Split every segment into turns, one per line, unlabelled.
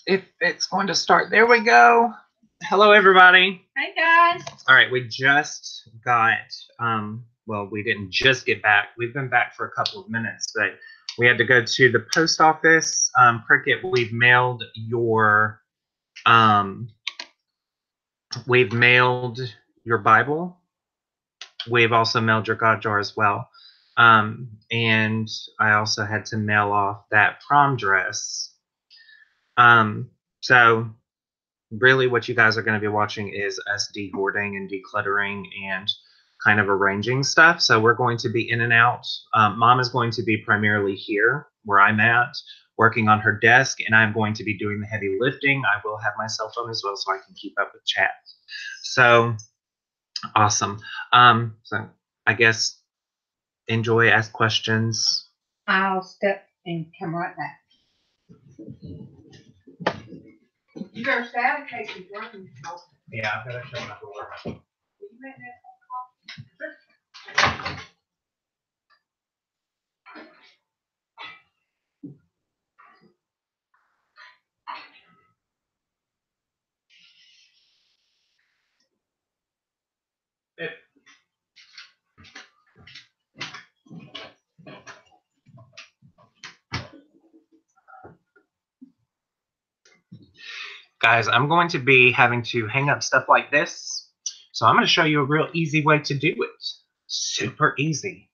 if it's going to start. There we go. Hello, everybody.
Hey, guys.
All right, we just got, well, we didn't just get back. We've been back for a couple of minutes, but we had to go to the post office. Cricket, we've mailed your Bible. We've also mailed your God jar as well. And I also had to mail off that prom dress. So really what you guys are going to be watching is us de-hoarding and decluttering and kind of arranging stuff. So we're going to be in and out. Mom is going to be primarily here where I'm at, working on her desk, and I'm going to be doing the heavy lifting. I will have my cell phone as well so I can keep up with chat. So awesome. So I guess enjoy, ask questions.
I'll step and come right back. You better stay out in case you're running.
Yeah, I've got to shut my door.
You make that
Guys, I'm going to be having to hang up stuff like this. So I'm going to show you a real easy way to do it. Super easy.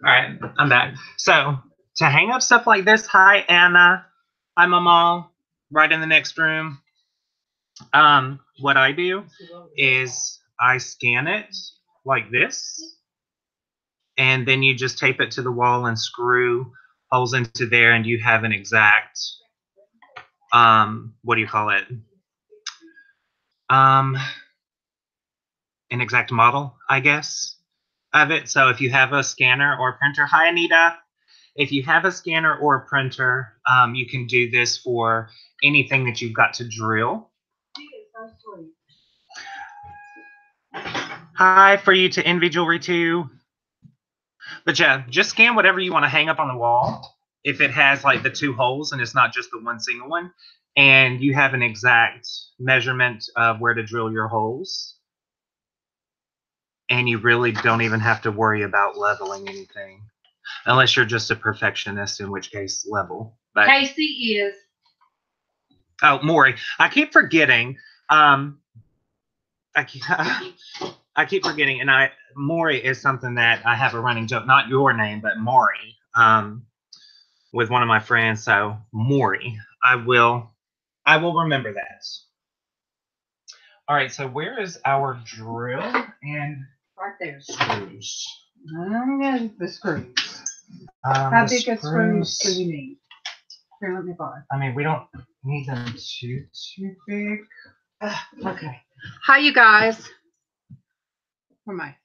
All right, I'm back. So to hang up stuff like this, hi Anna, hi Mama, right in the next room. What I do is I scan it like this, and then you just tape it to the wall and screw holes into there, and you have an exact, what do you call it? An exact model, I guess, of it. So if you have a scanner or a printer, hi Anita. If you have a scanner or a printer, you can do this for anything that you've got to drill. Hi for you to Envy Jewelry too. But yeah, just scan whatever you want to hang up on the wall. If it has like the two holes and it's not just the one single one, and you have an exact measurement of where to drill your holes. And you really don't even have to worry about leveling anything. Unless you're just a perfectionist, in which case level.
But Casey is.
Oh, Maury. I keep forgetting. I keep forgetting, and Maury is something that I have a running joke, not your name, but Maury, with one of my friends. So Maury, I will remember that. All right, so where is our drill and
Right there.
screws?
I'm gonna the screws. How big a screws do you need? Here, let me borrow.
I mean, we don't need them too big.
Okay. Hi, you guys. Where am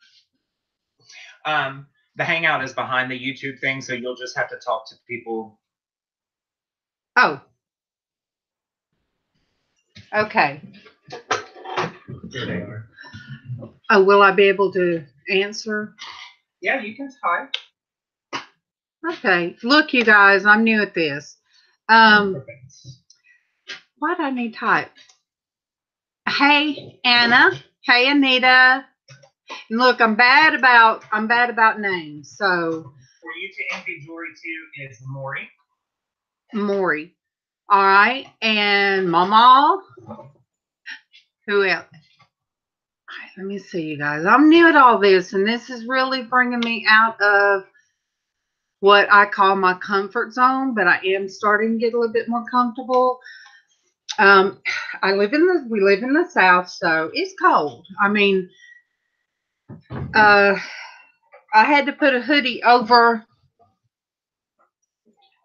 I?
The hangout is behind the YouTube thing, so you'll just have to talk to people.
Oh. Okay.
There they are.
Oh, will I be able to answer?
Yeah, you can type.
Okay. Look, you guys, I'm new at this. Why do I need type? Hey, Anna. Hey, Anita. And look, I'm bad about names. So
For you to envy Jory too is Maury.
Maury. All right. And Mama. Who else? All right, let me see, you guys. I'm new at all this, and this is really bringing me out of what I call my comfort zone, but I am starting to get a little bit more comfortable. We live in the South, so it's cold. I mean, I had to put a hoodie over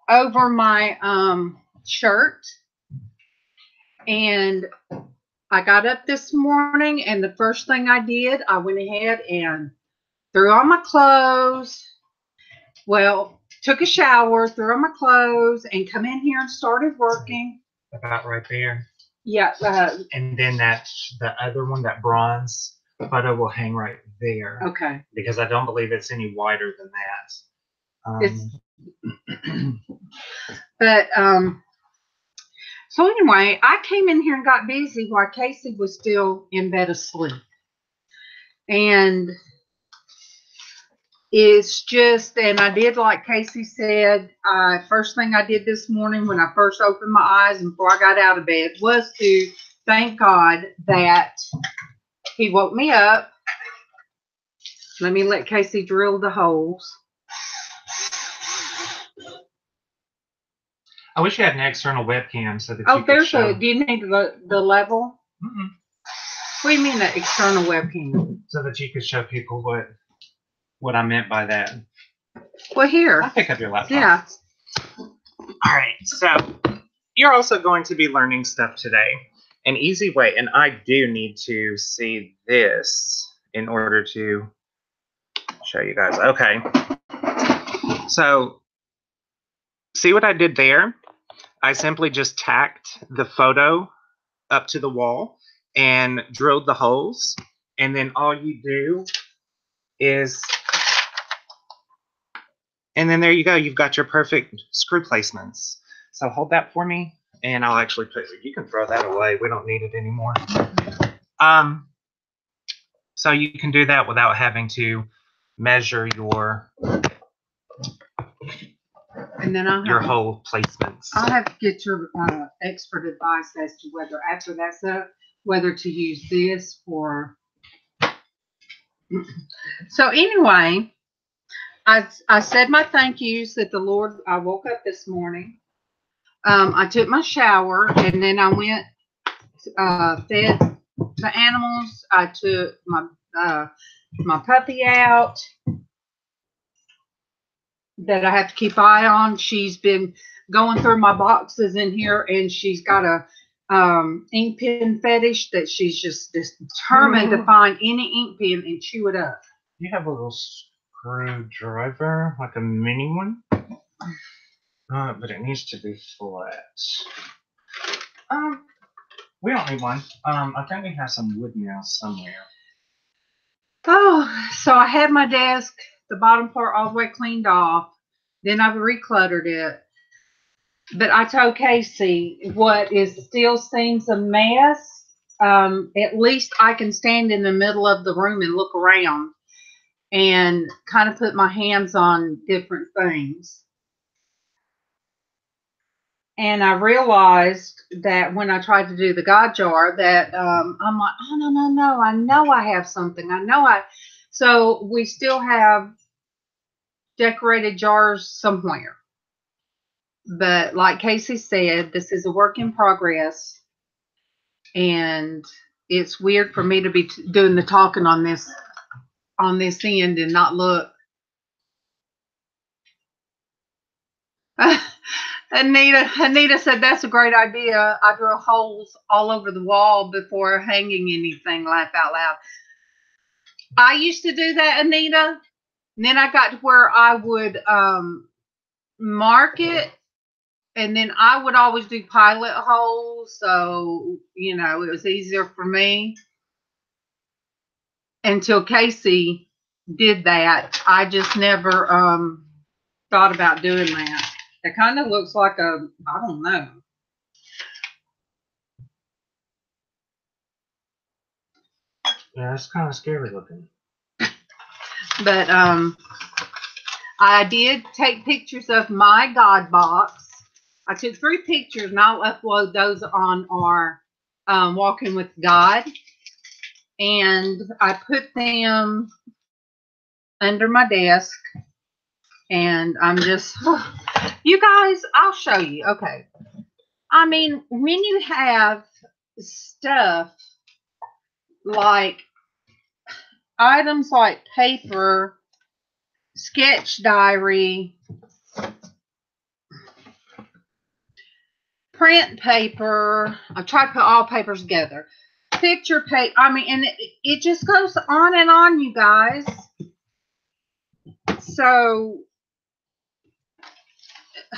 my shirt, and I got up this morning, and the first thing I did, I went ahead and threw on my clothes. Well, took a shower, threw on my clothes, and come in here and started working.
About right there.
Yeah.
And then the other one, that bronze photo, will hang right there.
Okay.
Because I don't believe it's any wider than that.
So anyway, I came in here and got busy while Casey was still in bed asleep. And it's just, and I did like Casey said, first thing I did this morning when I first opened my eyes and before I got out of bed was to thank God that he woke me up. Let me let Casey drill the holes.
I wish you had an external webcam so that
Oh,
you could show.
do you need the level?
Mm-mm.
What do you mean an external webcam?
So that you could show people what I meant by that.
Well, here.
I'll pick up your laptop.
Yeah.
All right, so you're also going to be learning stuff today. An easy way, and I do need to see this in order to show you guys. Okay. So, see what I did there? I simply just tacked the photo up to the wall and drilled the holes. And then all you do is, and then there you go. You've got your perfect screw placements. So hold that for me, and I'll actually put it. You can throw that away. We don't need it anymore. So you can do that without having to measure your hole placements.
I'll have to get your expert advice as to whether after that's up, whether to use this or. So anyway, I said my thank yous that the Lord. I woke up this morning. I took my shower and then I went fed the animals. I took my puppy out that I have to keep eye on. She's been going through my boxes in here, and she's got a ink pen fetish that she's just determined to find any ink pen and chew it up.
You have a little screwdriver, like a mini one, but it needs to be flat. We don't need one. I think we have some wood nails somewhere.
Oh, so I had my desk, the bottom part all the way cleaned off. Then I recluttered it. But I told Casey, what is still seems a mess, at least I can stand in the middle of the room and look around and kind of put my hands on different things. And I realized that when I tried to do the God jar that I'm like, oh, no, no, no. I know I have something. So we still have decorated jars somewhere. But like Casey said, this is a work in progress. And it's weird for me to be doing the talking on this end and not look. Anita said that's a great idea. I drill holes all over the wall before hanging anything. Laugh out loud. I used to do that, Anita. And then I got to where I would mark it, and then I would always do pilot holes, so it was easier for me. Until Casey did that, I just never thought about doing that. It kind of looks like I don't know.
Yeah, it's kind of scary looking.
But I did take pictures of my God box. I took 3 pictures and I'll upload those on our Walking with God. And I put them under my desk. And I'm just, you guys, I'll show you. Okay. I mean, when you have stuff like items like paper, sketch diary, print paper, I try to put all papers together, picture paper, I mean, and it just goes on and on, you guys. So,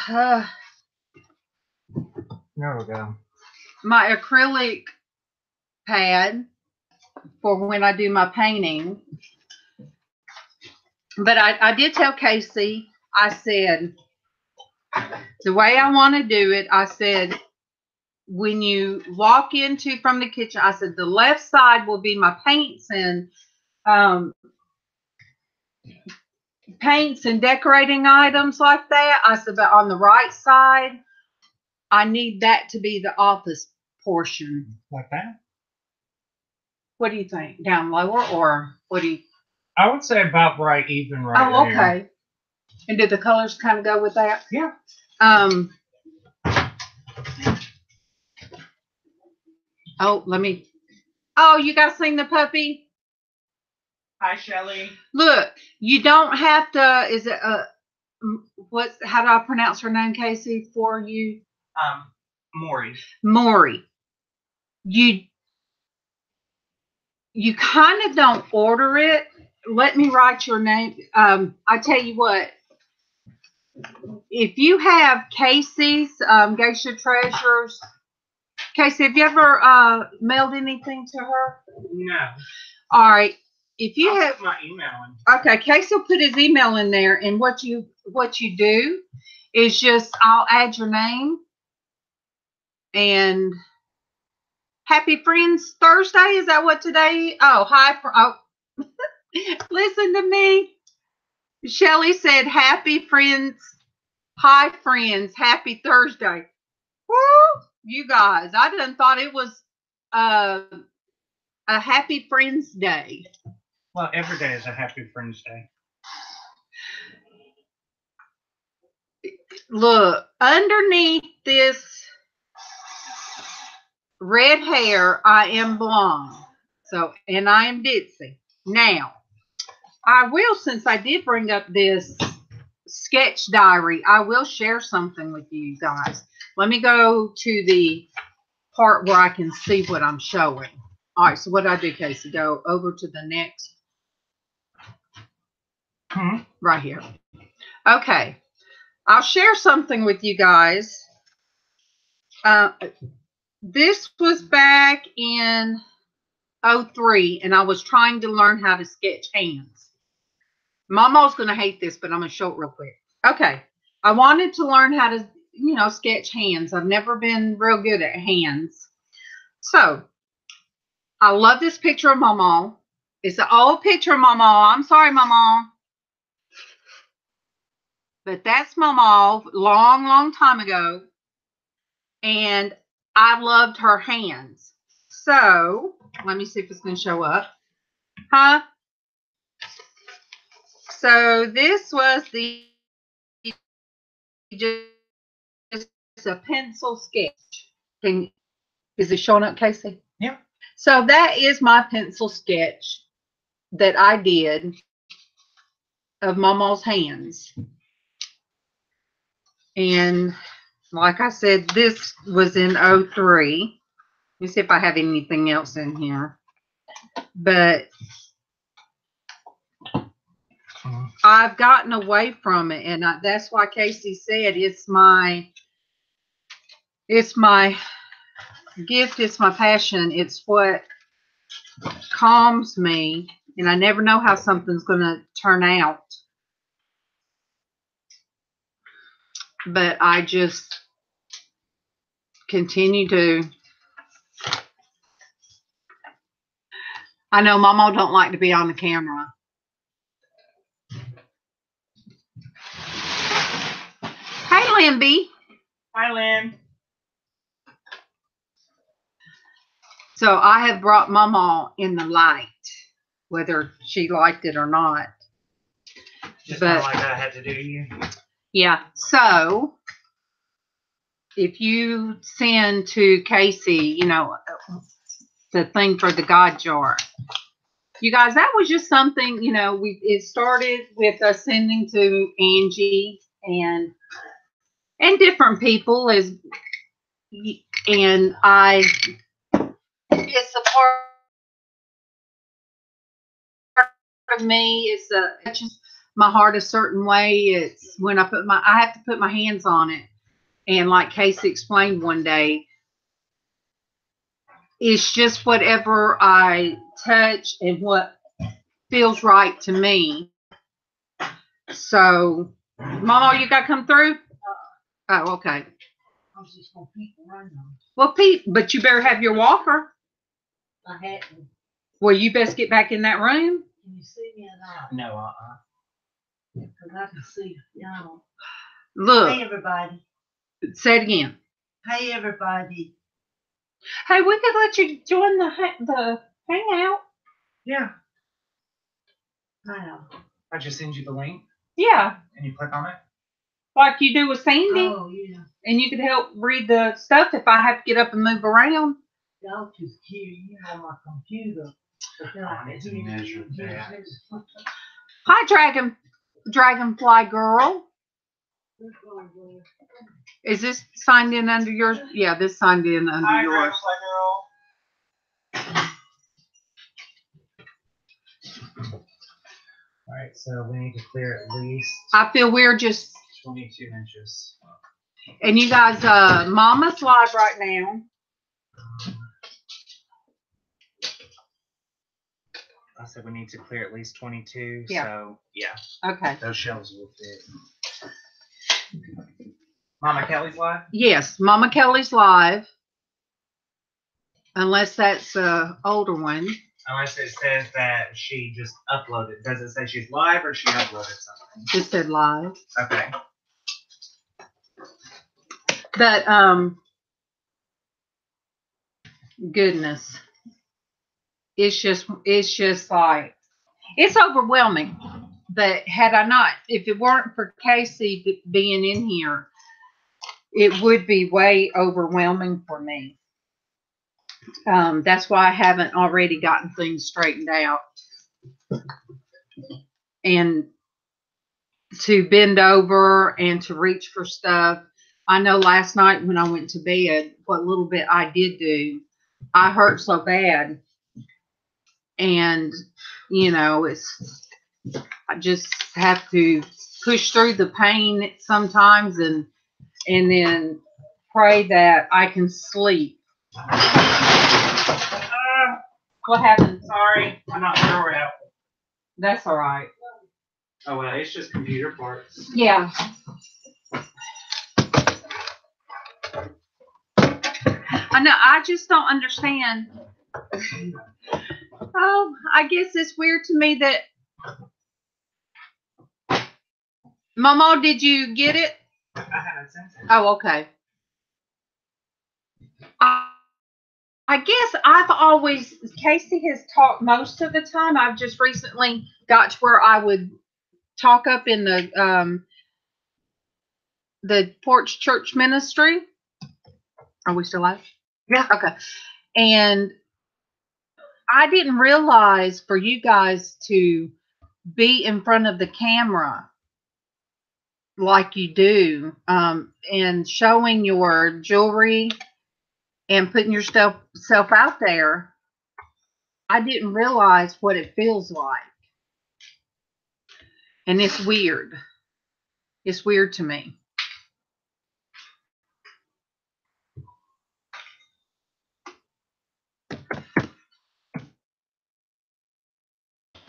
there
we go.
My acrylic pad for when I do my painting. But I did tell Casey, I said, the way I want to do it, I said, when you walk into from the kitchen, I said, the left side will be my paints and decorating items like that. I said, but on the right side, I need that to be the office portion.
Like that?
What do you think? Down lower, or what do you?
I would say about right, even right there.
Oh, okay. And did the colors kind of go with that?
Yeah.
Oh, oh, you guys seen the puppy?
Hi, Shelly.
Look, you don't have to, is it, how do I pronounce her name, Casey, for you?
Maury.
Maury. You kind of don't order it. Let me write your name. I tell you what, if you have Casey's Geisha Treasures, Casey, have you ever mailed anything to her?
No.
All right. If you have
my email in.
Okay, Casey will put his email in there, and what you do is just I'll add your name and Happy Friends Thursday. Is that what today? Oh, hi. Listen to me. Shelly said, "Happy Friends, hi friends, Happy Thursday." Woo, you guys! I done thought it was a Happy Friends Day.
Well, every day is a Happy Friends Day.
Look, underneath this red hair, I am blonde. So, and I am ditzy. Now, I will, since I did bring up this sketch diary, I will share something with you guys. Let me go to the part where I can see what I'm showing. All right, so what I do, Casey, go over to the next. Right here. Okay. I'll share something with you guys. This was back in 2003, and I was trying to learn how to sketch hands. Mama's going to hate this, but I'm going to show it real quick. Okay. I wanted to learn how to, sketch hands. I've never been real good at hands. So, I love this picture of Mama. It's an old picture of Mama. I'm sorry, Mama. But that's Mama, long, long time ago. and I loved her hands. So let me see if it's going to show up. Huh? So this was just a pencil sketch. Is it showing up, Casey?
Yeah.
So that is my pencil sketch that I did of Mama's hands. And like I said, this was in 03. Let me see if I have anything else in here. But I've gotten away from it, and that's why Casey said it's my gift, it's my passion, it's what calms me, and I never know how something's going to turn out. But I just continue to. I know Mama don't like to be on the camera. Hey, Limby.
Hi, Lynn.
So I have brought Mama in the light, whether she liked it or not.
Just kind of like I had to do to you.
Yeah. So if you send to Casey, you know, the thing for the God jar, you guys, that was just something, you know, it started with us sending to Angie and different people and it's a part of me. It's touches my heart a certain way. It's when I have to put my hands on it. And like Casey explained one day, it's just whatever I touch and what feels right to me. So, Mama, you got to come through? Oh, okay.
I was just going to peek around them.
Well, Pete, but you better have your walker.
I hadn't.
Well, you best get back in that room.
Can you see me or not?
No,
Because I can see y'all.
Look,
Hey, everybody.
say it again.
Hey, everybody.
Hey, we could let you join the hangout.
Yeah.
Wow.
I just send you the link
Yeah,
and you click on it.
like you do with Sandy.
Oh, yeah.
And you could help read the stuff if I have to get up and move around.
Y'all just hear you on my computer. But then I
need to
can hear
measure
you.
that.
Hi, Dragonfly Girl. Is this signed in under yours? Yeah, this signed in under
Hi,
yours.
Dragonfly Girl. All right, so we need to clear at least
I feel we're just,
22 inches.
and you guys, Mama's live right now.
I said we need to clear at least 22.
Yeah.
So yeah,
Okay.
those shelves will fit. Mama Kelly's live?
Yes, Mama Kelly's live. Unless that's an older one.
Unless it says that she just uploaded. Does it say she's live or she uploaded something?
It said live.
Okay.
But goodness. It's just like, it's overwhelming. But if it weren't for Casey being in here, it would be way overwhelming for me. That's why I haven't already gotten things straightened out. And to bend over and to reach for stuff. I know last night when I went to bed, what little bit I did do, I hurt so bad. And, you know, I just have to push through the pain sometimes and then pray that I can sleep. What happened?
Sorry, I'm not throw it out.
That's all right.
Oh well, it's just computer parts.
Yeah. I know. I just don't understand. Oh, I guess it's weird to me that. Mama, did you get it?
I haven't sent it.
Oh, okay. I guess I've always, Casey has talked most of the time. I've just recently got to where I would talk up in the porch church ministry. Are we still live?
Yeah.
Okay. And I didn't realize for you guys to be in front of the camera like you do, and showing your jewelry and putting yourself out there. I didn't realize what it feels like. And it's weird. It's weird to me.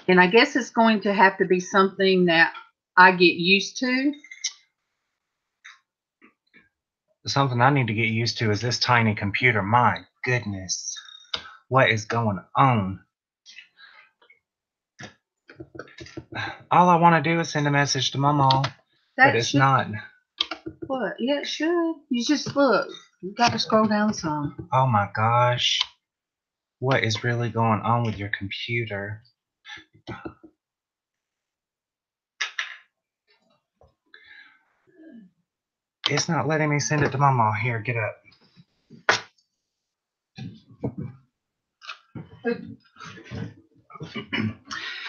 And I guess it's going to have to be something that I get used to.
Something I need to get used to is this tiny computer. My goodness. What is going on? All I want to do is send a message to my mom, but it's not.
What? Yeah, it should. You just look. You got to scroll down some.
Oh my gosh. What is really going on with your computer? It's not letting me send it to Mama. Here, get up.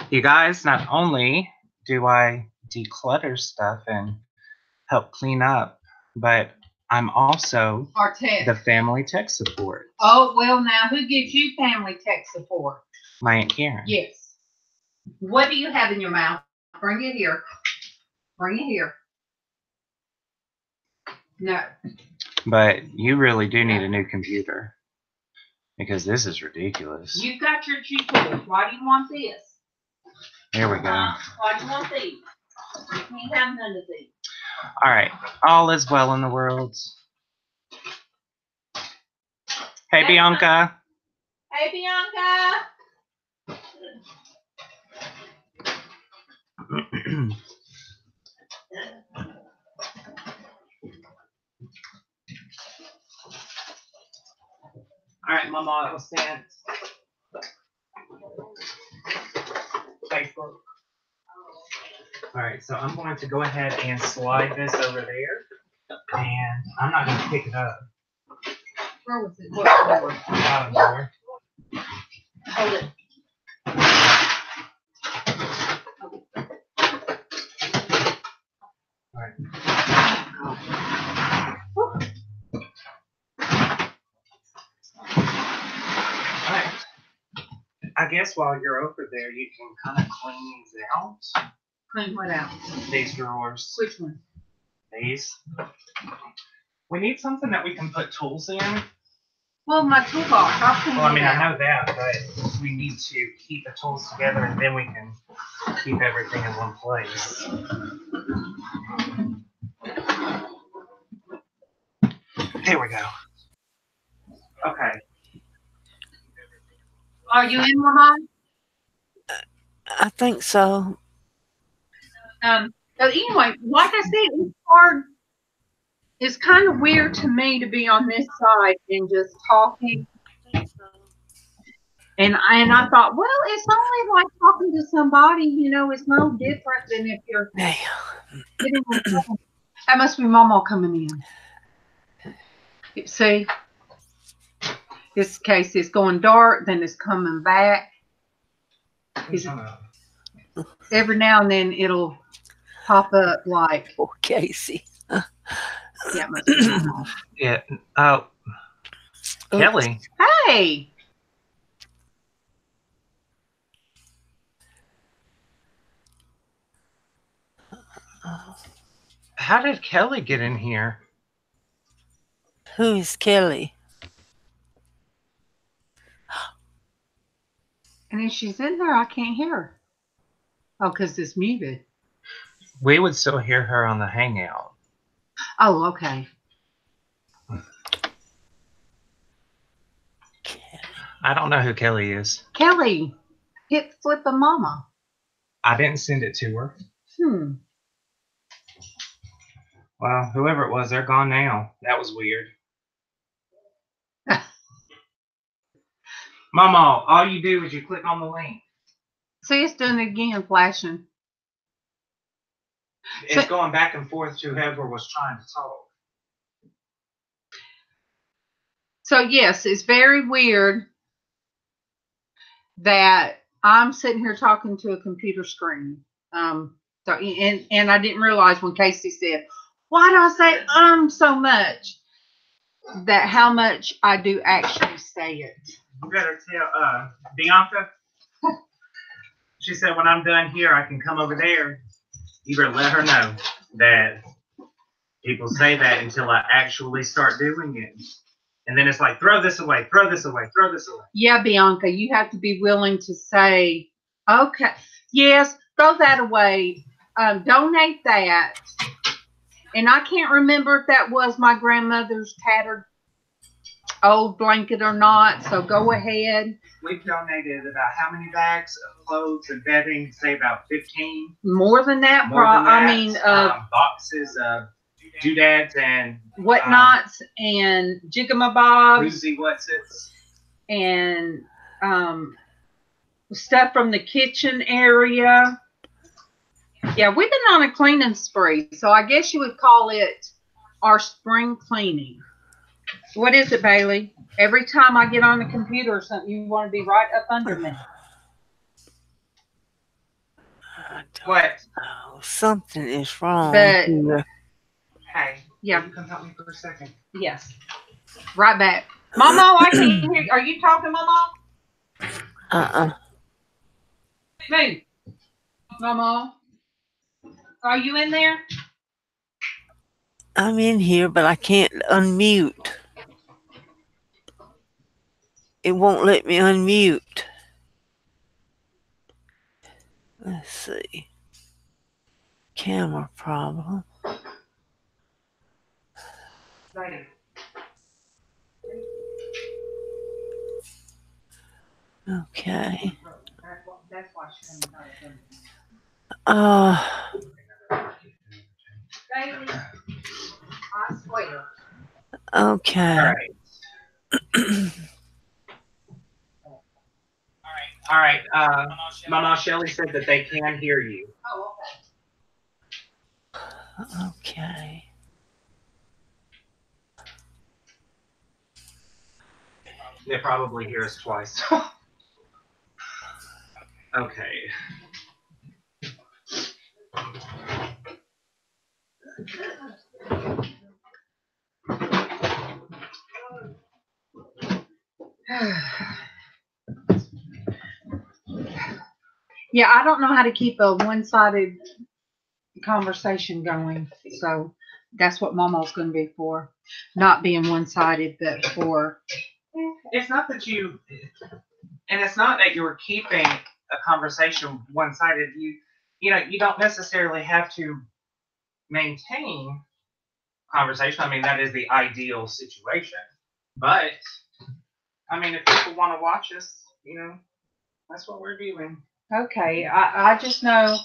You guys, not only do I declutter stuff and help clean up, but I'm also the family tech support.
Oh, well, now, who gives you family tech support?
My Aunt Karen.
Yes. What do you have in your mouth? Bring it here. Bring it here. No.
But you really do need a new computer because this is ridiculous.
You've got your two toys. Why do you want this?
There we go.
Why do you want these? You can't have none of these.
All right. All is well in the world. Hey, Bianca.
Hey, Bianca. All right, Mama, it was sent. Facebook.
All right, so I'm going to go ahead and slide this over there, and I'm not going to pick it up.
Where was it? What?
Bottom drawer.
Hold it.
All right. All right. I guess while you're over there, you can kind of clean these out.
Clean what out?
These drawers.
Which one?
These. We need something that we can put tools in.
Well, my toolbox. I'll clean
Well, I mean,
it out.
I know that, but we need to keep the tools together, and then we can keep everything in one place. Here we go. Okay.
Are you in, Mama?
I think so.
But anyway, like I said, it's hard. It's kind of weird to me to be on this side and just talking. And I thought, well, it's only like talking to somebody, you know, it's no different than if you're sitting on the phone. That must be Mama coming in. See? This case is going dark, then it's coming back. Every now and then it'll pop up like,
Poor Casey.
yeah, it must be Mama.
Yeah. Oh. Kelly.
Hey!
How did Kelly get in here?
Who is Kelly?
And if she's in there, I can't hear her. Oh, because it's muted.
We would still hear her on the Hangout.
Oh, okay.
I don't know who Kelly is.
Kelly, hit flip a Mama.
I didn't send it to her. Well, whoever it was, they're gone now. That was weird. Mama, all you do is you click on the link.
See, it's doing it again, flashing.
It's going back and forth to whoever was trying to talk.
So yes, it's very weird that I'm sitting here talking to a computer screen. So and I didn't realize when Casey said, "Why do I say so much?" That how much I do actually say it.
You better tell Bianca. She said when I'm done here, I can come over there. You better let her know that people say that until I actually start doing it. And then it's like, throw this away, throw this away, throw this away.
Yeah, Bianca, you have to be willing to say, okay, yes, throw that away, donate that. And I can't remember if that was my grandmother's tattered old blanket or not, so go ahead.
We've donated about how many bags of clothes and bedding? Say about 15.
More than that,
boxes of doodads and
whatnots and jiggamabobs.
Ruzy whatsits.
And stuff from the kitchen area. Yeah, we've been on a cleaning spree, so I guess you would call it our spring cleaning. What is it, Bailey? Every time I get on the computer or something, you want to be right up under me.
What?
Oh, something is wrong.
But,
hey,
yeah.
You come help me for a second.
Yes. Right back. Mama, I can't hear you. Are you talking, Mama? Move. Mama. Are you in there?
I'm in here, but I can't unmute. It won't let me unmute. Let's see. Camera problem.
Later.
Okay.
That's why she couldn't.
Bailey, I swear.
Okay.
All right. All right. Mama Shelley said that they can hear you.
Oh, okay.
Okay.
They probably hear us twice. Okay.
Yeah, I don't know how to keep a one-sided conversation going, so that's what Mama's going to be for. Not being one-sided, but for...
It's not that you, and it's not that you're keeping a conversation one-sided. You know, you don't necessarily have to maintain conversation. I mean, that is the ideal situation. But, I mean, if people want to watch us, you know, that's what we're doing.
Okay, I just know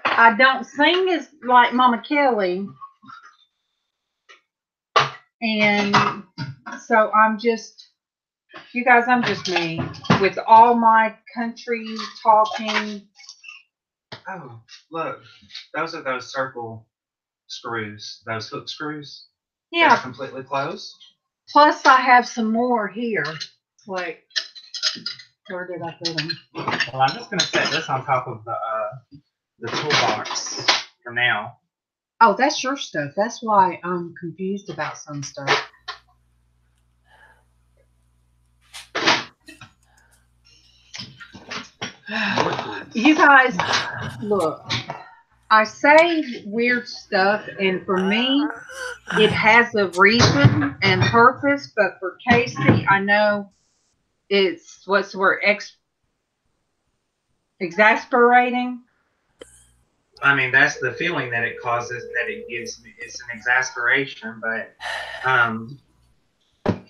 I don't sing as like Mama Kelly. And so I'm just, you guys, I'm just me with all my country talking.
Oh, look, those are those circle screws, those hook screws.
Yeah.
They're completely closed.
Plus, I have some more here. Wait, where did I put them?
Well, I'm just gonna set this on top of the toolbox for now.
Oh, that's your stuff. That's why I'm confused about some stuff. You guys, look, I say weird stuff, and for me, it has a reason and purpose, but for Casey, I know it's, what's the word, exasperating.
I mean, that's the feeling that it causes, that it gives me. It's an exasperation, but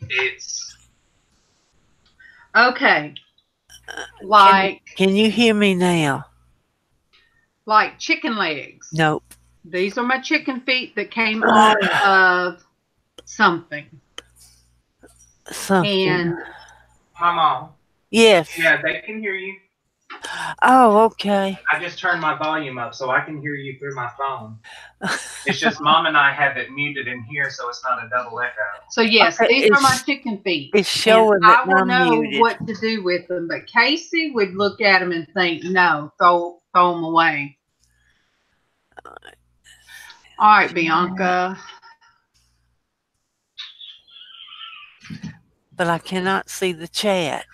it's...
Okay. Like...
Can you hear me now?
Like chicken legs.
Nope.
These are my chicken feet that came off of something.
Something.
And
My mom.
Yes.
Yeah, they can hear you.
Oh, okay.
I just turned my volume up so I can hear you through my phone. It's just Mom and I have it muted in here so it's not a double echo.
So yes,
Okay,
these are my chicken feet.
It's showing
and
that
I will
I'm
know
muted.
what to do with them. But Casey would look at them and think, no, throw them away. All right, Bianca.
But I cannot see the chat.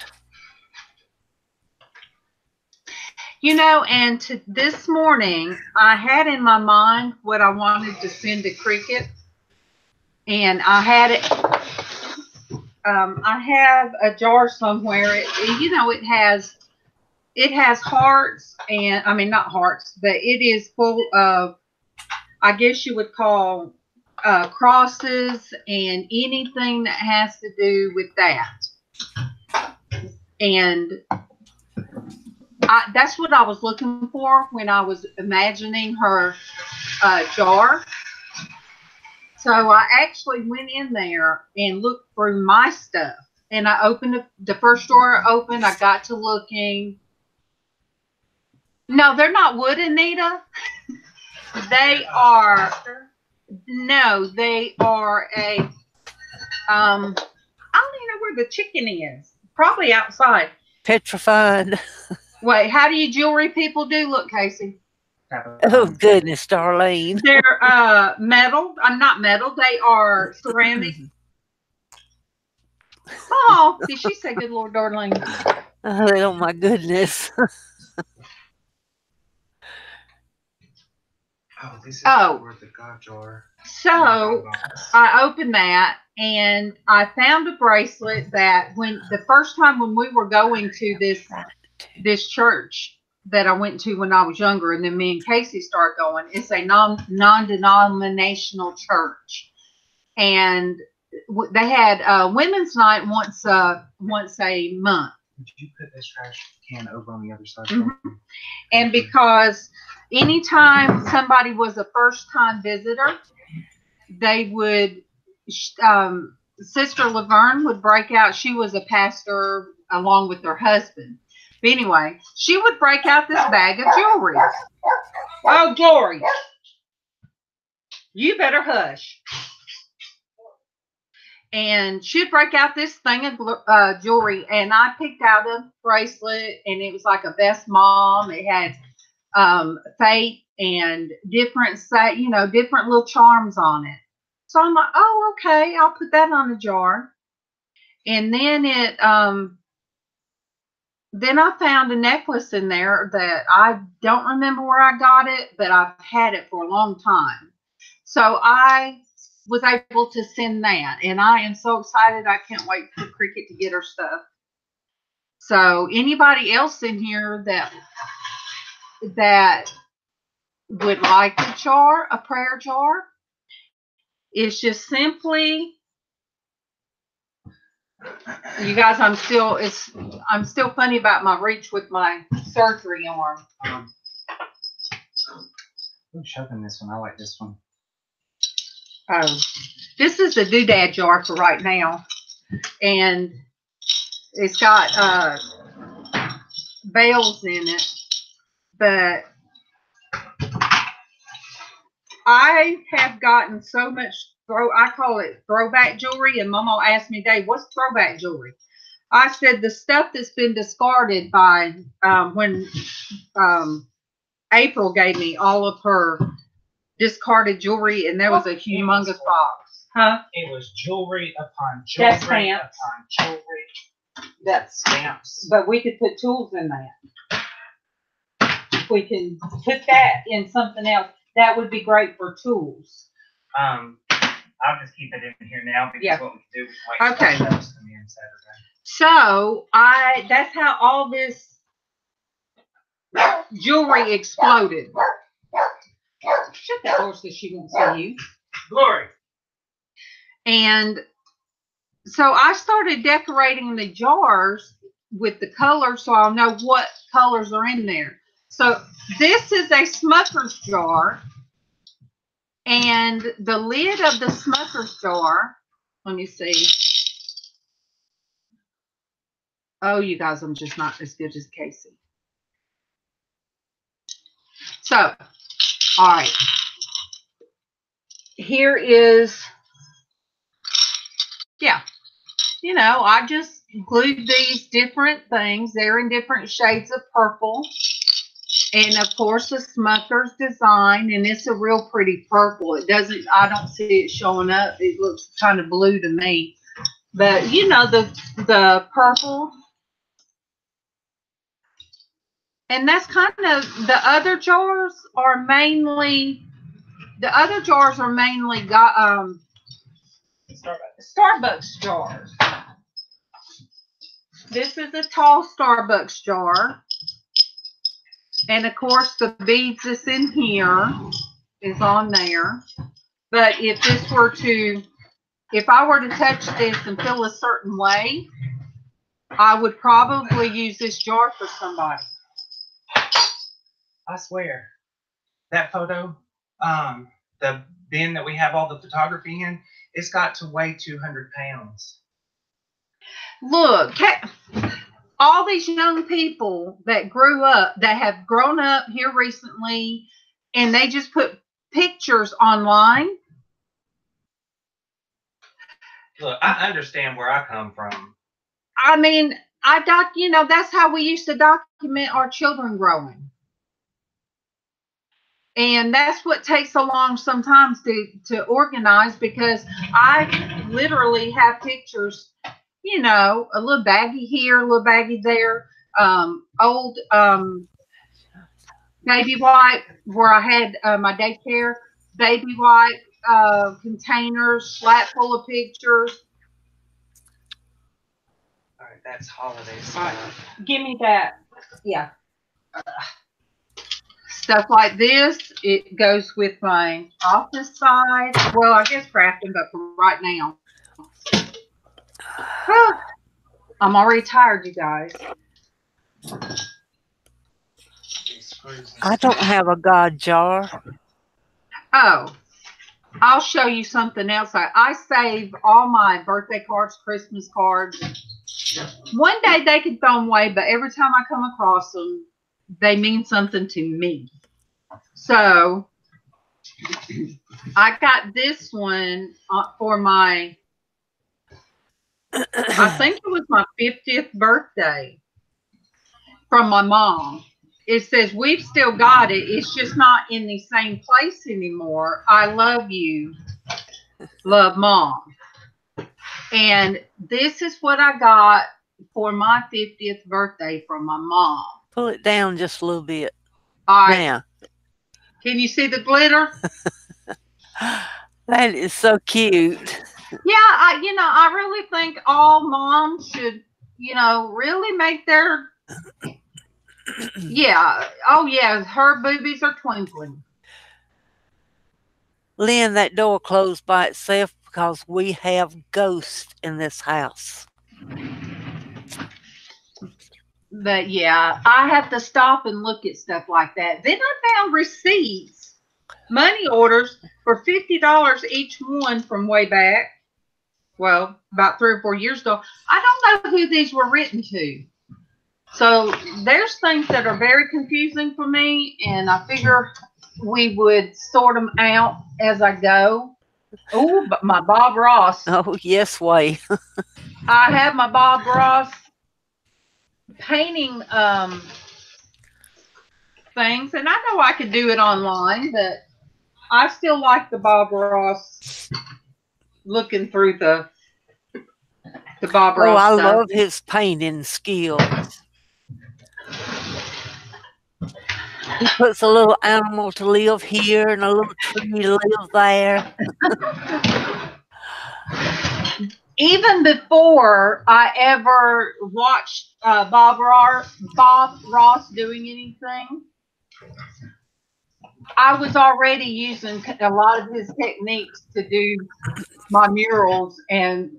You know, and this morning, I had in my mind what I wanted to send to Cricket. And I had it, I have a jar somewhere. It has hearts and, I mean, not hearts, but it is full of, I guess you would call crosses and anything that has to do with that. And that's what I was looking for when I was imagining her jar. So I actually went in there and looked through my stuff. And I opened the first drawer I opened. I got to looking. No, they're not wood, Anita. They are. No, they are a. I don't even know where the chicken is. Probably outside.
Petrified.
Wait, how do you jewelry people do? Look, Casey.
Oh, goodness, Darlene.
They're metal. I'm not metal. They are ceramic. Oh, did she say good Lord, Darlene?
Oh, my goodness.
Oh, this is
worth
the God jar.
So I opened that and I found a bracelet that the first time when we were going to this church that I went to when I was younger, and then me and Casey started going, it's a non-denominational church. And they had women's night once a month.
Would you put this trash can over on the other side?
Mm-hmm. And because anytime somebody was a first-time visitor, they would, Sister Laverne would break out. She was a pastor along with her husband. But anyway, she would break out this bag of jewelry. Oh, Glory. You better hush. And she'd break out this thing of jewelry, and I picked out a bracelet, and it was like a best mom. It had fate and different little charms on it. So I'm like, oh, okay, I'll put that on a jar. And then then I found a necklace in there that I don't remember where I got it, but I've had it for a long time. So I was able to send that, and I am so excited. I can't wait for Cricket to get her stuff. So anybody else in here that would like a prayer jar, it's just simply, you guys, I'm still funny about my reach with my surgery arm.
I'm shoving this one. I like this one.
Oh, this is the doodad jar for right now, and it's got bells in it, but I have gotten so much I call it throwback jewelry, and Mama asked me, Dave, what's throwback jewelry? I said the stuff that's been discarded by when April gave me all of her discarded jewelry, and there was a humongous box. Huh?
It was jewelry upon jewelry upon jewelry.
That's
stamps.
But we could put tools in that. We can put that in something else. That would be great for tools.
I'll just keep it in here now because what we can do is wait
okay.
for those to come in Saturday.
So that's how all this jewelry exploded. Shut that door so she won't see you.
Glory.
And so I started decorating the jars with the colors so I'll know what colors are in there. So this is a Smucker's jar. And the lid of the Smucker's jar, let me see. Oh, you guys, I'm just not as good as Casey. So, all right. Here is, yeah, I just glued these different things. They're in different shades of purple. And of course, the Smucker's design, and it's a real pretty purple. I don't see it showing up. It looks kind of blue to me. But the purple. And that's kind of, the other jars are mainly got Starbucks jars. This is a tall Starbucks jar. And of course the beads that's in here is on there. But if I were to touch this and feel a certain way, I would probably use this jar for somebody.
I swear, that photo, the bin that we have all the photography in, it's got to weigh 200 pounds.
Look, all these young people that have grown up here recently, and they just put pictures online.
Look, I understand where I come from.
I mean, that's how we used to document our children growing. And that's what takes so long sometimes to organize, because I literally have pictures, a little baggie here, a little baggie there, old baby wipe where I had my daycare, baby wipe containers, flat full of pictures.
All right, that's holiday stuff.
All right, give me that. Yeah. Stuff like this, it goes with my office side. Well, I guess crafting, but for right now. I'm already tired, you guys.
I don't have a God jar.
Oh, I'll show you something else. I save all my birthday cards, Christmas cards. One day they can throw them away, but every time I come across them, they mean something to me. So I got this one for my, I think it was my 50th birthday, from my mom. It says, "We've still got it. It's just not in the same place anymore. I love you. Love, Mom." And this is what I got for my 50th birthday from my mom.
Pull it down just a little bit.
All right.
Now.
Can you see the glitter?
That is so cute.
Yeah, I really think all moms should, really make their, yeah. Oh, yeah, her boobies are twinkling.
Lynn, that door closed by itself because we have ghosts in this house.
But yeah, I have to stop and look at stuff like that. Then I found receipts, money orders for $50 each one from way back. Well, about 3 or 4 years ago. I don't know who these were written to. So there's things that are very confusing for me, and I figure we would sort them out as I go. Oh, but my Bob Ross.
Oh, yes, way.
I have my Bob Ross painting things, and I know I could do it online, but I still like the Bob Ross, looking through the Bob Ross.
Oh, I
stuff.
love his painting skills. He puts a little animal to live here and a little tree to live there.
Even before I ever watched Bob Ross doing anything, I was already using a lot of his techniques to do my murals, and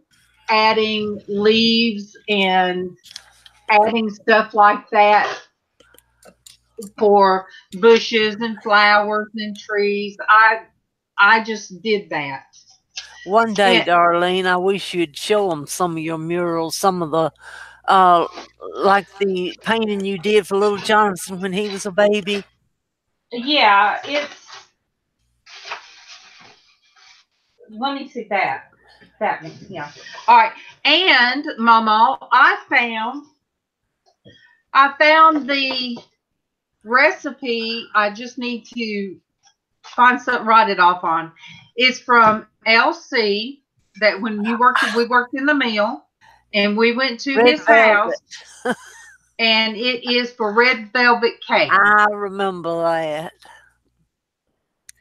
adding leaves and adding stuff like that for bushes and flowers and trees. I just did that.
One day, Darlene, I wish you'd show them some of your murals, some of the like the painting you did for little Jonathan when he was a baby.
Yeah, it's. Let me see that. That one, yeah. All right, and Mama, I found the recipe. I just need to find something to write it off on. It's from LC. That when we worked in the mill, and we went to
Red
his
velvet.
house, and it is for red velvet cake.
I remember that.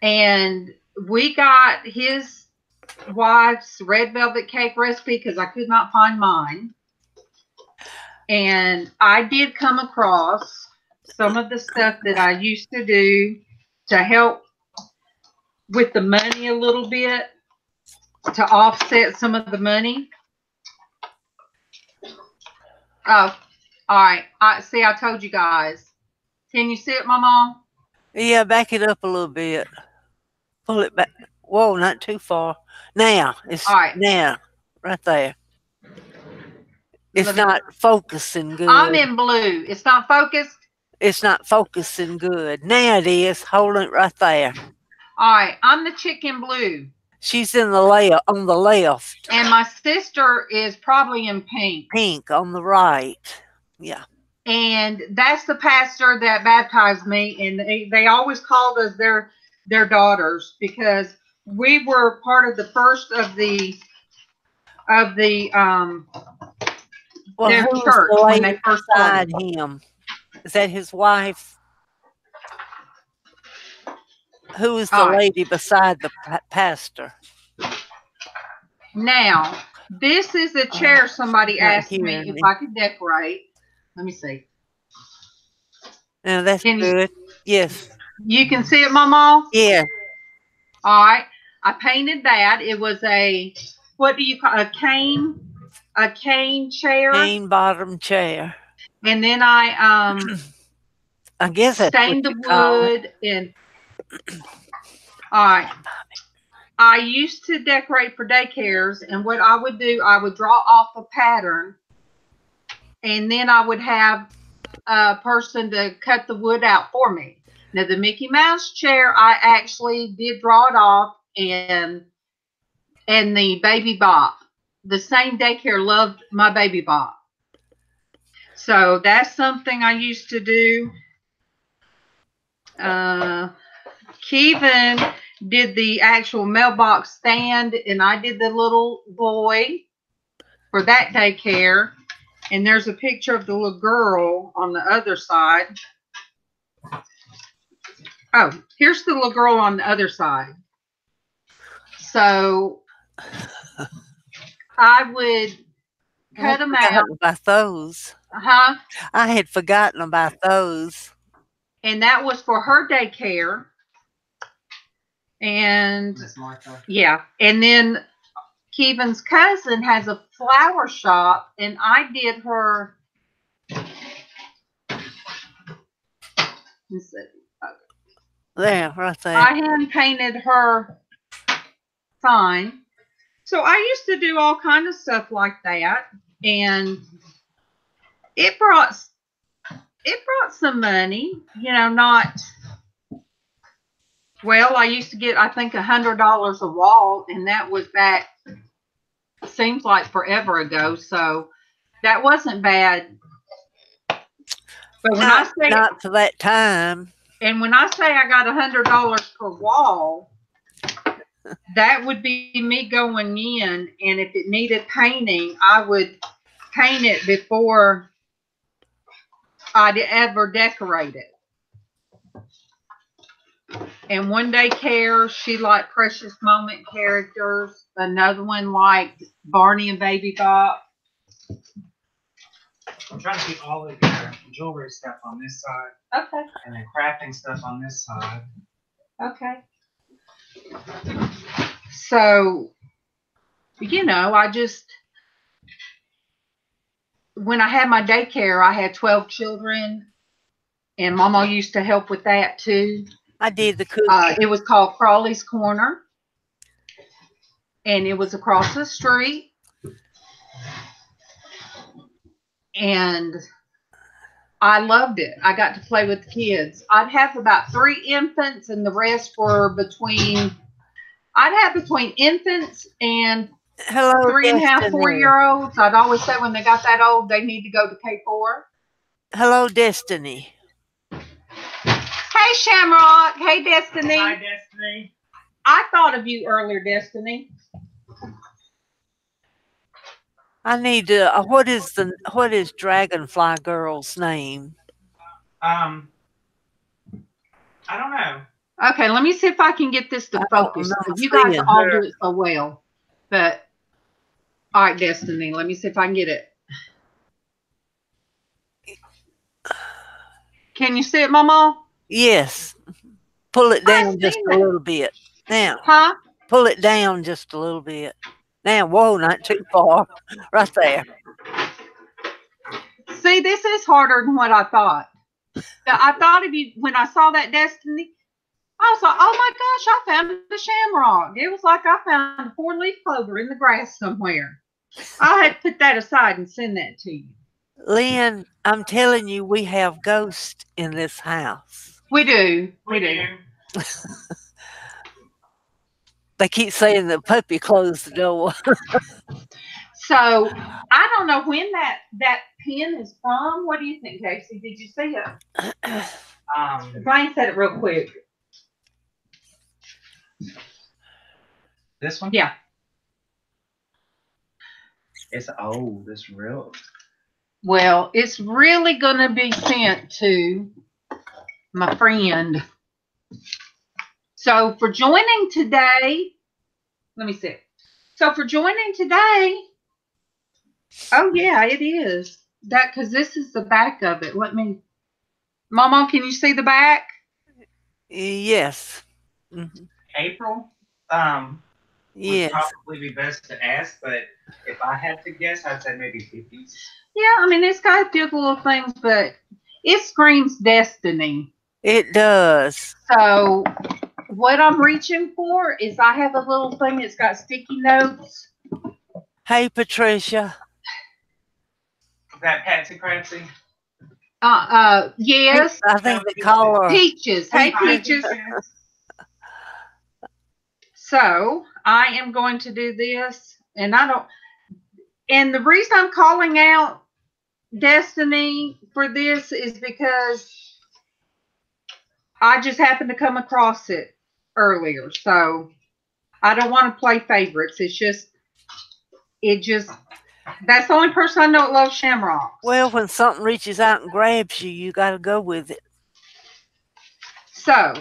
And we got his wife's red velvet cake recipe because I could not find mine. And I did come across some of the stuff that I used to do to help with the money a little bit, to offset some of the money. Oh, all right. I told you guys. Can you see it, Mama?
Yeah, back it up a little bit. Pull it back. Whoa, not too far. Now, it's
All right.
now, right there. It's
Let me-
not focusing good.
I'm in blue. It's not focused.
It's not focusing good. Now it is. Hold it right there.
All right. I'm the chick in blue.
She's in the left, on the left.
And my sister is probably in pink.
Pink on the right. Yeah.
And that's the pastor that baptized me. And they always called us their daughters because we were part of the first of the
Well,
their
who's
church
the
when
lady
they first
beside
started.
him? Is that his wife? Who is the
All right.
lady beside the pastor?
Now, this is a chair somebody
Not
asked me
hearing
if
me.
I could decorate. Let me see.
Now that's
Can you-
good. Yes.
You can see it, Mama?
Yeah.
All right. I painted that. It was what do you call a cane chair?
Cane bottom chair.
And then I
I guess that's
stained
what
the
you call it.
wood and all right. I used to decorate for daycares, and what I would do, I would draw off a pattern, and then I would have a person to cut the wood out for me. Now the Mickey Mouse chair, I actually did draw it off, and the baby bop. The same daycare loved my baby bop. So that's something I used to do. Kevin did the actual mailbox stand, and I did the little boy for that daycare. And there's a picture of the little girl on the other side. Oh, here's the little girl on the other side. So I would cut them out.
About those.
Huh?
I had forgotten about those.
And that was for her daycare. And yeah, and then Kevin's cousin has a flower shop, and I did her. Let's see.
There, right there.
I hand painted her sign. So I used to do all kind of stuff like that, and it brought some money. You know, not. Well, I used to get, I think, $100 a wall, and that was back, seems like forever ago. So that wasn't bad. But when
not,
I say
not for that time.
And when I say I got $100 per wall, that would be me going in, and if it needed painting, I would paint it before I'd ever decorate it. And one daycare, she liked Precious Moment characters. Another one liked Barney and Baby Bop.
I'm trying to keep all of your jewelry stuff on this side.
Okay.
And then crafting stuff on this side.
Okay. So, you know, when I had my daycare, I had 12 children, and Mama used to help with that too.
I did the cookie.
It was called Crawley's Corner, and it was across the street. And I loved it. I got to play with the kids. I'd have about 3 infants, and the rest were between infants and
Hello,
3.5, 4
Destiny.
year olds. I'd always say when they got that old, they need to go to K4.
Hello, Destiny.
Hey, Shamrock. Hey, Destiny.
Hi, Destiny.
I thought of you earlier, Destiny.
I need to. What is Dragonfly Girl's name?
I don't know.
Okay, let me see if I can get this to
I don't
focus.
remember
You guys
seeing
all
her.
do it so well. But, all right, Destiny, let me see if I can get it. Can you see it, Mama?
Yes. Pull it
I
down just
seen
a
it.
little bit. Now,
Huh?
pull it down just a little bit. Now, whoa, not too far. Right there.
See, this is harder than what I thought. I thought of you when I saw that, Destiny. I was like, oh my gosh, I found a shamrock. It was like I found a 4-leaf clover in the grass somewhere. I'll have to put that aside and send that to you.
Lynn, I'm telling you, we have ghosts in this house.
We do.
We do.
They keep saying the puppy closed the door.
So I don't know when that pen is from. What do you think, Casey? Did you see it? Brian said it real quick.
This one?
Yeah.
It's old. It's real.
Well, it's really going to be sent to my friend. So for joining today, let me see. So for joining today, oh yeah, it is. That because this is the back of it. Let me, Mama, can you see the back?
Yes. Mm-hmm.
April?
Yes.
Would probably be best to ask, but if I had to guess, I'd say maybe 50s.
Yeah, I mean, it's got good little things, but it screams destiny.
It does.
So what I'm reaching for is I have a little thing that's got sticky notes.
Hey, Patricia.
Is that Patsy Cratsy?
Yes.
I think they call her
Peaches. Hey, Peaches. So I am going to do this, and the reason I'm calling out Destiny for this is because I just happened to come across it earlier. So I don't want to play favorites. That's the only person I know that loves shamrocks.
Well, when something reaches out and grabs you, you got to go with it.
So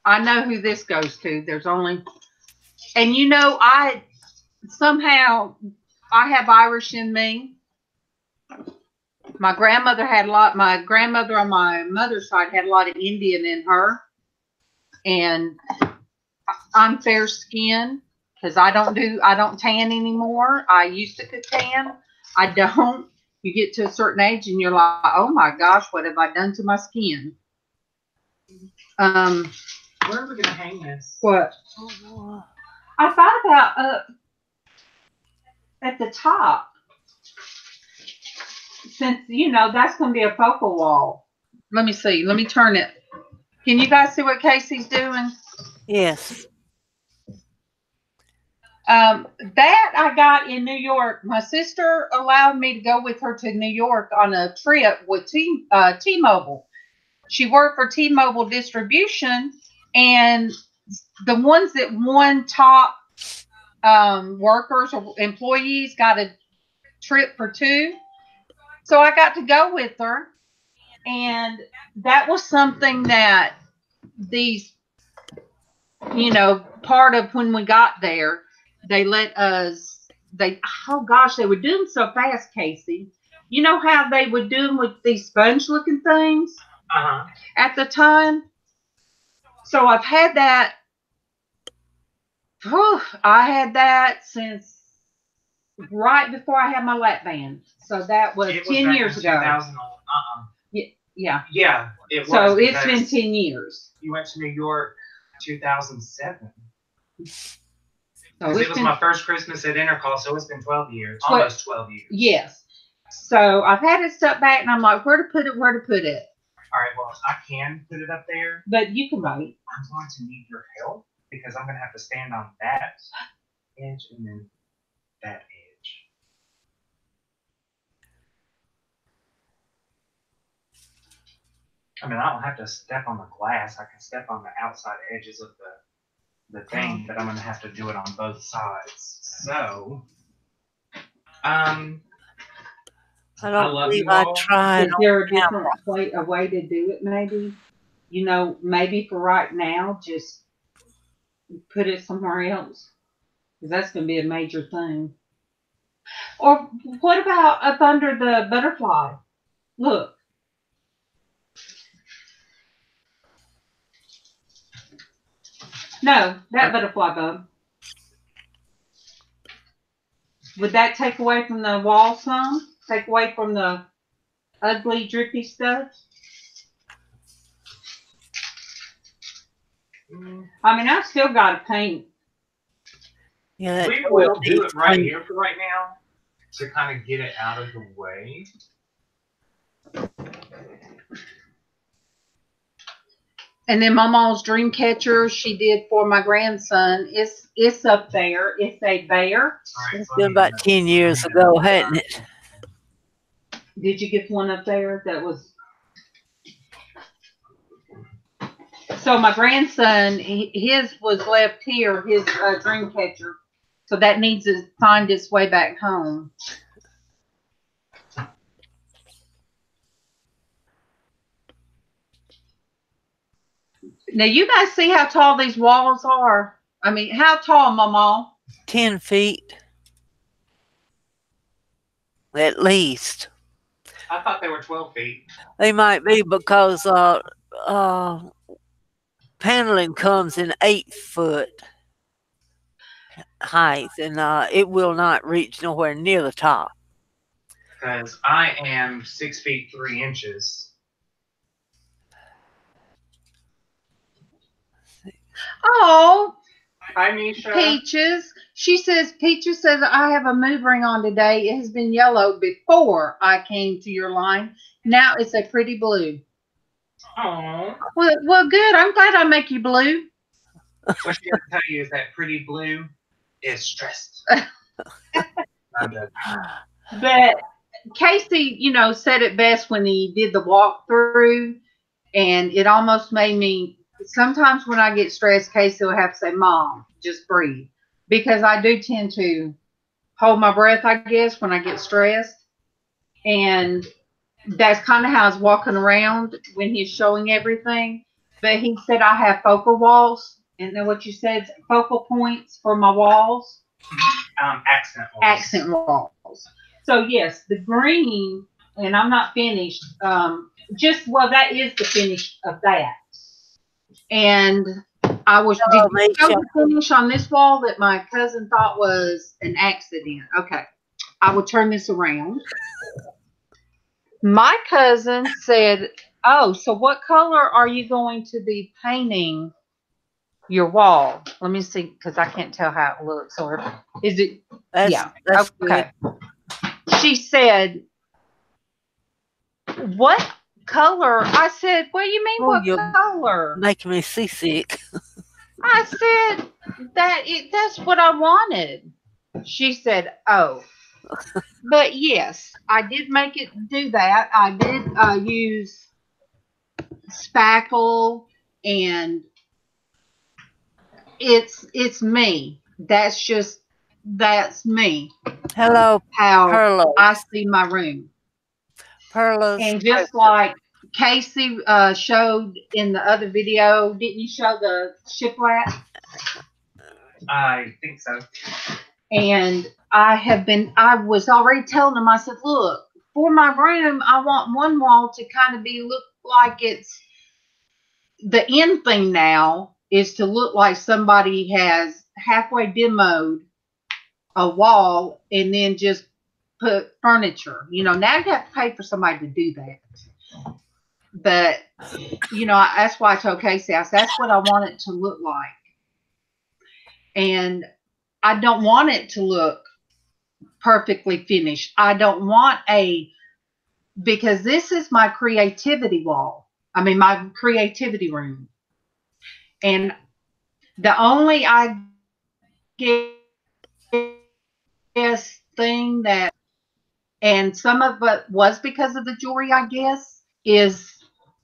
I know who this goes to. There's only, and I have Irish in me. My grandmother on my mother's side had a lot of Indian in her. And I'm fair skinned because I don't tan anymore. I used to could tan. I don't. You get to a certain age and you're like, oh my gosh, what have I done to my skin?
Where are we going to hang this?
What? I thought about at the top. Since, that's going to be a focal wall. Let me see. Let me turn it. Can you guys see what Casey's doing?
Yes.
That I got in New York. My sister allowed me to go with her to New York on a trip with T-Mobile. She worked for T-Mobile distribution, and the ones that won top workers or employees got a trip for 2. So I got to go with her, and that was something that these, part of when we got there, they let us, they would do them so fast, Casey. You know how they would do them with these sponge-looking things at the time? So I've had that, I had that since right before I had my lap band. So that was 10 years ago. Yeah.
Yeah, it was.
So it's been 10 years.
You went to New York 2007.
So
it was my first Christmas at Intercall, so it's been 12 years. Almost 12 years.
Yes. So I've had it stuck back, and I'm like, where to put it? Where to put it?
All right, well, I can put it up there.
But you can wait.
I'm going to need your help because I'm going to have to stand on that edge and then that edge. I mean, I don't have to step on the glass. I can step on the outside edges of the thing, but I'm going to have to do it on both sides. So,
I
I
don't
love
believe
you
I
all.
tried.
Is there a different way, a way to do it? Maybe, maybe for right now, just put it somewhere else, because that's going to be a major thing. Or what about up under the butterfly? Look. No, that butterfly bug. Would that take away from the wall some? Take away from the ugly, drippy stuff? I mean, I've still got to paint.
Yeah,
We will do it right here for right now to kind of get it out of the way.
And then Mama's dream catcher she did for my grandson. It's up there. It's a bear.
Right,
it's been about 10 years
ago,
ago, hadn't it?
Did you get one up there that was? So my grandson, his was left here, his dream catcher. So that needs to find its way back home. Now you guys see how tall these walls are? I mean, how tall, Mama?
10 feet. At least.
I thought they were 12 feet.
They might be because paneling comes in 8-foot height, and it will not reach nowhere near the top.
Because I am 6 feet 3 inches.
Oh,
Hi, Misha.
Peaches. Peaches says, I have a mood ring on today. It has been yellow before I came to your line. Now it's a pretty blue.
Oh.
Well, good. I'm glad I make you blue.
What she has to tell you is that pretty blue is stressed.
But Casey, said it best when he did the walkthrough, and it almost made me. Sometimes when I get stressed, Casey will have to say, Mom, just breathe. Because I do tend to hold my breath, I guess, when I get stressed. And that's kind of how I was walking around when he's showing everything. But he said I have focal walls. And then what you said, focal points for my walls?
Accent walls.
Accent walls. So, yes, the green, and I'm not finished. That is the finish of that. And I was did you show the finish on this wall that my cousin thought was an accident. Okay. I will turn this around. My cousin said, oh, so what color are you going to be painting your wall? Let me see, because I can't tell how it looks. Or is it?
That's
okay.
Good.
She said, what color? I said, what do you mean, what color?
Making me seasick.
I said, that's what I wanted. She said, oh. But yes, I did make it do that. I did use spackle, and it's me. That's me.
Hello,
how
Perla.
I see my room.
Perla's
and just like Casey showed in the other video, didn't you show the shiplap?
I think so.
And I was already telling them, I said, look, for my room, I want one wall to kind of look like it's the end thing now is to look like somebody has halfway demoed a wall and then just put furniture. Now you have to pay for somebody to do that. But, that's why I told Casey, I said, that's what I want it to look like. And I don't want it to look perfectly finished. I don't want because this is my creativity wall. I mean, my creativity room. And the only, I guess, thing that, and some of it was because of the jewelry, I guess, is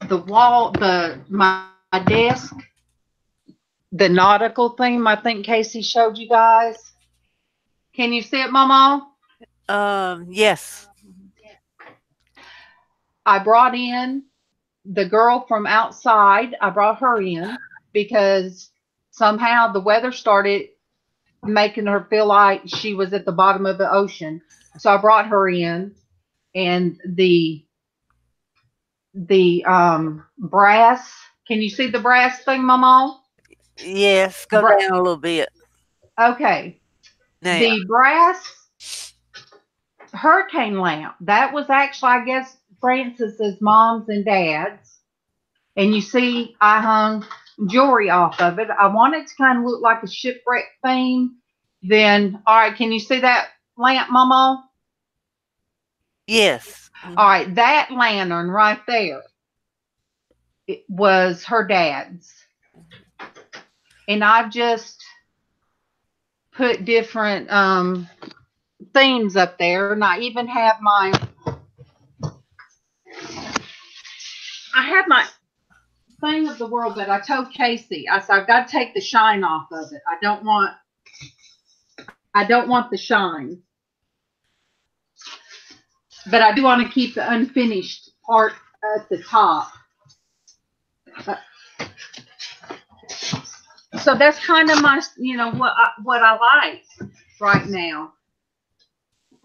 the wall, my desk, the nautical theme. I think Casey showed you guys. Can you see it, Mama?
Yes.
I brought in the girl from outside. I brought her in because somehow the weather started making her feel like she was at the bottom of the ocean. So I brought her in, and the brass. Can you see the brass thing, Mama?
Yes. Go down a little bit.
Okay.
Now.
The brass hurricane lamp. That was actually, I guess, Francis's mom's and dad's. And you see, I hung jewelry off of it. I want it to kind of look like a shipwreck theme. Then, all right, can you see that lamp, Mama?
Yes.
All right, that lantern right there, it was her dad's. And I've just put different themes up there. And I even have I have my thing of the world, but I told Casey, I said, I've got to take the shine off of it. I don't want the shine. But I do want to keep the unfinished part at the top. So that's kind of my, what I like right now.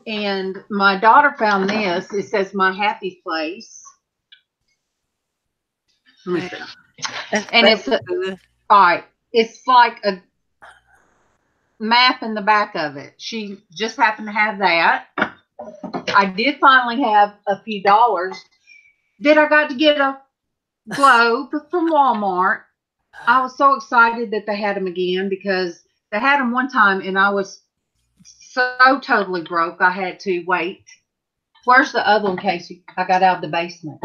And my daughter found this. It says my happy place. Let me see. And it's all right. It's like a map in the back of it. She just happened to have that. I did finally have a few dollars. Then I got to get a globe from Walmart. I was so excited that they had them again because they had them one time and I was so totally broke. I had to wait. Where's the other one, Casey? I got out of the basement.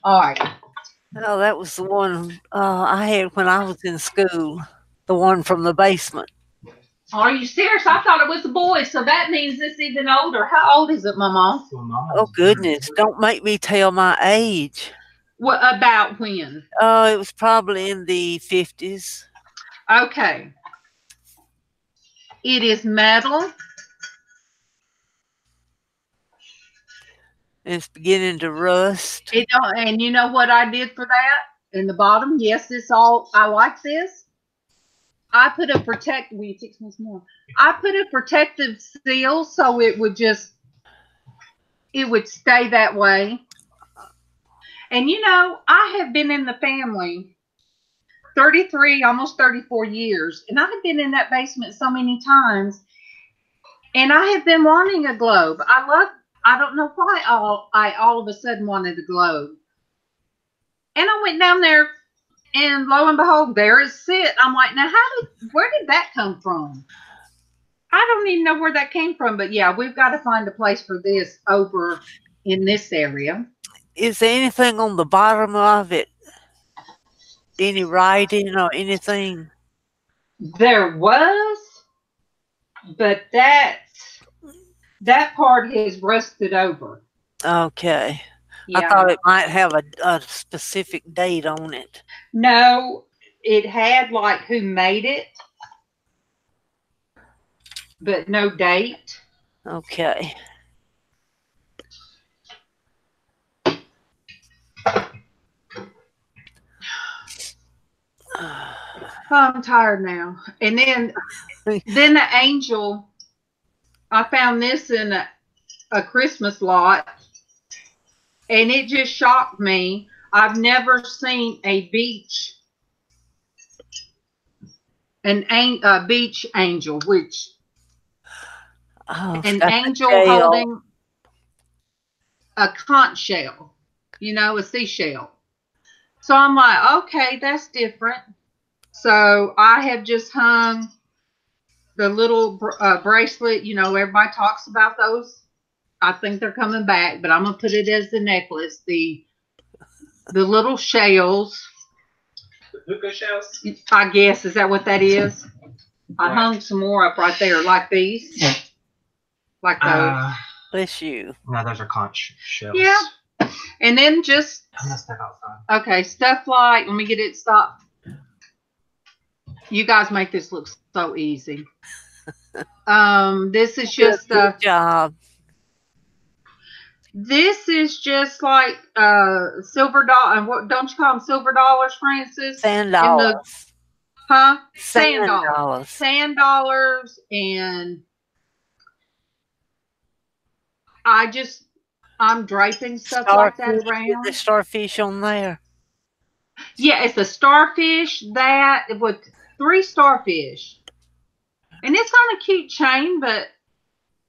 All right.
Oh, that was the one I had when I was in school. The one from the basement.
Are you serious? I thought it was a boy, so that means it's even older. How old is it, Mama?
Oh, goodness. Don't make me tell my age.
What about when?
It was probably in the 50s.
Okay. It is metal.
It's beginning to rust.
And you know what I did for that? In the bottom, yes, I like this. I put a protective seal so it would stay that way. And I have been in the family 33, almost 34 years, and I have been in that basement so many times, and I have been wanting a globe. I don't know why I all of a sudden wanted a globe. And I went down there, and lo and behold, there it sit. I'm like, now where did that come from? I don't even know where that came from, but yeah, we've got to find a place for this over in this area.
Is there anything on the bottom of it? Any writing or anything?
There was, but that part has rusted over.
Okay.
Yeah.
I thought it might have a specific date on it.
No, it had like who made it, but no date.
Okay.
I'm tired now. And then the angel, I found this in a Christmas lot, and it just shocked me. I've never seen a beach angel, which an angel holding a conch shell, a seashell. So I'm like, okay, that's different. So I have just hung the little bracelet. You know, everybody talks about those. I think they're coming back, but I'm gonna put it as the necklace. The little shells.
The hookah shells.
I guess is that what that is? I hung some more up right there, like these, like those.
Bless you.
No, those are conch shells.
Yeah, and then just
I'm gonna step outside.
okay, stuff like. Let me get it stopped. You guys make this look so easy. This is just
Good job.
This is just like silver dollar. And what don't you call them silver dollars, Francis?
Sand dollars.
Huh?
Sand dollars.
Sand dollars, and I'm draping stuff like that around.
The starfish on there.
Yeah, it's a starfish that with 3 starfish, and it's on a cute chain, but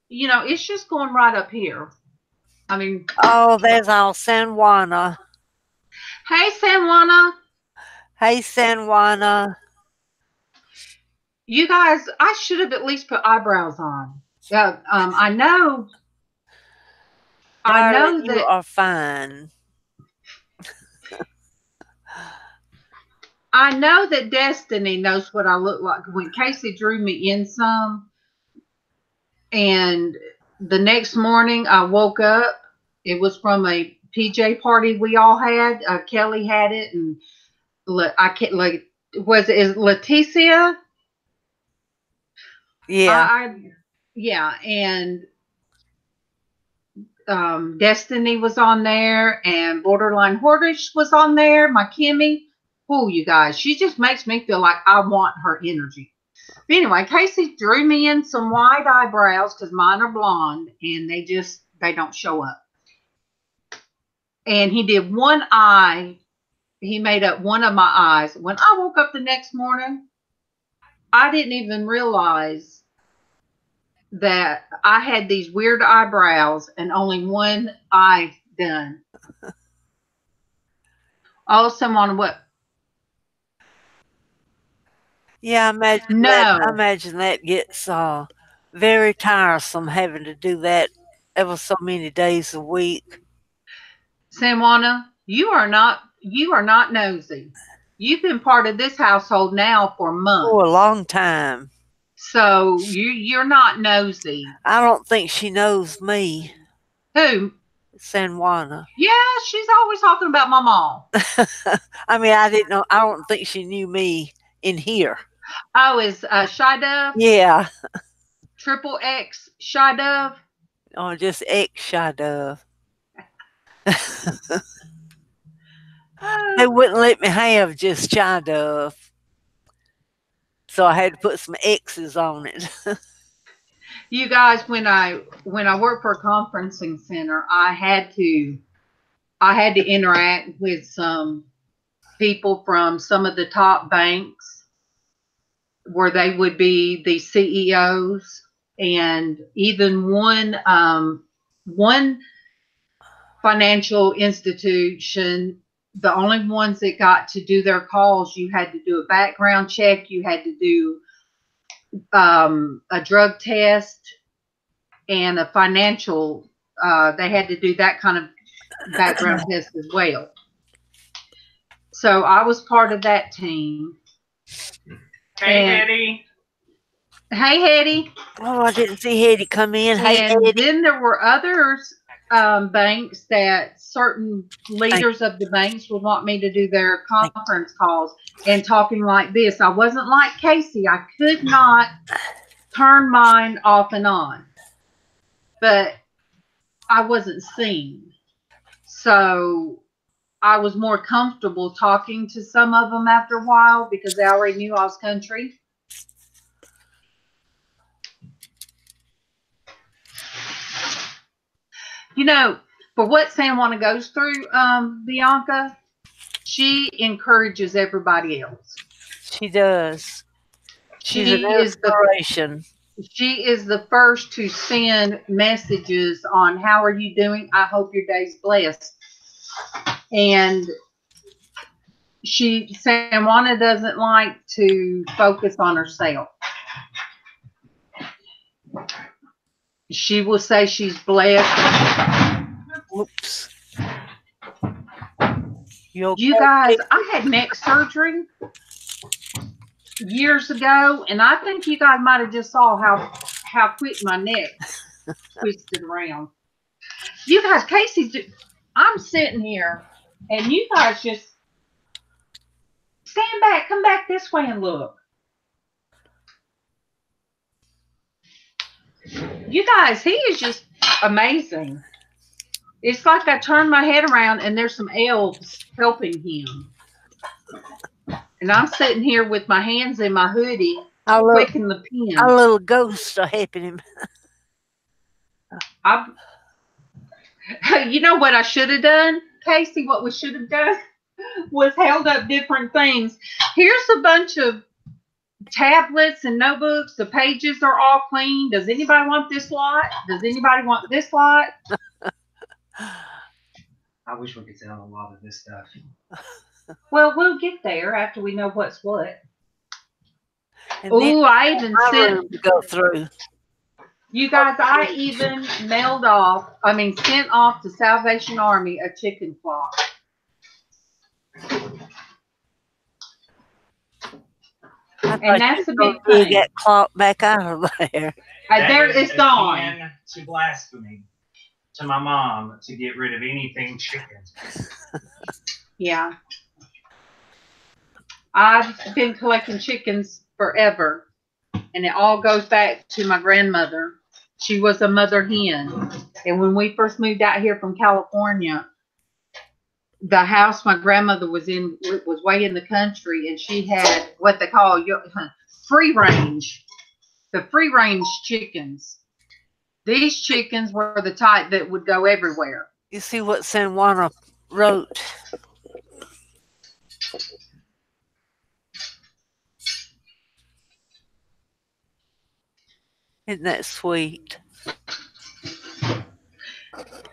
you know it's just going right up here. I mean,
oh, there's all San Juana.
Hey, San Juana.
Hey, San Juana.
You guys, I should have at least put eyebrows on. I know.
Darling,
that
you are fine.
I know that Destiny knows what I look like. When Casey drew me in some, and the next morning I woke up. It was from a PJ party we all had. Kelly had it, and I can't like. Is Leticia?
Yeah.
Yeah, and Destiny was on there, and Borderline Hordish was on there. My Kimmy. Oh, you guys, she just makes me feel like I want her energy. But anyway, Casey drew me in some white eyebrows because mine are blonde, and they don't show up. And he did one eye. He made up one of my eyes. When I woke up the next morning, I didn't even realize that I had these weird eyebrows and only one eye done. Oh, someone what?
Yeah, I imagine that gets very tiresome having to do that ever so many days a week.
Samwana, you are not nosy. You've been part of this household now for months.
For a long time.
So you're not nosy.
I don't think she knows me.
Who?
San Juana.
Yeah, she's always talking about my mom.
I mean, I didn't know. I don't think she knew me in here.
Oh, is Shy Dove?
Yeah.
Triple X Shy Dove?
Oh, just X Shy Dove. They wouldn't let me have just Shy Dove. So I had to put some X's on it.
You guys, when I worked for a conferencing center, I had to interact with some people from some of the top banks where they would be the CEOs, and even one financial institution, the only ones that got to do their calls, you had to do a background check, you had to do a drug test, and a financial, they had to do that kind of background test as well. So I was part of that team.
Hey, Hetty.
Hey, Hetty.
Oh, I didn't see Hetty come in. Hey,
And
Hetty.
then there were others, banks that certain leaders of the banks would want me to do their conference calls and talking like this. I wasn't like Casey. I could not turn mine off and on, but I wasn't seen. So I was more comfortable talking to some of them after a while because they already knew I was country. You know, for what San Juana goes through, Bianca, she encourages everybody else.
She does. She's an inspiration.
She is the first to send messages on how are you doing? I hope your day's blessed. And San Juana doesn't like to focus on herself. She will say she's blessed.
Whoops.
You guys, I had neck surgery years ago, and I think you guys might have just saw how quick my neck twisted around. You guys, I'm sitting here, and you guys just stand back, come back this way and look. You guys, he is just amazing. It's like I turned my head around and there's some elves helping him. And I'm sitting here with my hands in my hoodie, clicking the pen.
Our little ghosts are helping him.
You know what I should have done, Casey? What we should have done was held up different things. Here's a bunch of tablets and notebooks. The pages are all clean. Does anybody want this lot? Does anybody want this lot?
I wish we could sell a lot of this stuff.
Well, we'll get there after we know what's what. Oh, I even sent
to go through.
You guys, I even sent off to Salvation Army a chicken flock. And that's the big thing.
Get clock back out of there.
It's gone.
To blasphemy to my mom to get rid of anything chicken.
Yeah. I've been collecting chickens forever, and it all goes back to my grandmother. She was a mother hen, and when we first moved out here from California, the house my grandmother was in was way in the country, and she had what they call free range, the free range chickens. These chickens were the type that would go everywhere.
You see what San Juana wrote? Isn't that sweet?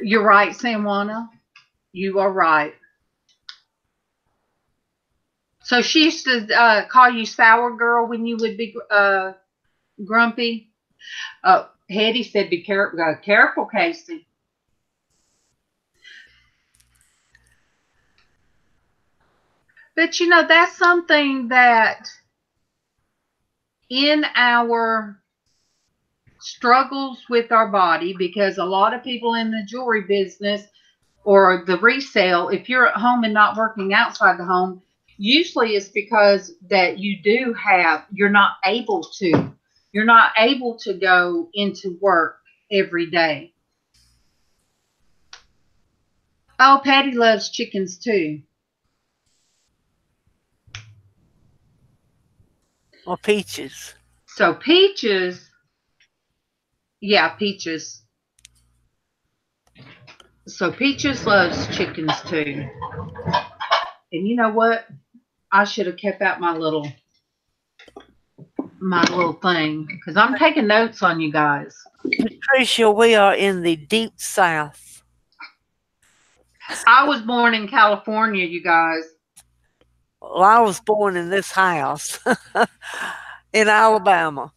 You're right, San Juana. You are right. So she used to call you sour girl when you would be grumpy. Hetty said, "Be careful, Casey." But you know, that's something that in our struggles with our body, because a lot of people in the jewelry business or the resale, if you're at home and not working outside the home, usually it's because that you're not able to go into work every day. Oh, Patty loves chickens too.
Or Peaches.
So Peaches. So Peaches loves chickens too. And you know what? I should have kept out my little thing, because I'm taking notes on you guys.
Patricia, we are in the deep South.
I was born in California, you guys.
Well, I was born in this house in Alabama.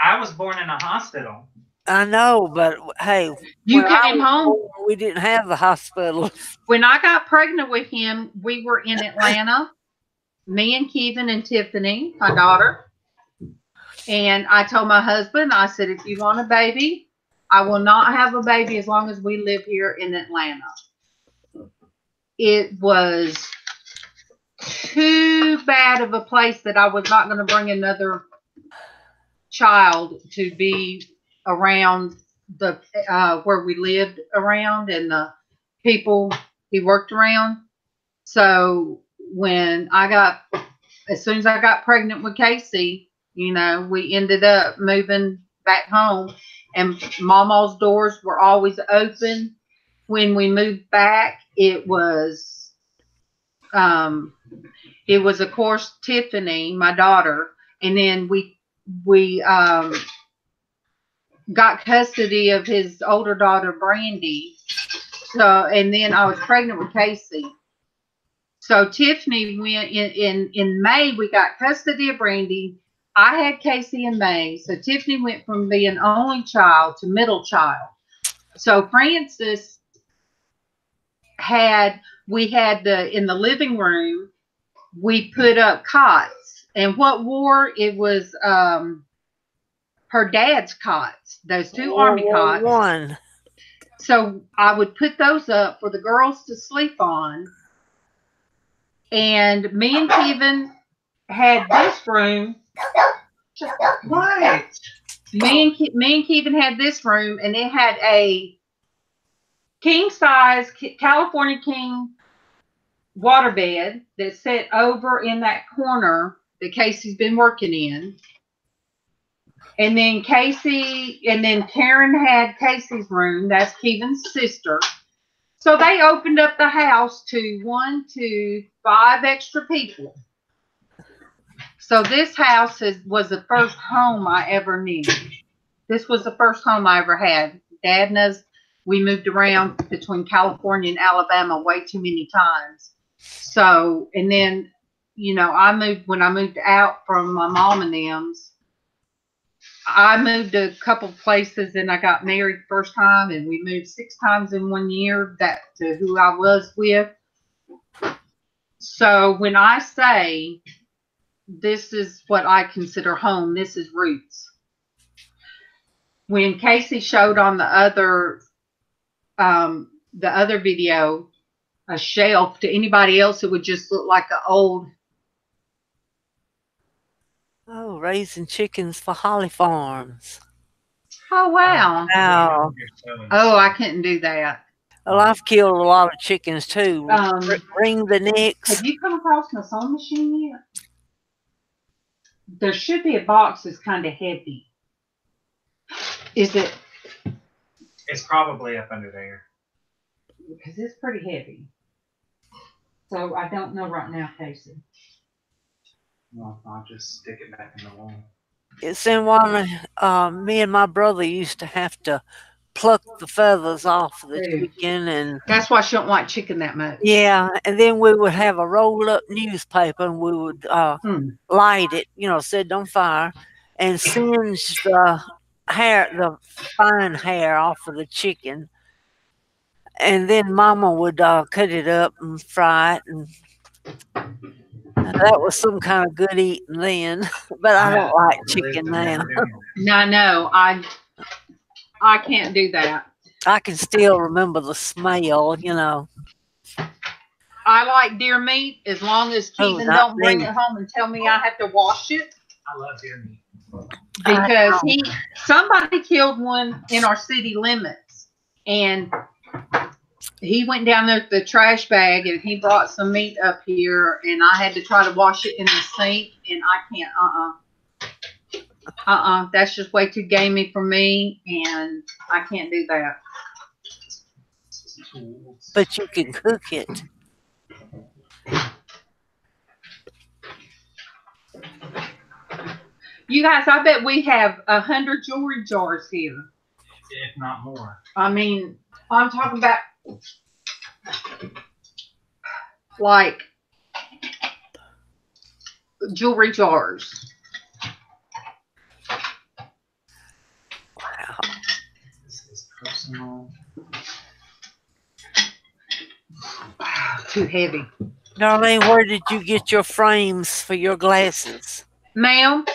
I was born in a hospital.
I know, but hey,
you came home.
We didn't have the hospital.
When I got pregnant with him, we were in Atlanta. Me and Kevin and Tiffany, my daughter. And I told my husband, I said, if you want a baby, I will not have a baby as long as we live here in Atlanta. It was too bad of a place that I was not going to bring another child to be around the where we lived around and the people he worked around. So as soon as I got pregnant with Casey, you know, we ended up moving back home, and Mama's doors were always open. When we moved back, it was of course Tiffany, my daughter, and then we got custody of his older daughter Brandy. So, and then I was pregnant with Casey. So Tiffany went in May. We got custody of Brandy. I had Casey in May, so Tiffany went from being only child to middle child. So Francis we had in the living room, we put up cots. And what wore it was her dad's cots, those two army cots.
One.
So I would put those up for the girls to sleep on. And me and Kevin had this room.
What?
Me and Kevin had this room, and it had a king size California king waterbed that sat over in that corner that Casey's been working in. And then Karen had Casey's room. That's Kevin's sister. So they opened up the house to 5 extra people. So this house was the first home I ever knew. This was the first home I ever had. Dad knows we moved around between California and Alabama way too many times. So, and then, when I moved out from my mom and them's, I moved a couple places and I got married the first time, and we moved 6 times in 1 year to who I was with. So when I say this is what I consider home, this is roots. When Casey showed on the other video a shelf to anybody else, it would just look like an old.
Oh, raising chickens for Holly Farms.
Oh, wow.
Wow.
Oh, I couldn't do that.
Well, I've killed a lot of chickens too. Ring the necks.
Have you come across my sewing machine yet? There should be a box that's kind of heavy. Is it?
It's probably up under there.
Because it's pretty heavy. So I don't know right now, Casey.
Well, I'll just stick it back in the wall.
It's in one. Me and my brother used to have to pluck the feathers off of the chicken, and
that's why she don't like chicken that much.
Yeah, and then we would have a rolled up newspaper, and we would light it, set it on fire, and singe the fine hair off of the chicken, and then Mama would cut it up and fry it, and that was some kind of good eating then. But I don't like chicken now.
No, I can't do that.
I can still remember the smell,
I like deer meat as long as Keegan don't bring it home and tell me I have to wash it.
I love deer meat.
Because somebody killed one in our city limits, and he went down there with the trash bag and he brought some meat up here, and I had to try to wash it in the sink, and I can't, that's just way too gamey for me, and I can't do that.
But you can cook it.
You guys, I bet we have 100 jewelry jars here.
If not more.
I mean, I'm talking about like jewelry jars.
Wow.
This is personal.
Too heavy.
Darlene, where did you get your frames for your glasses?
Ma'am?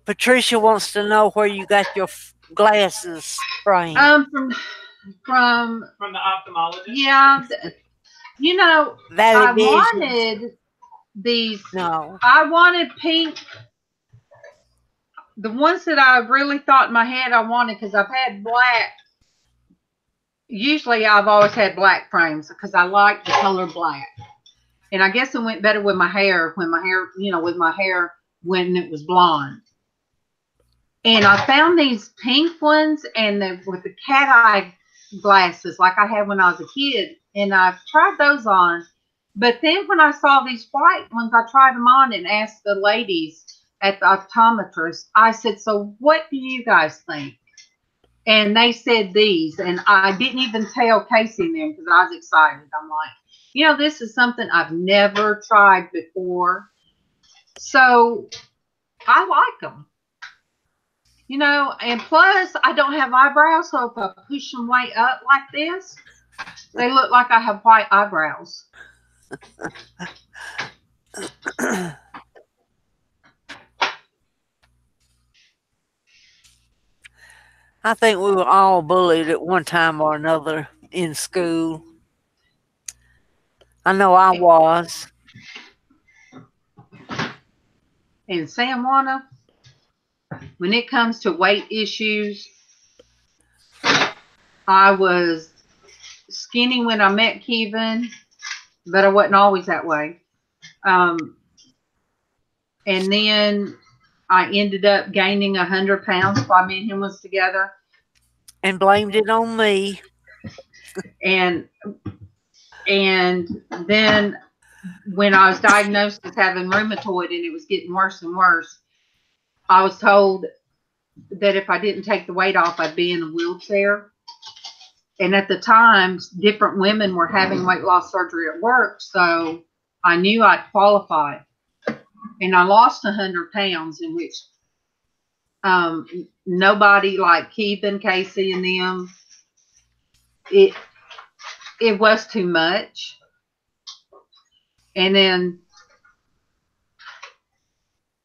Patricia wants to know where you got your glasses framed.
From
the ophthalmologist?
Yeah. I wanted these.
No.
I wanted pink. The ones that I really thought in my head I wanted, because I've had black. Usually I've always had black frames because I like the color black. And I guess it went better with my hair when it was blonde. And I found these pink ones and with the cat eye glasses like I had when I was a kid. And I've tried those on. But then when I saw these white ones, I tried them on and asked the ladies at the optometrist. I said, so what do you guys think? And they said these. And I didn't even tell Casey them because I was excited. I'm like, this is something I've never tried before. So I like them. You know, and plus I don't have eyebrows, so if I push them way up like this, they look like I have white eyebrows.
I think we were all bullied at one time or another in school. I know I was.
And San Juana, when it comes to weight issues, I was skinny when I met Kevin, but I wasn't always that way. And then I ended up gaining 100 pounds while me and him was together.
And blamed it on me.
And then when I was diagnosed as having rheumatoid and it was getting worse and worse, I was told that if I didn't take the weight off, I'd be in a wheelchair. And at the time, different women were having weight loss surgery at work, so I knew I'd qualify. And I lost 100 pounds, in which nobody like Keith and Casey and them, it was too much. And then,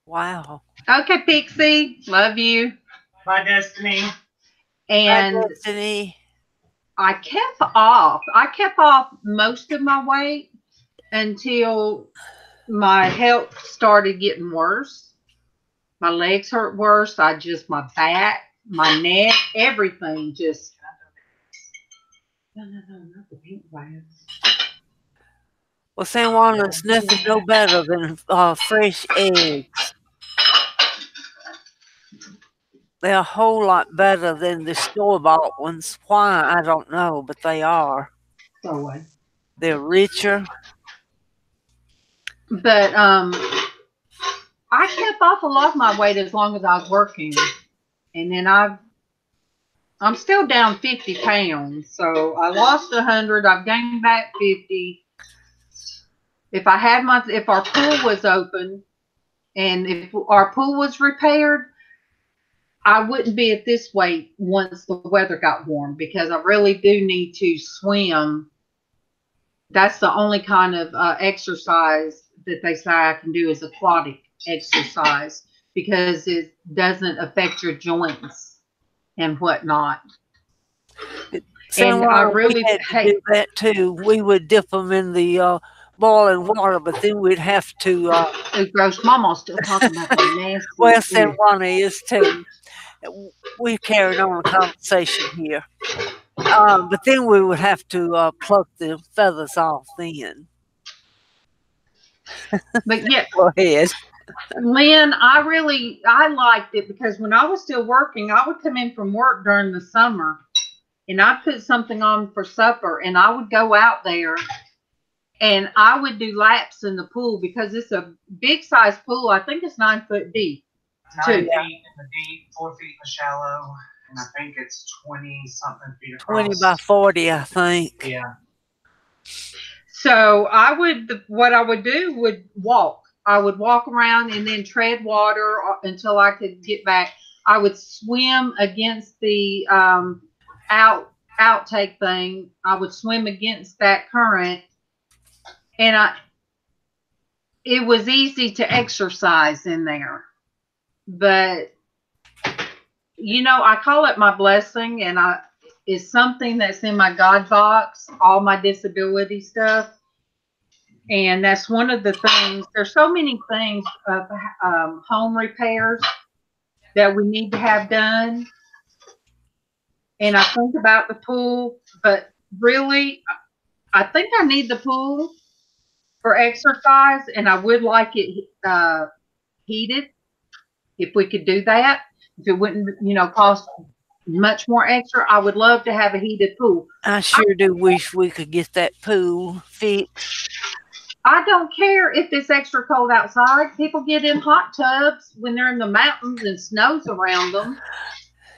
wow.
Okay, Pixie, love you.
Bye, Destiny.
And
Bye, Destiny.
I kept off most of my weight until my health started getting worse. My legs hurt worse. My back, my neck, everything just. No, not the pink ones.
Well, San Juana's nothing no better than fresh eggs. They're a whole lot better than the store-bought ones. Why, I don't know, but they are.
So what?
They're richer.
But I kept off a lot of my weight as long as I was working. And then I'm still down 50 pounds. So I lost 100. I've gained back 50. If our pool was open and if our pool was repaired, I wouldn't be at this weight once the weather got warm, because I really do need to swim. That's the only kind of exercise that they say I can do, is aquatic exercise, because it doesn't affect your joints and whatnot.
And I really had to do that too. We would dip them in the boiling water, but then we'd have to.
Gross, Mama's still talking about the nasty.
Well, San Juana is too. We carried on a conversation here, but then we would have to pluck the feathers off then.
But yeah,
go ahead.
Lynn, I liked it, because when I was still working, I would come in from work during the summer and I'd put something on for supper, and I would go out there and I would do laps in the pool, because it's a big size pool. I think it's 9 foot deep.
9 feet in the deep, 4 feet in the shallow, and I think it's 20-something feet across.
20 by 40, I think.
Yeah.
So what I would do would walk. I would walk around and then tread water until I could get back. I would swim against the outtake thing. I would swim against that current, and it was easy to exercise in there. But I call it my blessing, and it's something that's in my God box, all my disability stuff. And that's one of the things. There's so many things of home repairs that we need to have done. And I think about the pool, but really, I think I need the pool for exercise, and I would like it heated, if we could do that. If it wouldn't, cost much more extra, I would love to have a heated pool.
I sure do wish we could get that pool fixed.
I don't care if it's extra cold outside. People get in hot tubs when they're in the mountains and snow's around them.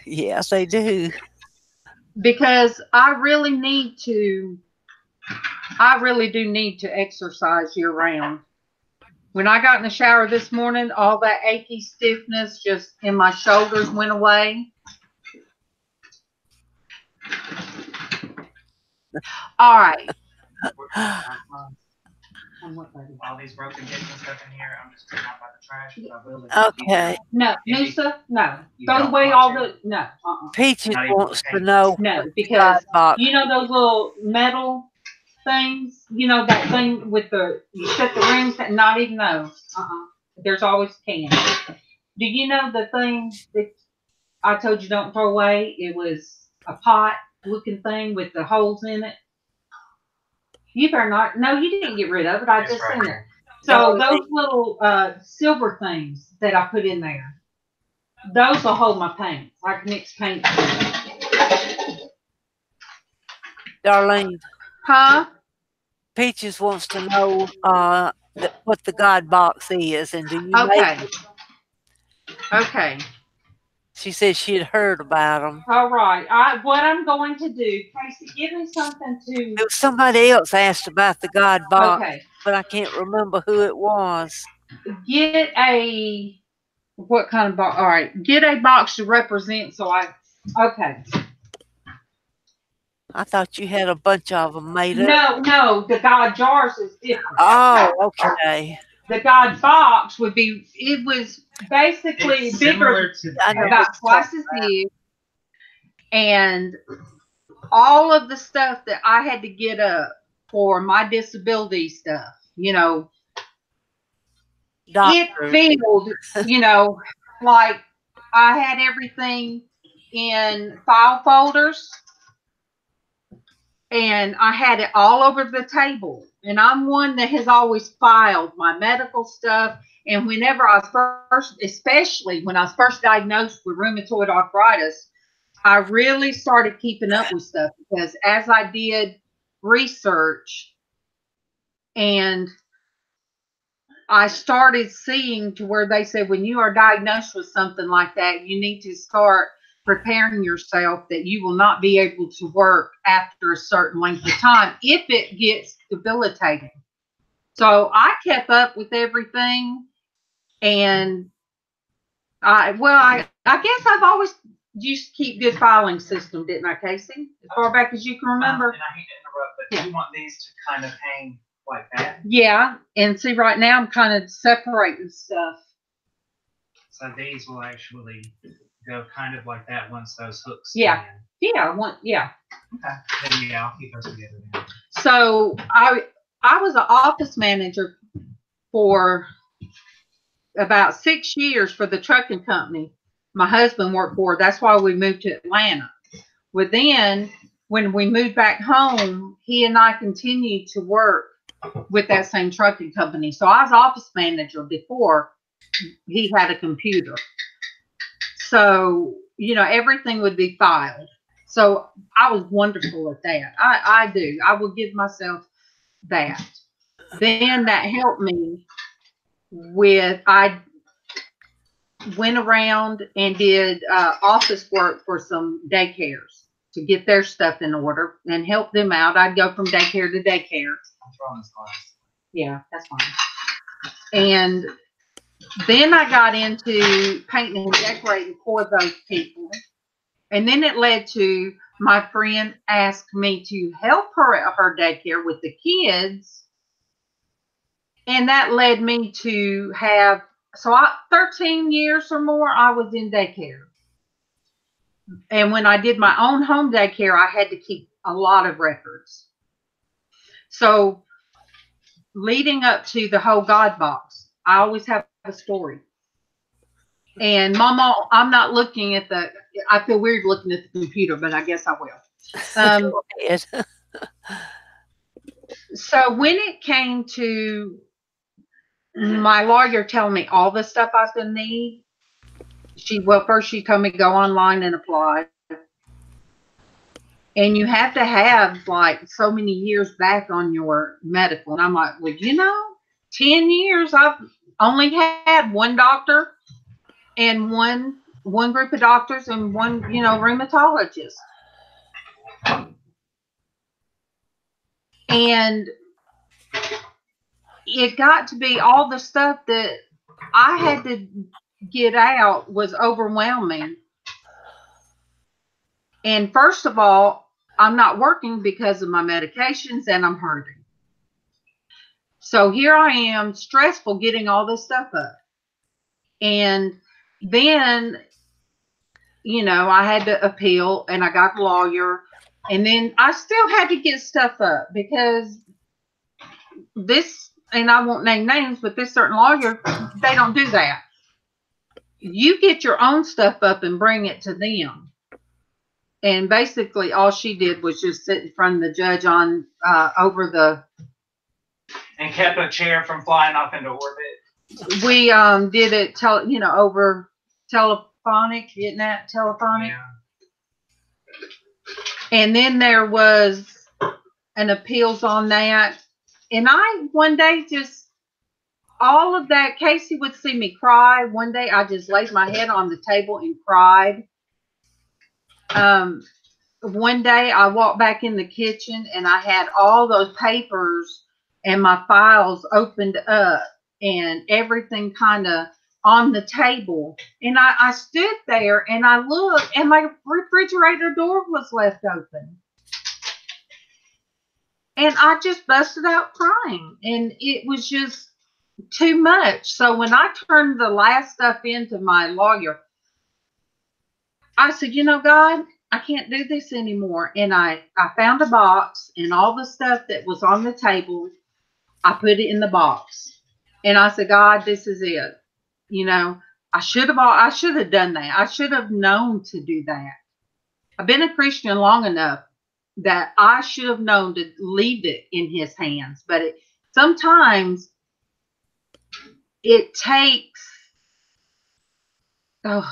Yes, they do.
Because I really do need to exercise year round. When I got in the shower this morning, all that achy stiffness just in my shoulders went away. All right.
All these broken bits and stuff in here, I'm just taking out by the trash.
Okay.
No, new stuff? No. Throw away all the, no.
Peaches wants to know.
No, because you know those little metal things? You know that thing with the, you shut the rooms, not even those. There's always cans. Do you know the thing that I told you don't throw away? It was a pot looking thing with the holes in it. You better not. No, you didn't get rid of it. I just seen it. So those little silver things that I put in there, those will hold my paint. I can mix paint.
Darlene.
Huh?
Peaches wants to know what the God box is, and do you make it?
Okay.
She said she had heard about them.
All right. What I'm going to do, Casey, give me something to.
Somebody else asked about the God box, but I can't remember who it was.
Get a, what kind of box? All right. Get a box to represent. Okay.
I thought you had a bunch of them made up.
No. The God jars is different.
Oh, okay.
The God box would be, it was basically bigger, about twice as big. And all of the stuff that I had to get up for my disability stuff, you know, it filled, you know, like I had everything in file folders. And I had it all over the table. And I'm one that has always filed my medical stuff. And whenever I was first, especially when I was first diagnosed with rheumatoid arthritis, I really started keeping up with stuff because as I did research and I started seeing to where they said when you are diagnosed with something like that, you need to start preparing yourself that you will not be able to work after a certain length of time if it gets debilitating. So I kept up with everything, and I guess I've always used to keep good filing system, didn't I, Casey? As far back as you can remember.
And I hate to interrupt, but do you want these to kind of hang like that?
Yeah, and see, right now I'm kind of separating stuff.
So these will actually go kind of like that once those hooks
Yeah.
come in.
Yeah.
Okay. Then I'll keep those together then.
So I was an office manager for about 6 years for the trucking company my husband worked for. That's why we moved to Atlanta. Well, then when we moved back home, he and I continued to work with that same trucking company. So I was office manager before he had a computer. So, you know, everything would be filed. So I was wonderful at that. I do. I will give myself that. Then that helped me with, I went around and did office work for some daycares to get their stuff in order and help them out. I'd go from daycare to daycare.
I'm throwing this glass.
Yeah, that's fine. And then I got into painting and decorating for those people. And then it led to my friend asked me to help her at her daycare with the kids. And that led me to have, 13 years or more, I was in daycare. And when I did my own home daycare, I had to keep a lot of records. So leading up to the whole God box, I always have a story. And Mama, I'm not looking at I feel weird looking at the computer, but I guess I will. So when it came to my lawyer telling me all the stuff I was going to need, first she told me to go online and apply. And you have to have like so many years back on your medical. And I'm like, well, 10 years, I've only had one doctor and one group of doctors and one, rheumatologist. And it got to be all the stuff that I had to get out was overwhelming. And first of all, I'm not working because of my medications and I'm hurting. So here I am, stressful, getting all this stuff up. And then, I had to appeal and I got a lawyer. And then I still had to get stuff up because this, and I won't name names, but this certain lawyer, they don't do that. You get your own stuff up and bring it to them. And basically all she did was just sit in front of the judge on over the...
And kept a chair from flying off into orbit.
We did it, over telephonic, isn't that telephonic?
Yeah.
And then there was an appeals on that. And I, one day, just all of that, Casey would see me cry. One day I just laid my head on the table and cried. One day I walked back in the kitchen and I had all those papers and my files opened up and everything kind of on the table. And I stood there and I looked and my refrigerator door was left open. And I just busted out crying. And it was just too much. So when I turned the last stuff into my lawyer, I said, God, I can't do this anymore. And I found a box and all the stuff that was on the table, I put it in the box. And I said, God, this is it. I should have done that. I should have known to do that. I've been a Christian long enough that I should have known to leave it in his hands. But sometimes it takes,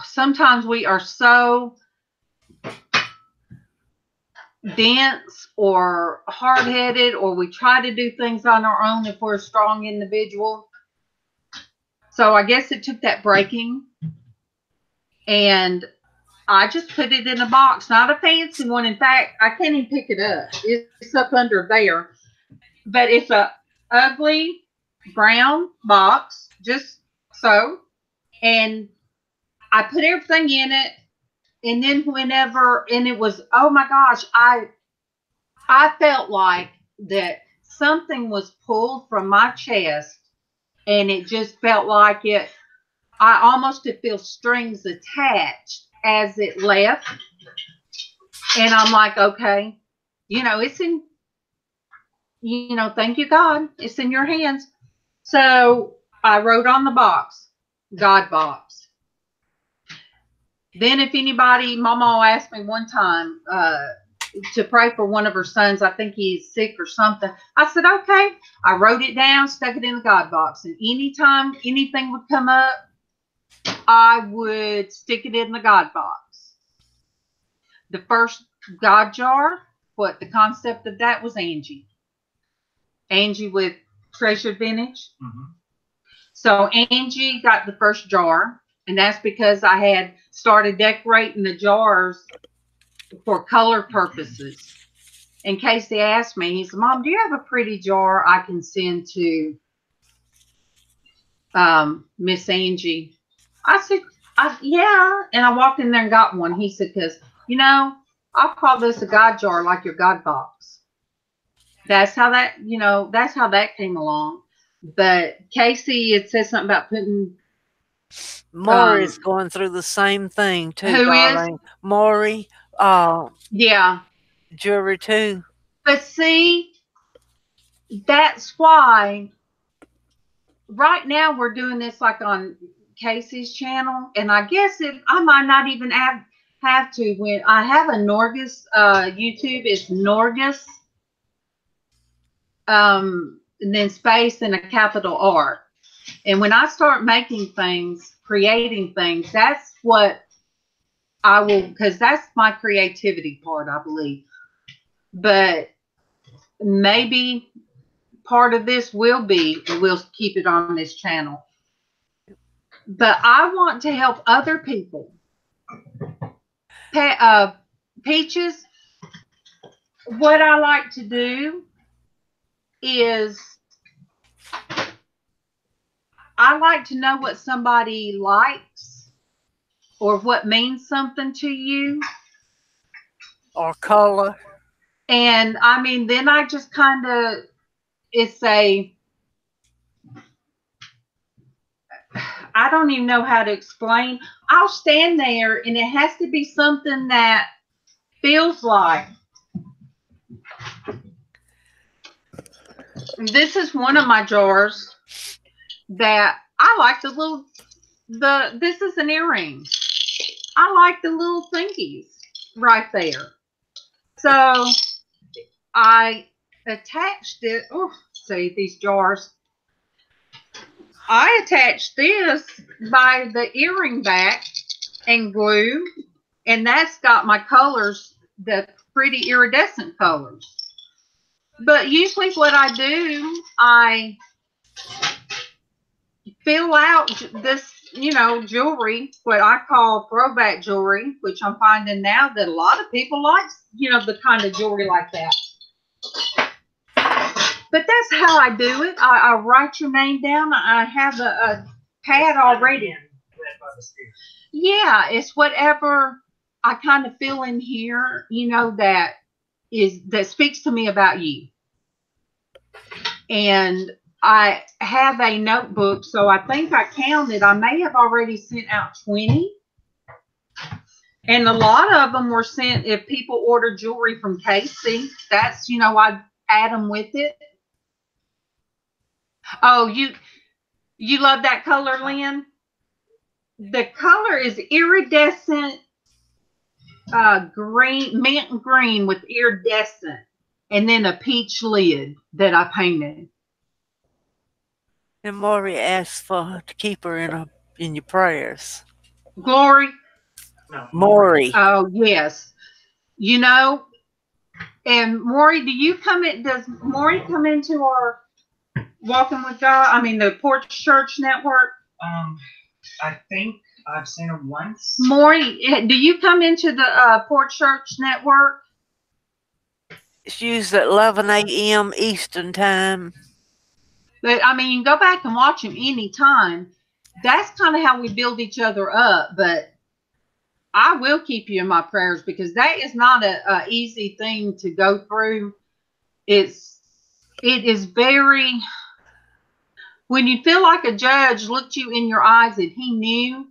sometimes we are so dense or hard-headed, or we try to do things on our own if we're a strong individual. So I guess it took that breaking, and I just put it in a box, not a fancy one. In fact, I can't even pick it up. It's up under there, but it's a ugly brown box, just so. And I put everything in it, and then and it was, oh my gosh, I felt like that something was pulled from my chest. And it just felt like I almost could feel strings attached as it left. And I'm like, okay, it's in, thank you, God, it's in your hands. So I wrote on the box, God box. Then if anybody, Mama asked me one time, to pray for one of her sons. I think he's sick or something. I said, okay. I wrote it down, stuck it in the God box. And anytime anything would come up, I would stick it in the God box. The first God jar, the concept of that was Angie. Angie with Treasured Vintage. Mm-hmm. So Angie got the first jar. And that's because I had started decorating the jars for color purposes. And Casey asked me, he said, Mom, do you have a pretty jar I can send to Miss Angie? I said, yeah. And I walked in there and got one. He said, because, I'll call this a God jar, like your God box. That's how that came along. But Casey, it says something about putting...
Maury's going through the same thing too.
Who
darling.
is?
Maury.
Yeah.
Jewelry too.
But see, that's why right now we're doing this like on Casey's channel, and I guess I might not even have to. When I have a Norgus YouTube, it's Norgus, and then space and a capital R. And when I start making things, creating things, that's what I will, because that's my creativity part, I believe. But maybe part of this we'll keep it on this channel. But I want to help other people. Peaches, what I like to do is I like to know what somebody likes or what means something to you.
Or color.
And I mean, then I just kind of, it's a, I don't even know how to explain. I'll stand there and it has to be something that feels like. This is one of my jars that I like this is an earring. I like the little thingies right there. So I attached it. Oh, see these jars. I attached this by the earring back and glue, and that's got my colors, the pretty iridescent colors. But usually what I do, I fill out this, jewelry, what I call throwback jewelry, which I'm finding now that a lot of people like, the kind of jewelry like that. But that's how I do it. I write your name down. I have a pad already. Yeah, it's whatever I kind of feel in here, that speaks to me about you. And I have a notebook, so I think I counted. I may have already sent out 20. And a lot of them were sent if people order jewelry from Casey. That's, I add them with it. Oh, you love that color, Lynn? The color is iridescent green, mint green with iridescent, and then a peach lid that I painted.
And Maury asked to keep her in your prayers.
Glory?
No.
Maury.
Oh, yes. And Maury, does Maury come into our Walking with God? I mean, the Porch Church Network?
I think I've seen him once.
Maury, do you come into the Porch Church Network?
It's used at 11 a.m. Eastern time.
But, I mean, you can go back and watch him anytime. That's kind of how we build each other up. But I will keep you in my prayers because that is not a easy thing to go through. It is very, when you feel like a judge looked you in your eyes and he knew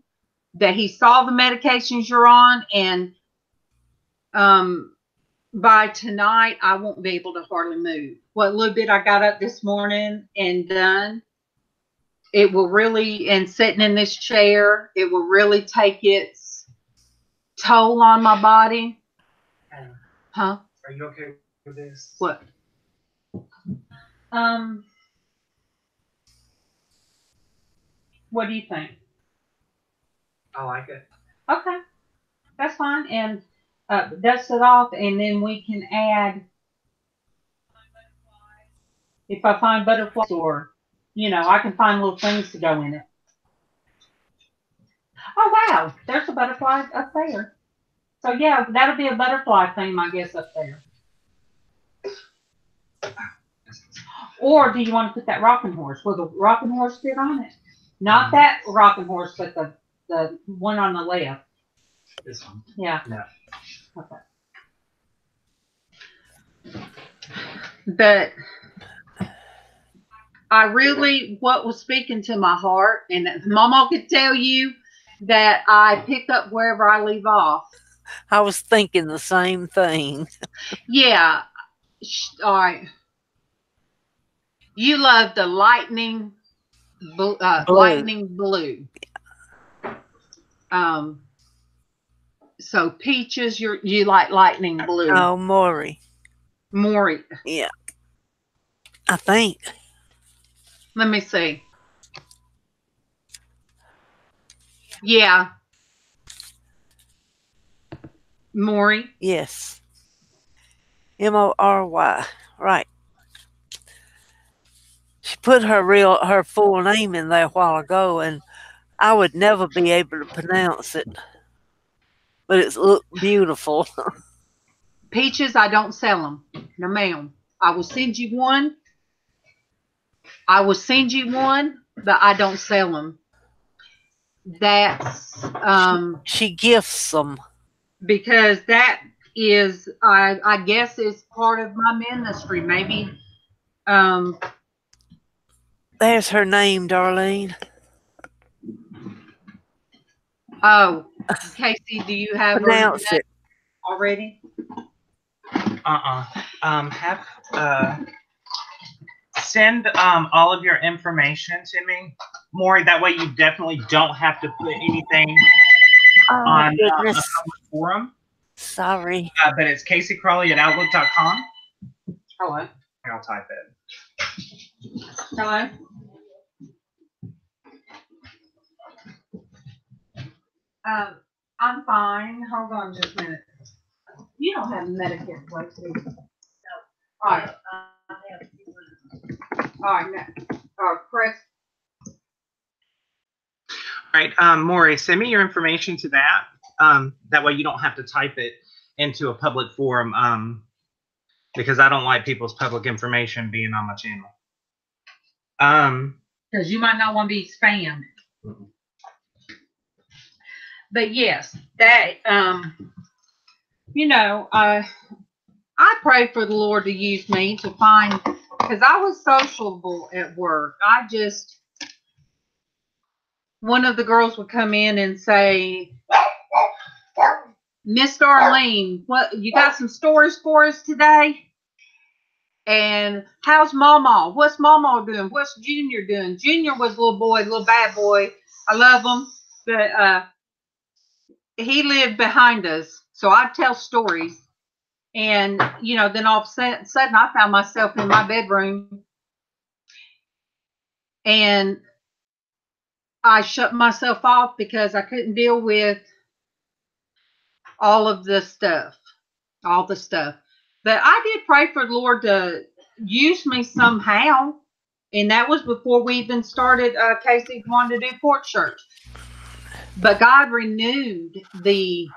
that he saw the medications you're on, and by tonight I won't be able to hardly move. What little bit I got up this morning and done, it will really, and sitting in this chair, it will really take its toll on my body. Huh?
Are you okay with this?
What? What do you think?
I like it.
Okay, that's fine. And dust it off, and then we can add, if I find butterflies, or I can find little things to go in it. Oh wow, there's a butterfly up there. So yeah, that'll be a butterfly theme, I guess, up there. Or do you want to put that rocking horse? Will the rocking horse fit on it? Not that rocking horse, but the one on the left.
This one?
Yeah.
No.
Okay. But I really, what was speaking to my heart, and Mama could tell you that I pick up wherever I leave off.
I was thinking the same thing.
Yeah. All right. You love the lightning blue. Lightning blue. So peaches, you like lightning blue.
Oh, Maury.
Maury.
Yeah. I think.
Let me see. Yeah. Maury.
Yes. Mory. Right. She put her full name in there a while ago, and I would never be able to pronounce it. But it's look beautiful.
Peaches, I don't sell them. No, ma'am. I will send you one. but I don't sell them. That's
She gifts them.
because that is, I guess, is part of my ministry. Maybe.
There's her name, Darlene.
Oh, Casey, do you have her
Pronounce it.
already?
Send all of your information to me, Maury. That way, you definitely don't have to put anything on a
Goodness.
public forum.
Sorry.
But it's CaseyCrawley@outlook.com.
Hello.
I'll type it.
Hello. I'm fine. Hold on just a minute. You don't have Medicare place, do you? No. All right. All right. Now, press.
All right, Maury, send me your information to that. That way you don't have to type it into a public forum, because I don't like people's public information being on my channel.
Because you might not want to be spammed.
Mm-mm.
But yes, that you know, I pray for the Lord to use me to find, because I was sociable at work. One of the girls would come in and say, Miss Darlene, what, you got some stories for us today? And how's Mama? What's Mama doing? What's Junior doing? Junior was a little boy, little bad boy. I love him, but he lived behind us, so I'd tell stories. And then all of a sudden, I found myself in my bedroom, and I shut myself off because I couldn't deal with all the stuff. But I did pray for the Lord to use me somehow. And that was before we even started, Casey wanted to do Port Church. But God renewed He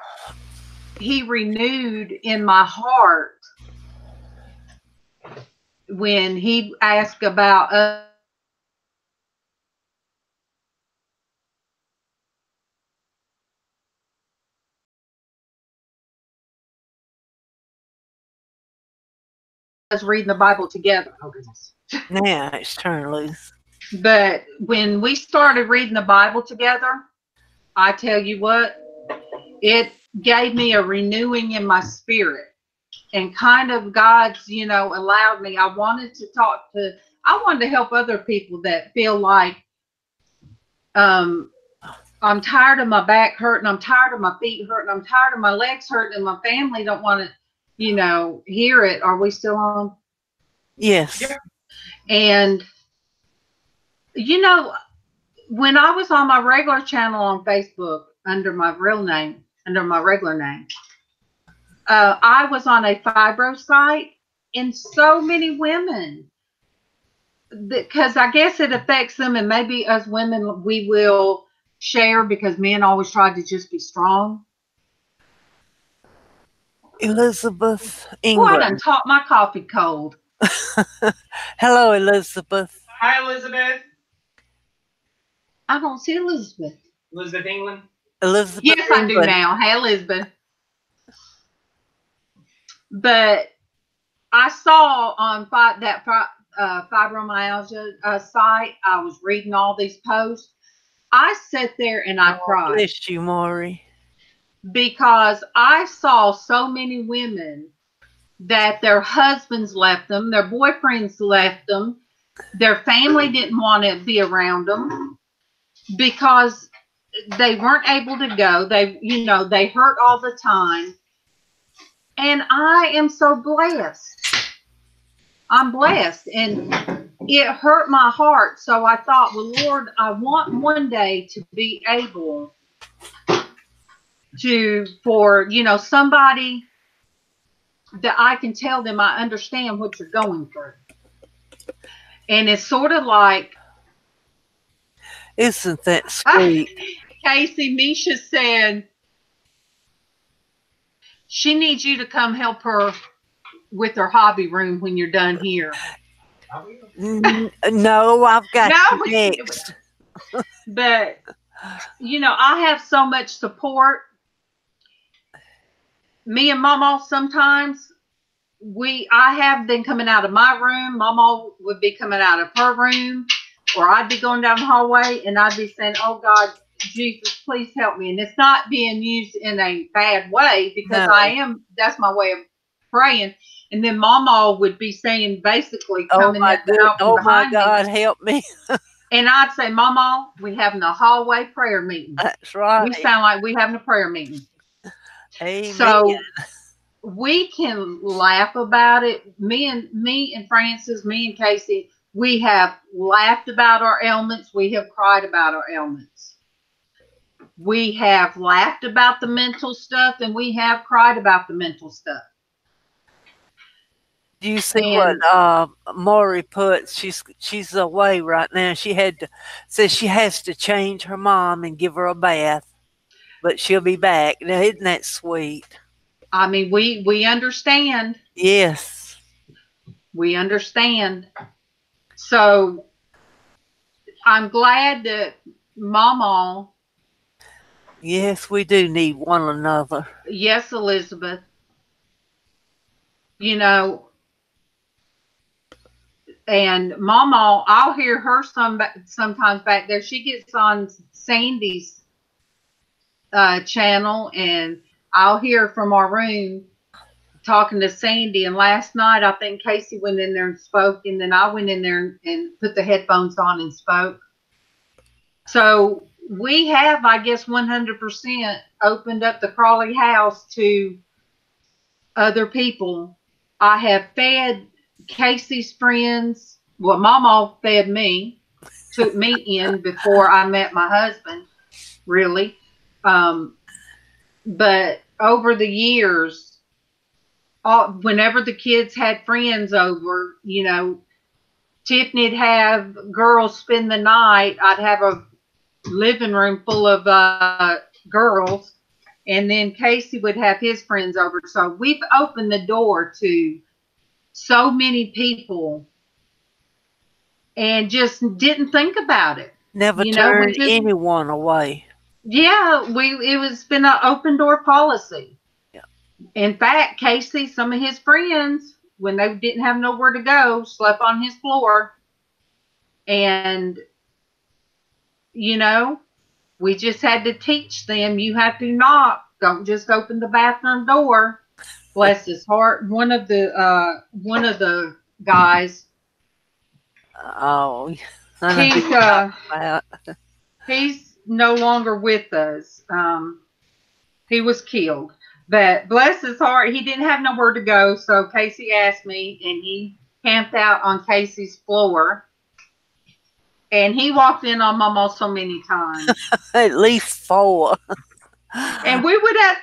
renewed in my heart when He asked about us reading the Bible together.
Oh, goodness.
Now it's turned loose.
But when we started reading the Bible together, I tell you what, it gave me a renewing in my spirit, and kind of God's, allowed me. I wanted to help other people that feel like, I'm tired of my back hurting, I'm tired of my feet hurting, I'm tired of my legs hurting, and my family don't want to, hear it. Are we still on?
Yes.
Yeah.
And, when I was on my regular channel on Facebook under my regular name, I was on a fibro site, and so many women, because I guess it affects them, and maybe us women, we will share because men always try to just be strong.
Elizabeth
Boy, I
England.
done taught my coffee cold.
Hello, Elizabeth.
Hi, Elizabeth.
I don't see Elizabeth.
Elizabeth England.
Elizabeth
Yes,
England.
I do now. Hey, Elizabeth. But I saw on that fibromyalgia site, I was reading all these posts. I sat there and I cried.
Bless you, Maury.
Because I saw so many women that their husbands left them, their boyfriends left them, their family didn't want to be around them because they weren't able to go. They hurt all the time. And I am so blessed. I'm blessed. And it hurt my heart. So I thought, well, Lord, I want one day to be able for somebody that I can tell them I understand what you're going through. And it's sort of like,
isn't that sweet?
Casey, Misha said she needs you to come help her with her hobby room when you're done here.
Are we?
No, I've got
No,
you next.
but I have so much support. Me and Mama sometimes I have been coming out of my room. Mama would be coming out of her room, or I'd be going down the hallway and I'd be saying, "Oh God, Jesus, please help me." And it's not being used in a bad way because
No.
that's my way of praying. And then Mama would be saying, basically
Oh
coming
my
out from
Oh my
behind me.
God, help me.
And I'd say, "Mama, we having a hallway prayer meeting.
That's right.
We sound like we having a prayer meeting."
Amen.
So we can laugh about it. Me and Francis, me and Casey, we have laughed about our ailments. We have cried about our ailments. We have laughed about the mental stuff, and we have cried about the mental stuff.
Do you see
And
what Maury put? She's away right now. Says she has to change her mom and give her a bath, but she'll be back. Now, isn't that sweet?
I mean, we understand.
Yes.
We understand. So I'm glad that Mama.
Yes, we do need one another.
Yes, Elizabeth. You know, and Mama, I'll hear her sometimes back there. She gets on Sandy's channel, and I'll hear from our room talking to Sandy. And last night, I think Casey went in there and spoke, and then I went in there and put the headphones on and spoke. So we have, I guess, 100% opened up the Crawley house to other people. I have fed Casey's friends. Well, Mama fed me, took me in before I met my husband, really. But over the years, whenever the kids had friends over, Tiffany'd have girls spend the night. I'd have a living room full of girls, and then Casey would have his friends over. So we've opened the door to so many people and just didn't think about it.
Never turn anyone away.
Yeah, it's been an open door policy.
Yeah.
In fact, Casey, some of his friends, when they didn't have nowhere to go, slept on his floor. And we just had to teach them, you have to knock. Don't just open the bathroom door. Bless his heart. One of the guys.
Oh,
he's no longer with us. He was killed. But bless his heart, he didn't have nowhere to go. So Casey asked me, and he camped out on Casey's floor. And he walked in on Mama so many times.
At least 4.
And we would have,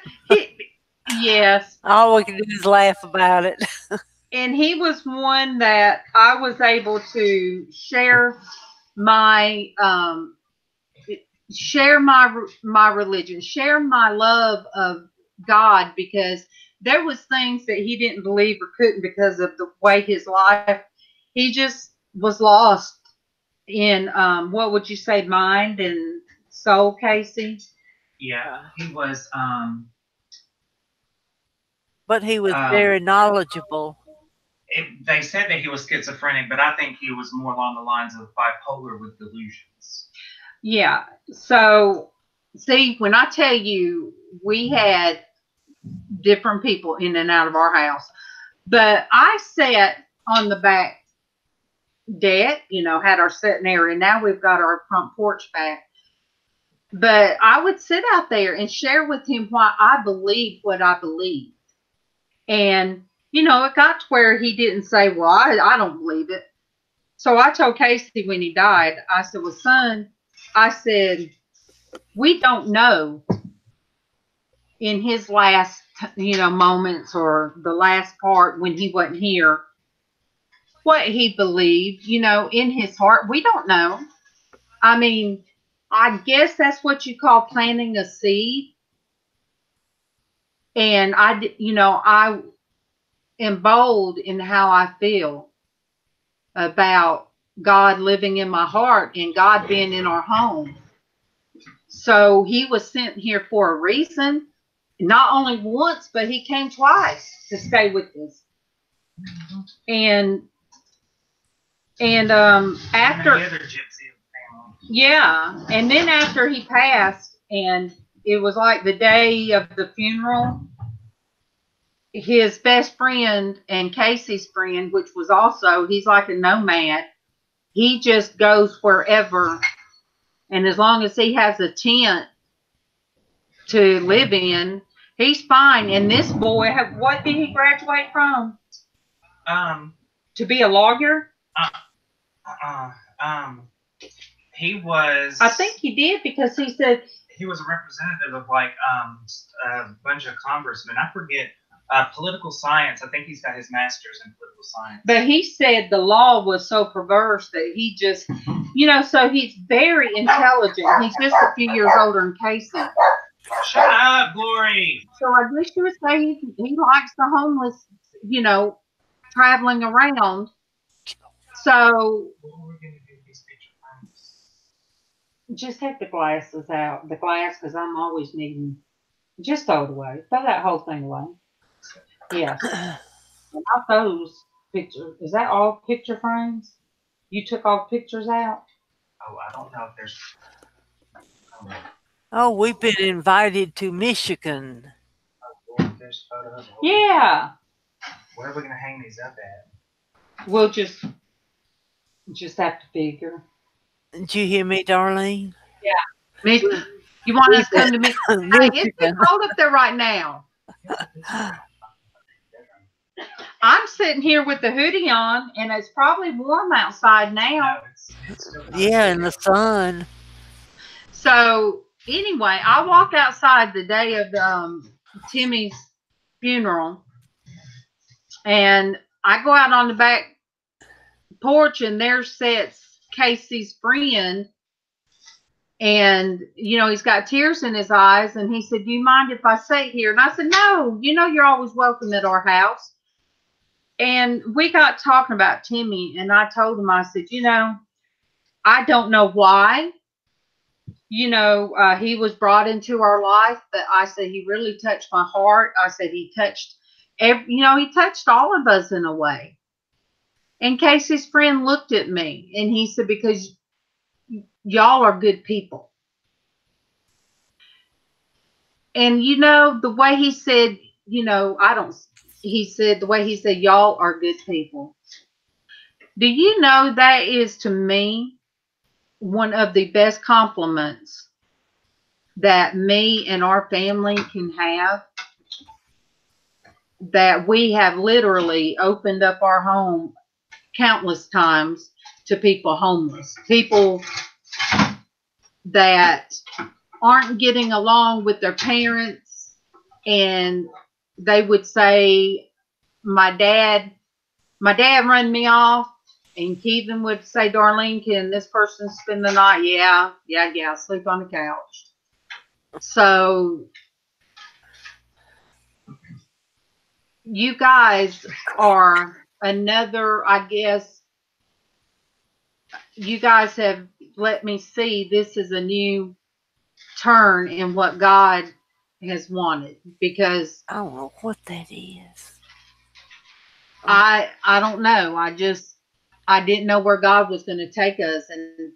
yes.
All we can do is laugh about it.
And he was one that I was able to share my religion, share my love of God, because there was things that he didn't believe or couldn't because of the way his life, he just was lost in what would you say, mind and soul, Casey?
Yeah, he was.
But he was very knowledgeable.
They said that he was schizophrenic, but I think he was more along the lines of bipolar with delusions.
Yeah. So, see, when I tell you, we had different people in and out of our house, but I sat on the back deck, had our sitting area. Now we've got our front porch back. But I would sit out there and share with him why I believe what I believe. And, it got to where he didn't say, well, I don't believe it. So I told Casey when he died, I said, well, son, I said, we don't know in his last, moments or the last part when he wasn't here, what he believed, in his heart. We don't know. I mean, I guess that's what you call planting a seed. And I am bold in how I feel. about God living in my heart and God being in our home. So he was sent here for a reason. Not only once, but he came twice to stay with us. And after
the other gypsy family.
yeah, and then after he passed, and it was like the day of the funeral, his best friend and Casey's friend, which was also, he's like a nomad. He just goes wherever, and as long as he has a tent to live in, he's fine. And this boy, what did he graduate from? To be a lawyer?
He was.
I think he did, because he said
he was a representative of like a bunch of congressmen. I forget. Political science. I think he's got his master's in political science.
But he said the law was so perverse that he just, so he's very intelligent. He's just a few years older than Casey.
Shut up, Glory.
So I guess you would say he likes the homeless, traveling around. So
What are we going to do with these picture frames?
just take the glasses out. The glass, because I'm always needing. Just throw it away. Throw that whole thing away. Yeah. Not those pictures. Is that all picture frames? You took all pictures out?
Oh, I don't know if there's.
Oh, we've been invited to Michigan.
Oh, there's photos.
Yeah.
Where are we going to hang these up at?
We'll just have to figure.
Did you hear me, Darlene?
Yeah. You want us to come to me? Hey, it's too cold up there right now. I'm sitting here with the hoodie on, and it's probably warm outside now.
No, it's still
Yeah, in the sun.
So anyway, I walked outside the day of Timmy's funeral, and I go out on the back porch, and there sits Casey's friend, and he's got tears in his eyes, and he said, "Do you mind if I sit here?" And I said, "No, you're always welcome at our house." And we got talking about Timmy, and I told him, I said, I don't know why, he was brought into our life, but I said, he really touched my heart. I said, he touched he touched all of us in a way. And Casey's friend looked at me, and he said, because y'all are good people. And the way he said, he said, the way he said, y'all are good people. Do you know that is, to me, one of the best compliments that me and our family can have? That we have literally opened up our home countless times to people homeless, people that aren't getting along with their parents, and they would say, my dad run me off, and Keevan would say, Darlene, can this person spend the night? Yeah, sleep on the couch. So you guys are another, I guess, you guys have let me see this is a new turn in what God has wanted, because
I don't know what that is.
I don't know. I didn't know where God was going to take us, and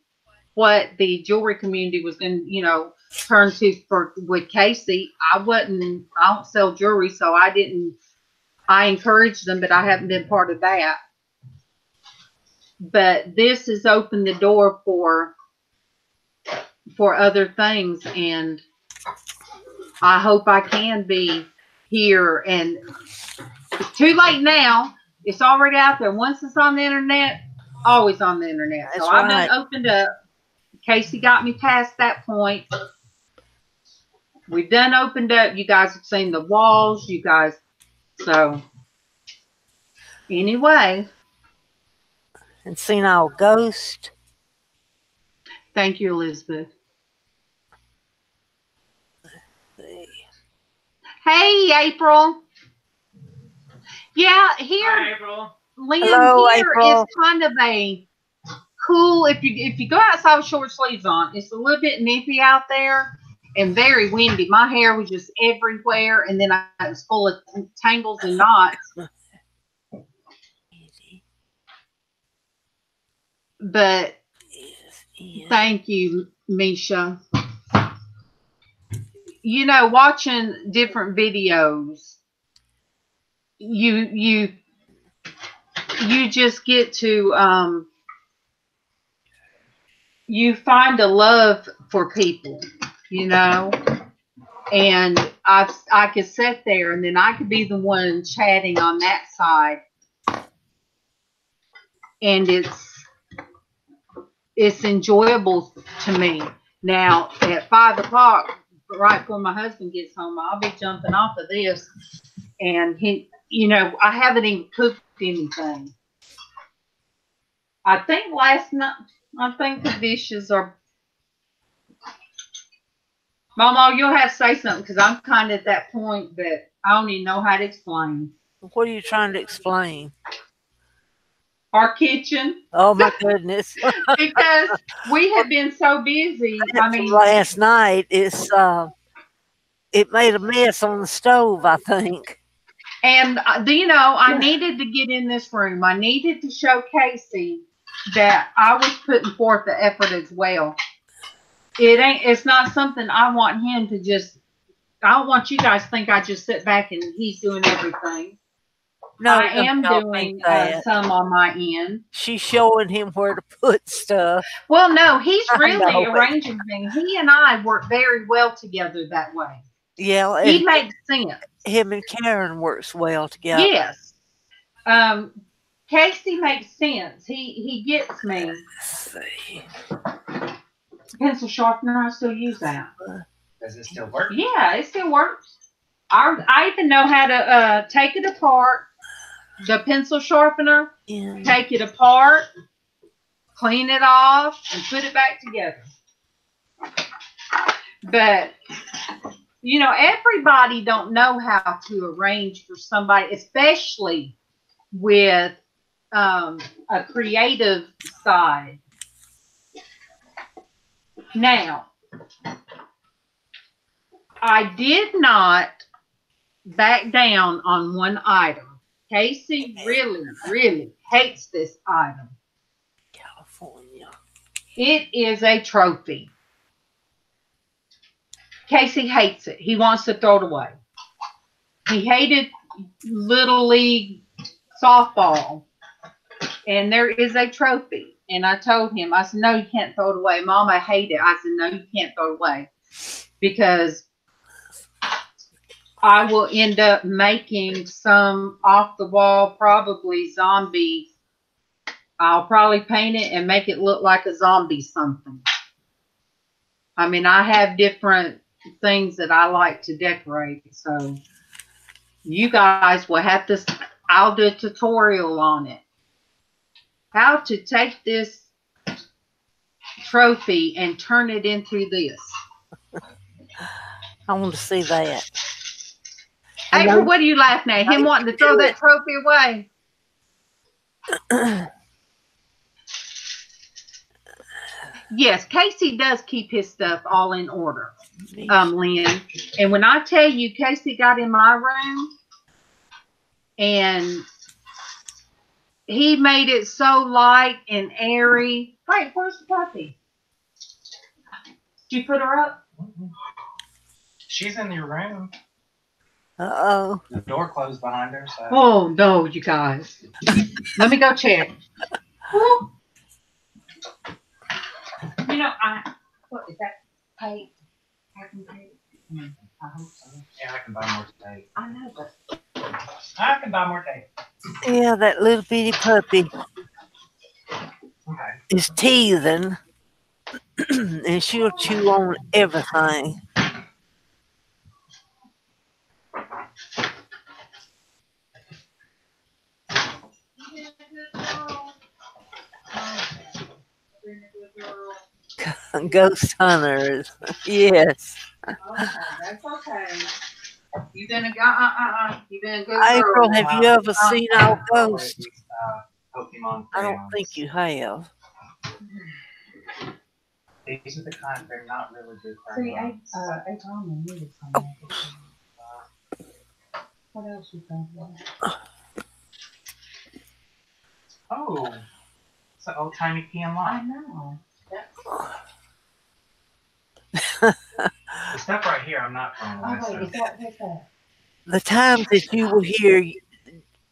what the jewelry community was going to, turn to with Casey. I don't sell jewelry, so I encouraged them, but I haven't been part of that. But this has opened the door for other things, and I hope I can be here. And it's too late now. It's already out there. Once it's on the internet, always on the internet.
That's
so
right.
I've done opened up. Casey got me past that point. We've done opened up. You guys have seen the walls. You guys. So anyway.
And seen our ghost.
Thank you, Elizabeth. Hey, April. Yeah, here.
Hi, April.
Lynn,
Hello,
here is
April.
kind of a cool. If you go outside with short sleeves on, it's a little bit nippy out there and very windy. My hair was just everywhere, and then I was full of tangles and knots. But thank you, Misha. You know, watching different videos, you just get to you find a love for people, you know. And I could sit there, and then I could be the one chatting on that side, and it's enjoyable to me. Now at 5 o'clock, right before my husband gets home, I'll be jumping off of this, and he, you know, I haven't even cooked anything. I think last night, I think the dishes are. Mama, you'll have to say something because I'm kind of at that point that I don't even know how to explain.
What are you trying to explain?
Our kitchen.
Oh my goodness!
Because we have been so busy. I mean,
last night it made a mess on the stove, I think.
And you know, I needed to get in this room. I needed to show Casey that I was putting forth the effort as well. It's not something I want him to just. I don't want you guys to think I just sit back and he's doing everything. No, I am doing some on my end.
She's showing him where to put stuff.
Well, no, he's really arranging things. He and I work very well together that way.
Yeah,
he makes sense.
Him and Karen works well together.
Yes. Casey makes sense. He gets me.
Let's see.
Pencil sharpener, I still use that.
Does it still work?
Yeah, it still works. I even know how to take it apart. The pencil sharpener, take it apart, clean it off, and put it back together. But, you know, everybody don't know how to arrange for somebody, especially with a creative side. Now, I did not back down on one item. Casey really, really hates this item.
California.
It is a trophy. Casey hates it. He wants to throw it away. He hated Little League softball. And there is a trophy. And I told him, I said, no, you can't throw it away. Mom, I hate it. I said, no, you can't throw it away. Because I will end up making some off the wall, probably zombie. I'll probably paint it and make it look like a zombie something. I mean, I have different things that I like to decorate. So you guys will have to, I'll do a tutorial on it. How to take this trophy and turn it into this.
I want to see that.
April, what are you laughing at? Him wanting to throw that trophy away? Yes, Casey does keep his stuff all in order, Lynn. And when I tell you, Casey got in my room and he made it so light and airy. Wait, where's the puppy? Did you put her up?
She's in your room.
Uh-oh.
The door closed behind her. So.
Oh, no, you guys. Let me go check. You know, what is that? Tape? Packing tape? I hope so.
Yeah, I can buy more tape.
I know, but
I can buy more tape.
Yeah, that little bitty puppy
Okay.
is teething, and she'll chew on everything. Ghost hunters, yes.
okay, that's okay. You've been a You've been a good
April,
girl.
have you ever seen our ghost?
Pokemon
I don't
crayons.
think you have.
These are the kind they're not really good
See,
crayons.
Tom needed some. What else you think of?
Oh, it's an old timey key and
I
lock.
know.
The stuff right here, I'm not throwing away.
Oh, wait, is that what's that?
The times that you were here,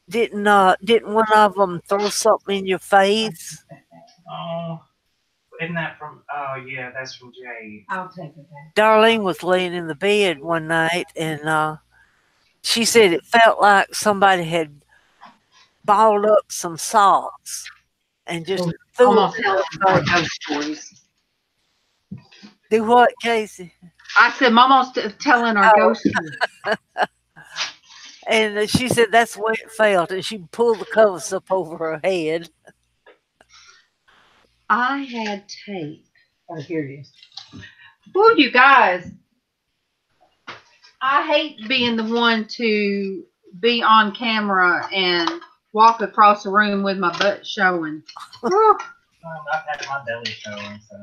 didn't one of them throw something in your face?
Oh, isn't that from? Oh yeah, that's from Jade.
I'll take it back.
Darlene was laying in the bed one night, and she said it felt like somebody had balled up some socks and just threw
Almost
them.
telling more ghost stories.
Do what, Casey?
I said, Mama's telling our ghost stories.
And she said that's the way it felt, and she pulled the covers up over her head.
I had tape. Oh, here it is. Oh, you guys. I hate being the one to be on camera and walk across the room with my butt showing.
Well, I've had my belly showing, so.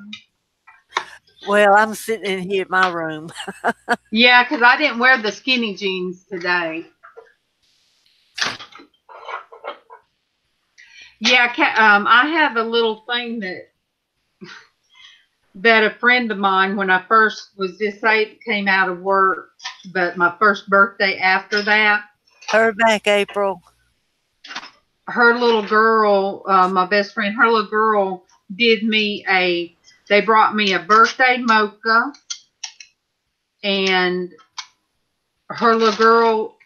Well, I'm sitting in here in my room.
Yeah, because I didn't wear the skinny jeans today. Yeah, I have a little thing that a friend of mine, when I first was disabled, came out of work, but my first birthday after that,
Her back, April.
her little girl, my best friend, her little girl did me they brought me a birthday mocha, and her little girl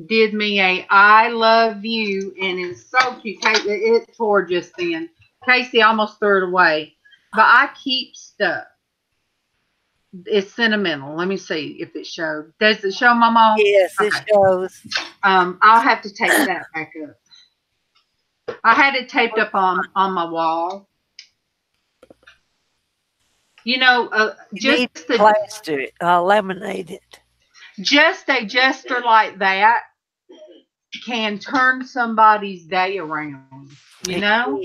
did me a I love you, and it's so cute. It tore just then. Casey almost threw it away, but I keep stuff. It's sentimental. Let me see if it showed. Does it show, Mama?
Yes,
Okay.
it shows.
I'll have to take that back up. I had it taped up on my wall. You know,
You need to plaster it, laminate it.
Just a gesture like that can turn somebody's day around. You know,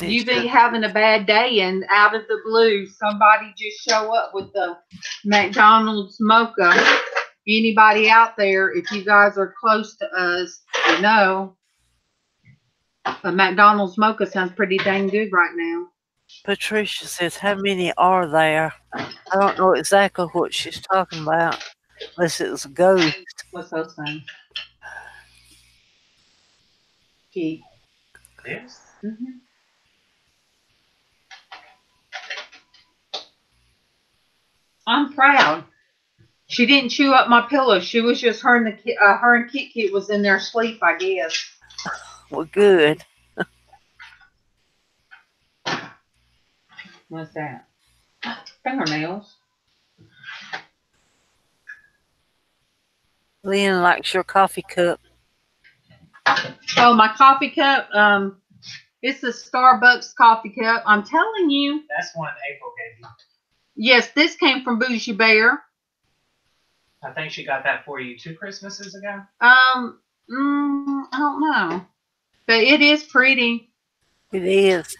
you be having a bad day, and out of the blue, somebody just show up with the McDonald's mocha. Anybody out there, if you guys are close to us, you know, a McDonald's mocha sounds pretty dang good right now.
Patricia says, how many are there? I don't know exactly what she's talking about, unless it was a ghost.
What's those things? Keep.
Yes.
Mm-hmm. I'm proud. She didn't chew up my pillow. She was just her and Kit Kit was in there asleep, I guess.
Well, good.
What's that? Fingernails.
Lynn likes your coffee cup.
Oh, my coffee cup. It's a Starbucks coffee cup. I'm telling you.
That's one April gave you.
Yes, this came from Bougie Bear.
I think she got that for you 2 Christmases ago.
I don't know, but it is pretty.
It is.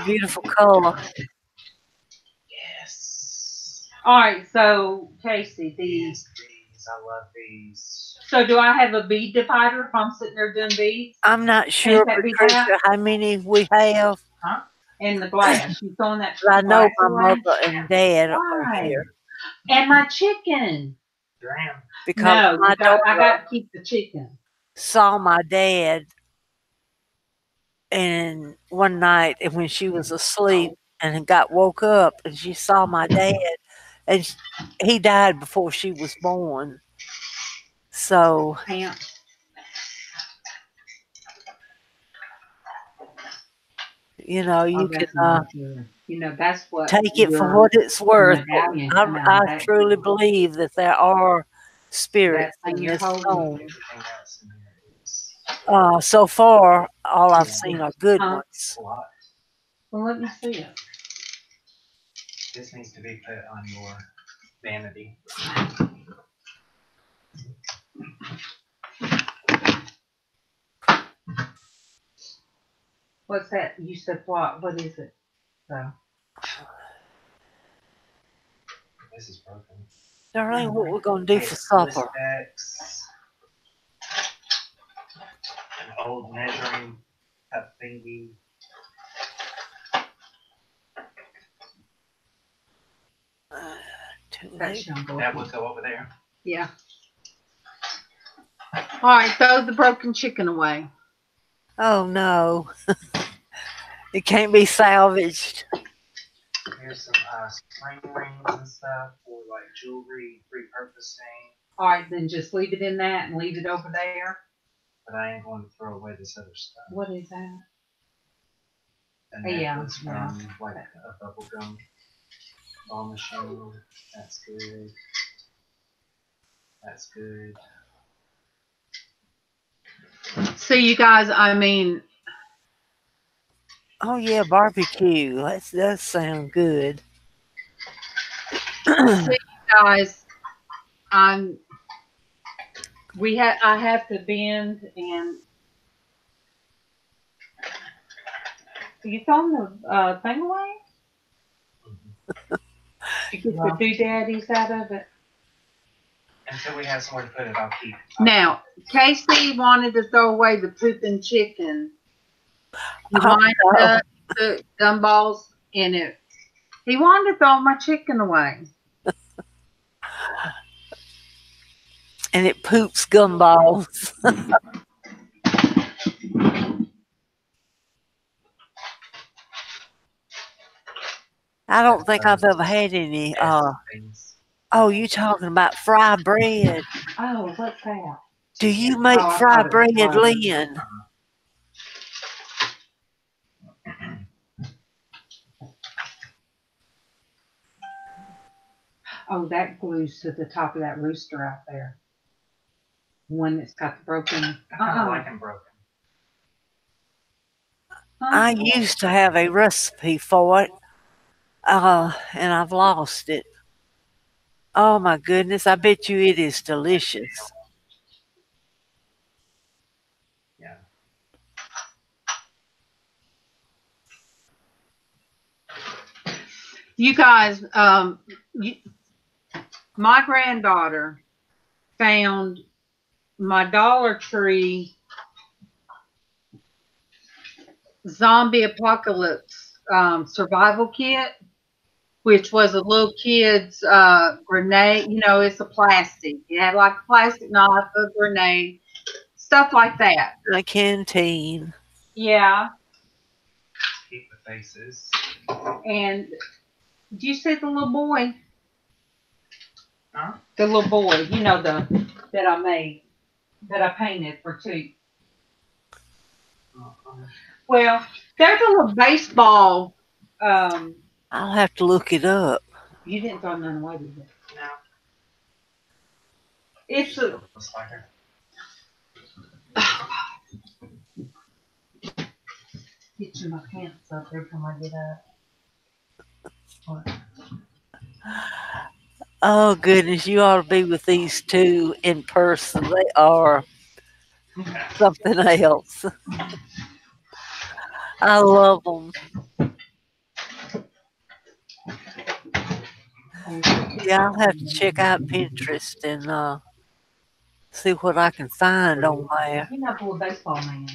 Beautiful color.
Yes.
All right, so Casey, these.
I love these.
So do I have a bead divider if I'm sitting there doing beads?
I'm not sure, Patricia, how many we have.
Huh? In the glass. You throwing that?
I know my mother and dad are here.
And my chicken.
Damn.
Because my daughter
I got to keep the chicken.
Saw my dad and one night, and when she was asleep and woke up, and she saw my dad, and he died before she was born. So you know, you can
that's what
take it for what it's worth. I truly believe that there are spirits in this home. So far, all I've seen are good ones.
Well, let me see it.
This needs to be put on your vanity.
What's that? You said what? What is it? So.
This is broken.
Darlene, what we're gonna do for supper?
An old measuring cup thingy. That would go over there.
Yeah. All right, throw the broken chicken away.
Oh no. It can't be salvaged.
Here's some spring rings and stuff for like jewelry repurposing.
All right, then just leave it in that and leave it over there.
But I ain't going to throw away this other stuff.
What is that?
And that was from like a bubble gum ball machine. That's good. That's good.
So you guys, I mean.
Oh yeah, barbecue. That does sound good.
So you guys, I have to bend and. You throwing the thing away? You get the doodaddies out of it.
Until we have somewhere to put it, I'll keep.
Now, Casey wanted to throw away the pooping chicken. He lined up the gumballs in it. He wanted to throw my chicken away.
And it poops gumballs. I don't think I've ever had any. Oh, you talking about fry bread?
Oh, what's that?
Do you make fry bread, Lynn?
Oh, that glues to the top of that rooster out there. One that's got the broken.
I kind of like them broken.
I used to have a recipe for it, and I've lost it. Oh my goodness, I bet you it is delicious.
Yeah.
You guys, my granddaughter found my Dollar Tree zombie apocalypse survival kit, which was a little kid's grenade. You know, it's a plastic. It had like a plastic knife, a grenade, stuff like that.
A canteen.
Yeah.
Keep the faces.
And did you see the little boy?
Huh?
The little boy, you know, that I made, that I painted for two. Well, there's a little baseball.
I'll have to look it up.
You didn't throw none away, did you?
No.
It's a. Get you my pants up every time I get up.
Oh goodness, you ought to be with these two in person. They are something else. I love them. Yeah, I'll have to check out Pinterest and see what I can find on there.
He's not a little baseball man.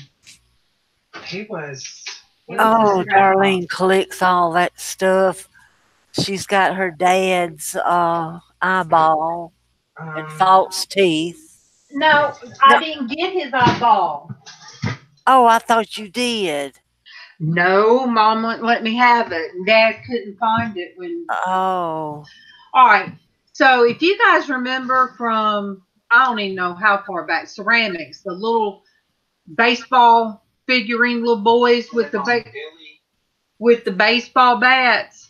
He was.
Oh, Darlene collects all that stuff. She's got her dad's eyeball and false teeth.
No, I didn't get his eyeball.
Oh, I thought you did.
No, Mom wouldn't let me have it. Dad couldn't find it when.
Oh.
All right. So if you guys remember from, I don't even know how far back, ceramics, the little baseball figurine little boys with the baseball bats.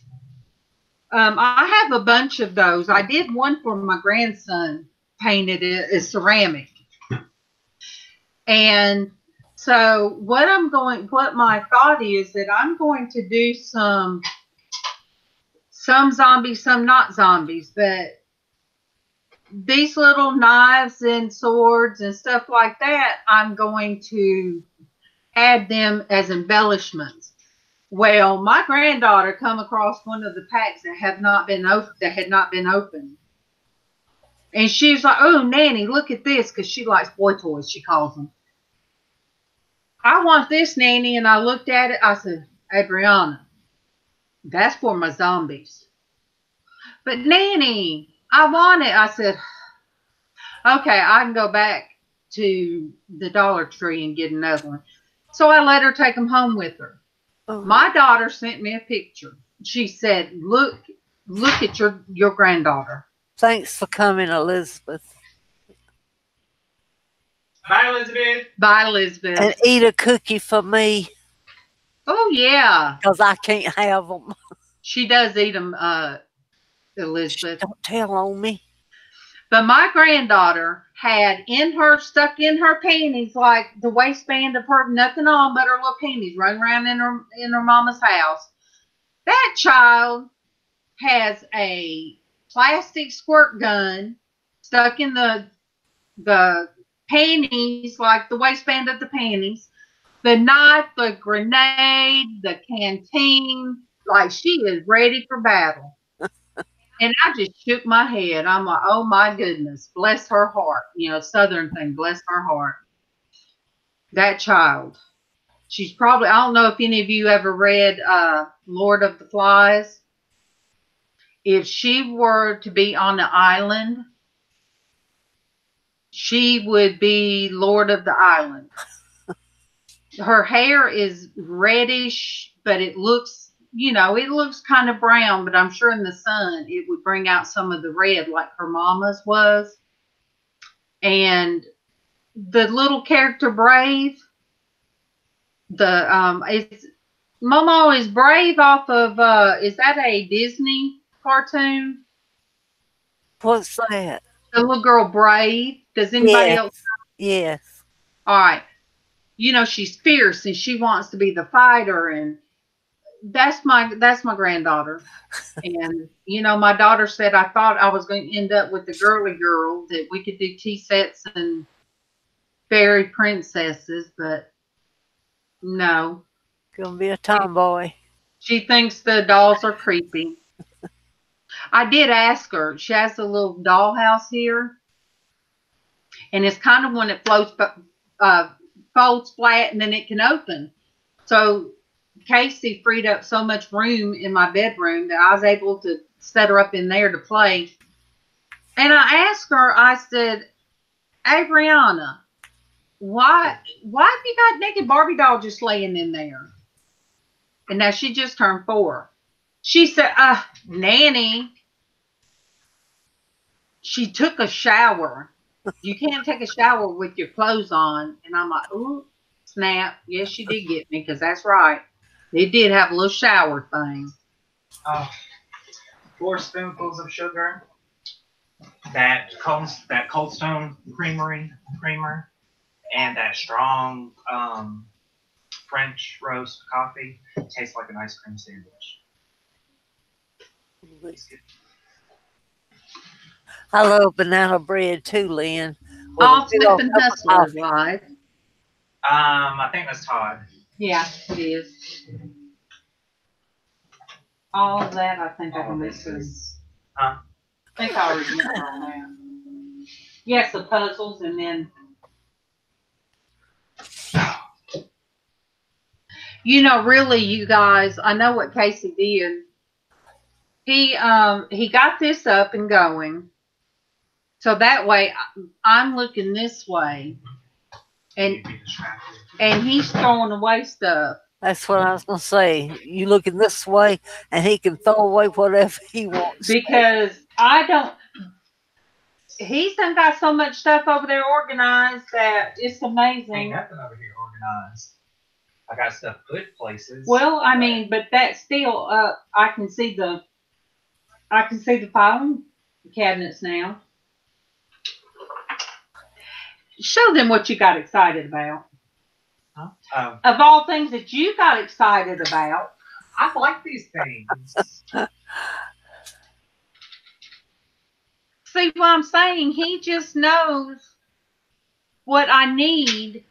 I have a bunch of those. I did one for my grandson, painted it as ceramic. And so what my thought is that I'm going to do some zombies, some not zombies, but these little knives and swords and stuff like that, I'm going to had them as embellishments. Well, my granddaughter come across one of the packs that had not been opened. And she's like, "Oh, Nanny, look at this," because she likes boy toys, she calls them. "I want this, Nanny." And I looked at it. I said, "Adriana, that's for my zombies." "But Nanny, I want it." I said, "Okay, I can go back to the Dollar Tree and get another one." So I let her take them home with her.
Oh.
My daughter sent me a picture. She said, look at your granddaughter."
Thanks for coming, Elizabeth.
Bye, Elizabeth.
Bye, Elizabeth.
And eat a cookie for me.
Oh, yeah.
Because I can't have them.
She does eat them, Elizabeth.
Don't tell on me.
But my granddaughter had stuck in her panties, like the waistband of her, nothing on but her little panties, running around in her mama's house. That child has a plastic squirt gun stuck in the panties, like the waistband of the panties, the knife, the grenade, the canteen, like she is ready for battle. And I just shook my head. I'm like, oh my goodness, bless her heart. Southern thing, bless her heart. That child. She's probably, I don't know if any of you ever read Lord of the Flies. If she were to be on the island, she would be Lord of the Island. Her hair is reddish, but it looks kind of brown, but I'm sure in the sun it would bring out some of the red like her mama's was. And the little character Brave, Momo is Brave off of, is that a Disney cartoon?
What's that?
The little girl Brave. Does anybody else?
Yes.
All right. She's fierce and she wants to be the fighter, and that's my granddaughter. And my daughter said I thought I was going to end up with the girly girl, that we could do tea sets and fairy princesses, but no.
Gonna be a tomboy.
She thinks the dolls are creepy. I did ask her. She has a little dollhouse here, and it's kind of when it folds flat and then it can open. So Casey freed up so much room in my bedroom that I was able to set her up in there to play. And I asked her, I said, "Adriana, why have you got naked Barbie doll just laying in there?" And now she just turned 4. She said, Nanny, she took a shower. You can't take a shower with your clothes on. And I'm like, ooh, snap. Yes, she did get me, because that's right. It did have a little shower thing.
4 spoonfuls of sugar. That Cold Stone creamer, and that strong French roast coffee. Tastes like an ice cream sandwich.
I love banana bread too, Lynn.
All Smith and Hustler's live.
I think that's Todd.
Yeah, it is. All of that, I think I can listen.
Huh?
I think I already went on that. Yes, the puzzles, and then really, you guys, I know what Casey did. He got this up and going, so that way I'm looking this way, and he's throwing away stuff.
That's what I was gonna say. You looking this way, and he can throw away whatever he wants.
Because he's done got so much stuff over there organized that it's amazing.
Ain't nothing over here organized. I got stuff put places.
Well, I mean, but that's still I can see the filing cabinets now. Show them what you got excited about.
Huh?
Of all things that you got excited about.
I like these things.
See what I'm saying? He just knows what I need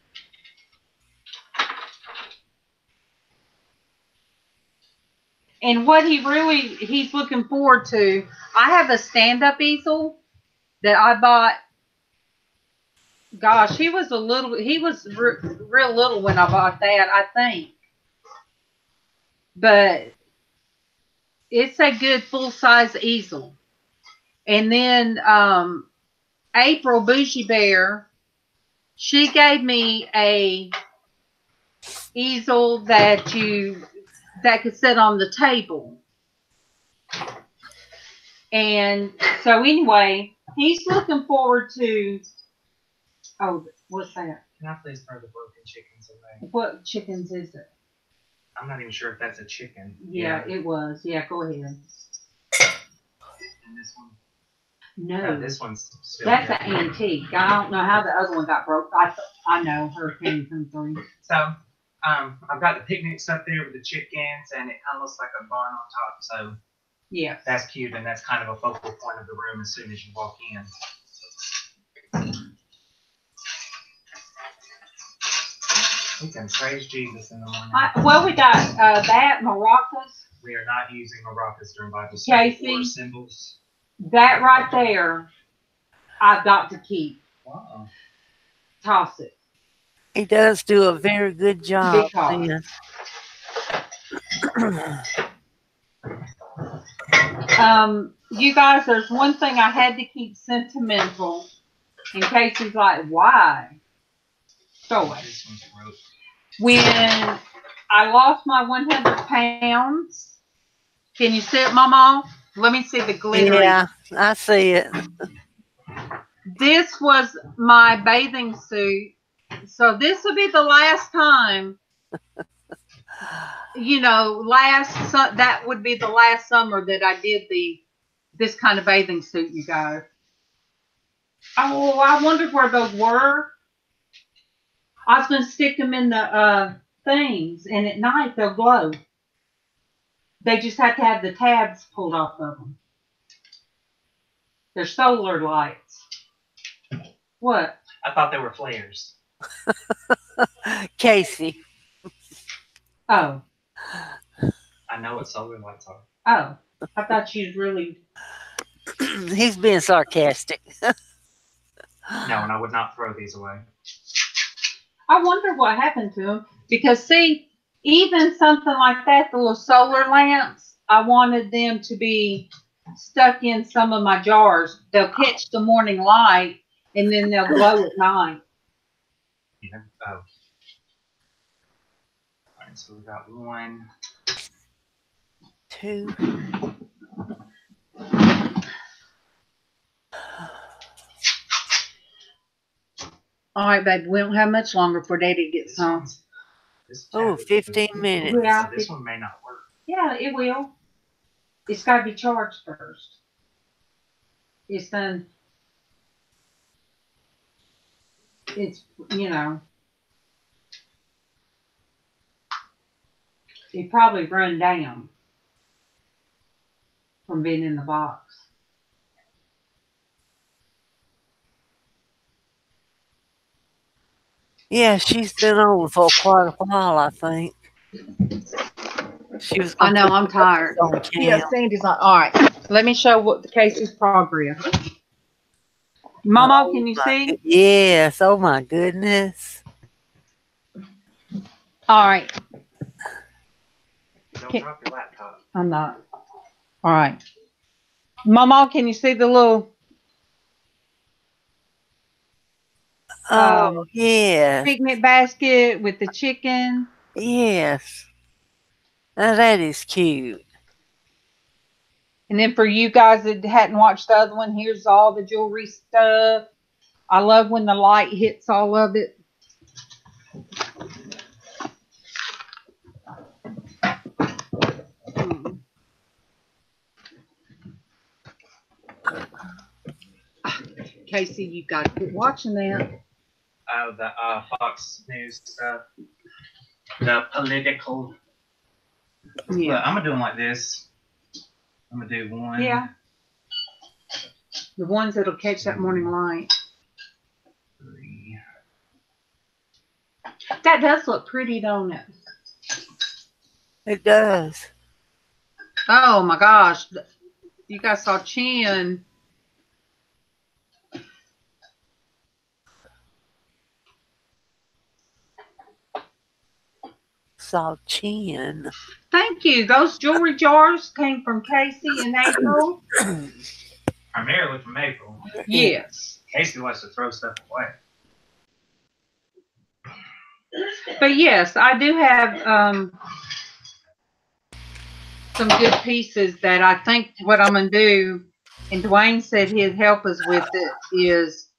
And what he's looking forward to, I have a stand-up easel that I bought. Gosh, he was real little when I bought that, I think. But it's a good full-size easel. And then April Bougie Bear, she gave me a easel that could sit on the table. And so anyway, he's looking forward to. Oh, what's that?
Can I please throw the broken chickens away?
What chickens is it?
I'm not even sure if that's a chicken.
Yeah, it was. Yeah, go ahead.
And this one?
No,
this one's still
that's
good.
an antique. I don't know how the other one got broke. I know hurricane come through.
So, I've got the picnic stuff there with the chickens, and it kind of looks like a barn on top. So,
Yeah,
that's cute, and that's kind of a focal point of the room as soon as you walk in. We can praise Jesus in the morning.
well, we got that maracas.
We are not using maracas during Bible study or symbols.
That right there, I've got to keep.
Wow.
Toss it.
He does do a very good job. Man.
You guys, there's one thing I had to keep sentimental in case he's like, why? Go away. When I lost my 100 pounds, can you see it, Mama? Let me see the glitter.
Yeah, I see it.
This was my bathing suit. So this will be the last time, that would be the last summer that I did this kind of bathing suit, you guys. Oh, I wondered where those were. I was going to stick them in the things, and at night they'll glow. They just have to have the tabs pulled off of them. They're solar lights. What?
I thought they were flares.
Casey.
Oh.
I know what solar lights are.
Oh. I thought you was really...
He's being sarcastic.
No, and I would not throw these away.
I wonder what happened to them. Because, see, even something like that, the little solar lamps, I wanted them to be stuck in some of my jars. They'll catch the morning light, and then they'll glow at night.
Yeah. Oh. All right, so we got 1,
2.
All right, baby. We don't have much longer for Daddy to get home.
Oh, 15 minutes.
Yeah,
so this one may not work.
Yeah, it will. It's got to be charged first. It's done. It's, it probably run down from being in the box.
Yeah, she's been on for quite a while, I think. She was.
I know, I'm tired. Yeah, Sandy's like, all right, let me show what the case's progress. Mama, can you see?
Yes, oh my goodness.
All right.
Don't drop your laptop.
I'm not. All right. Mama, can you see the little...
yes.
picnic basket with the chicken?
Yes. Now that is cute.
And then for you guys that hadn't watched the other one, here's all the jewelry stuff. I love when the light hits all of it. Casey, you got to quit watching that.
The Fox News stuff. The political.
Yeah.
Look, I'm going to do them like this. I'm going to do 1.
Yeah. The ones that'll catch that morning light.
3.
That does look pretty, don't it?
It does.
Oh my gosh. You guys saw Chin.
Saw Chin.
Thank you. Those jewelry jars came from Casey in April.
Primarily from April.
Yes.
Casey likes to throw stuff away.
But yes, I do have some good pieces that I think what I'm going to do, and Dwayne said he'd help us with it, is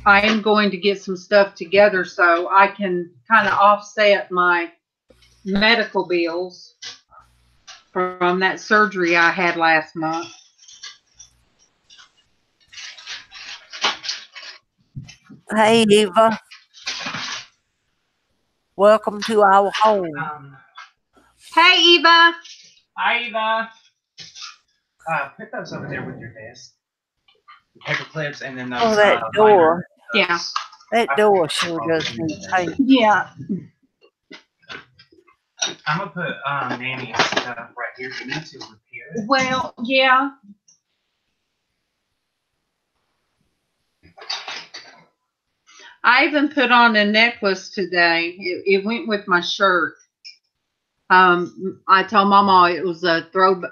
I am going to get some stuff together so I can kind of offset my medical bills from that surgery I had last month.
Hey, Eva. Welcome to our home.
Hey, Eva.
Hi, Eva. Put those over there with your desk. Paper clips and then those.
Oh, that door.
Yeah.
That door sure does need tape.
Yeah.
I'm going to put Nanny's stuff right here. You need to repair it.
Well, yeah. I even put on a necklace today. It went with my shirt. I told Mama it was a throwback.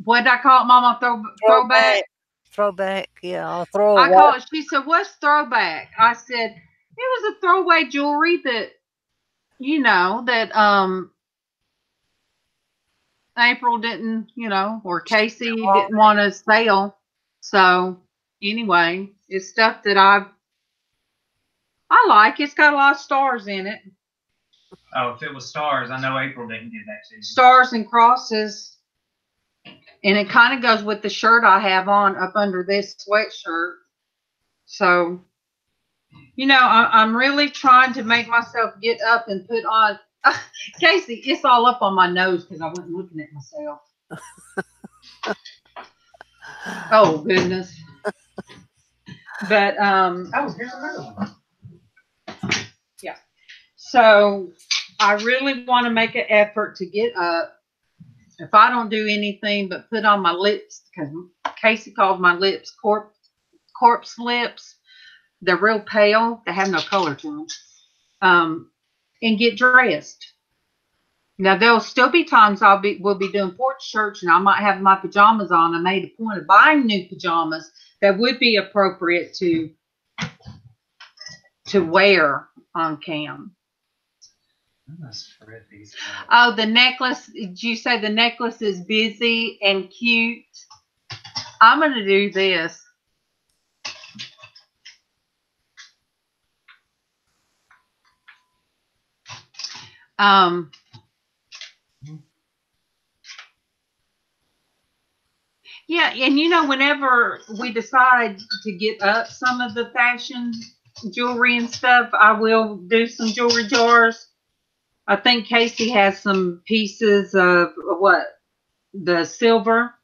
What did I call it, Mama? Throwback?
Throwback, yeah. I'll throw
I call it. She said, "What's throwback?" I said, "It was a throwaway jewelry that, that April didn't, or Casey didn't want to sell. So anyway, it's stuff that I like. It's got a lot of stars in it.
Oh, if it was stars, I know April didn't give that to you. Stars
and crosses. And it kind of goes with the shirt I have on up under this sweatshirt. So, I'm really trying to make myself get up and put on. Casey, it's all up on my nose because I wasn't looking at myself. Oh, goodness. But,
here's another one.
Yeah. So, I really want to make an effort to get up. If I don't do anything but put on my lips, because Casey called my lips corpse lips. They're real pale. They have no color to them. And get dressed. Now, there'll still be times we'll be doing porch church, and I might have my pajamas on. I made a point of buying new pajamas that would be appropriate to wear on cam. Oh, the necklace. Did you say the necklace is busy and cute? I'm going to do this. Yeah, and whenever we decide to get up some of the fashion jewelry and stuff, I will do some jewelry jars. I think Casey has some pieces of the silver.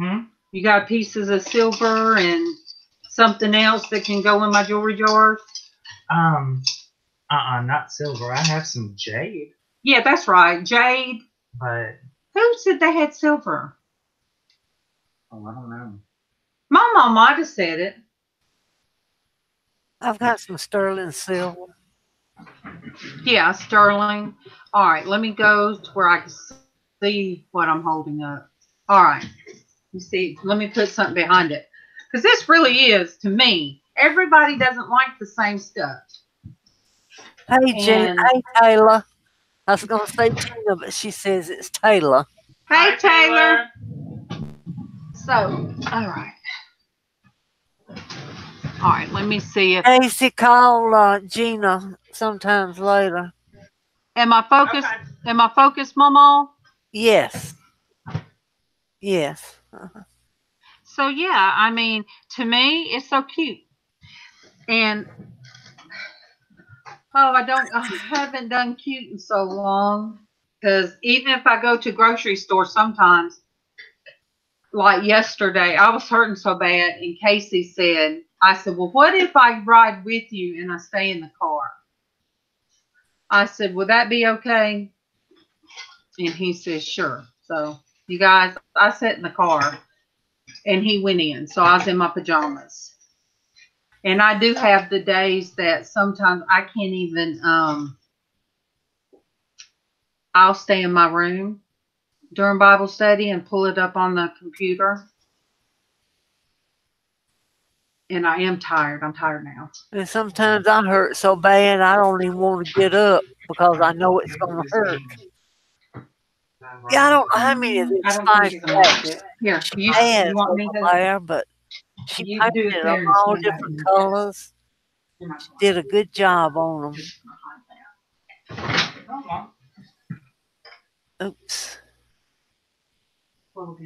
You got pieces of silver and something else that can go in my jewelry jars?
Not silver. I have some jade.
Yeah, that's right. Jade.
But
who said they had silver?
Oh, I don't know.
My mom might have said it.
I've got some sterling silver.
Yeah, sterling. All right, let me go to where I can see what I'm holding up. All right. You see, let me put something behind it. Because this really is, to me, everybody doesn't like the same stuff.
Hey, Jen. Hey, Taylor. I was going to say Tina, but she says it's Taylor.
Hey, Taylor. So, all right. All right, let me see if
Casey call Gina sometimes later.
Am I focused? Okay. Am I focused, Mama?
Yes. Yes.
So yeah, I mean, to me, it's so cute. And I haven't done cute in so long, because even if I go to grocery store sometimes, like yesterday, I was hurting so bad, and Casey said, I said, well, what if I ride with you and I stay in the car? I said, would that be okay? And he says, sure. So You guys, I sat in the car and he went in. So I was in my pajamas. And I do have the days that sometimes I can't even, I'll stay in my room during Bible study and pull it up on the computer. And I am tired. I'm tired now.
And sometimes I hurt so bad I don't even want to get up because I know it's going to hurt. Yeah, I don't know how many of these
I don't
spice
think you can watch
racks
it. Here,
she has
you want me
over
to?
there, but she
You
painted
do it
them
there and
all
stand back
different
and-
colors. She did a good job on them. Oops.
Right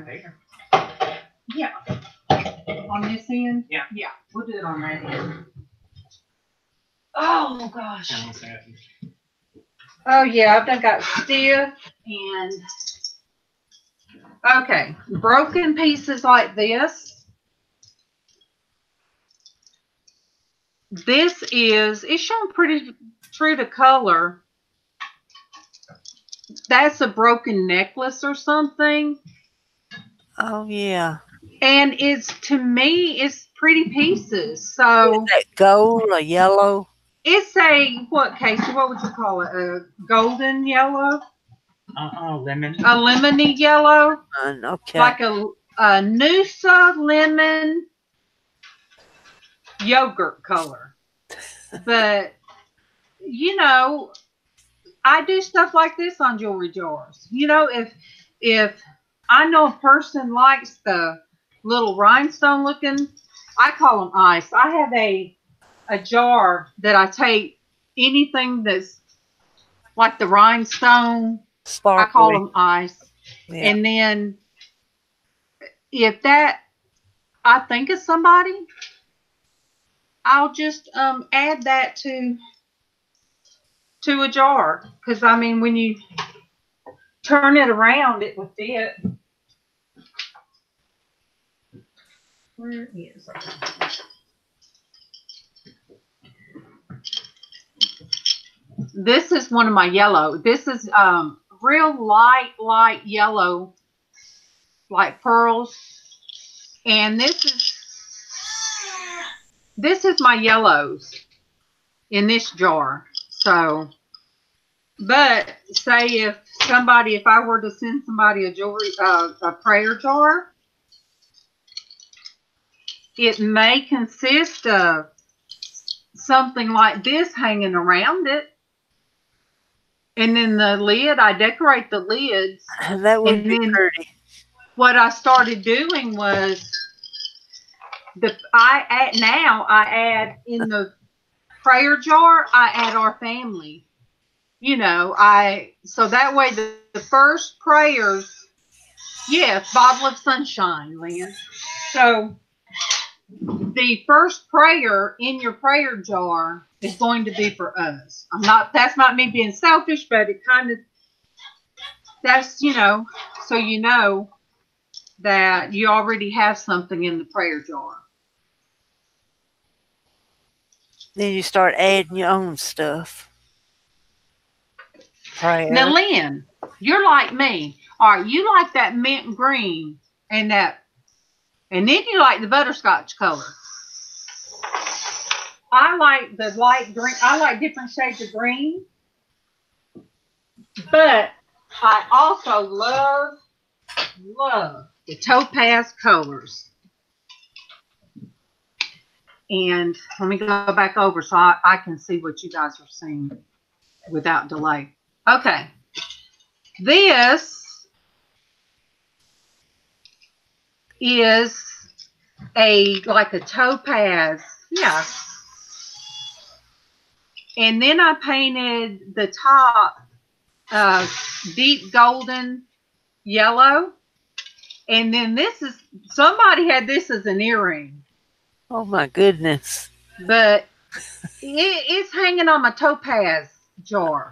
there.
Yeah. On this end?
Yeah.
Yeah, we'll do it on that end. Oh gosh. Oh yeah, I've done got stiff and okay. Broken pieces like this. This is, it's showing pretty true to color. That's a broken necklace or something.
Oh, yeah.
And it's, to me, it's pretty pieces. So
is that gold or yellow?
It's a, what, Casey, what would you call it? A golden yellow?
Lemon.
A lemony yellow?
Okay.
Like a Noosa lemon yogurt color. But, you know, I do stuff like this on jewelry jars. You know, if I know a person likes the little rhinestone looking, I call them ice. I have a jar that I take anything that's like the rhinestone.
Sparkly.
I call them ice.
Yeah.
And then if that, I think of somebody, I'll just add that to a jar. Because, I mean, when you turn it around, it will fit. Where is it? This is one of my yellow. This is real light yellow, like pearls. And this is my yellows in this jar. So, but say if I were to send somebody a jewelry, a prayer jar, it may consist of something like this hanging around it. And then the lid, I decorate the lids.
That would be pretty.
What I started doing was I add in the prayer jar, I add our family. You know, so that way the first prayers, yes, bottle of sunshine, Lynn. So the first prayer in your prayer jar is going to be for us. That's not me being selfish, but it kind of, that's, you know, so you know that you already have something in the prayer jar.
Then you start adding your own stuff. Prayer.
Now, Lynn, you're like me. All right, you like that mint green and then you like the butterscotch color. I like the light green. I like different shades of green. But I also love the topaz colors. And let me go back over so I can see what you guys are seeing without delay. Okay. This is like a topaz. Yeah. And then I painted the top deep golden yellow. And then somebody had this as an earring.
Oh my goodness.
But it's hanging on my topaz jar.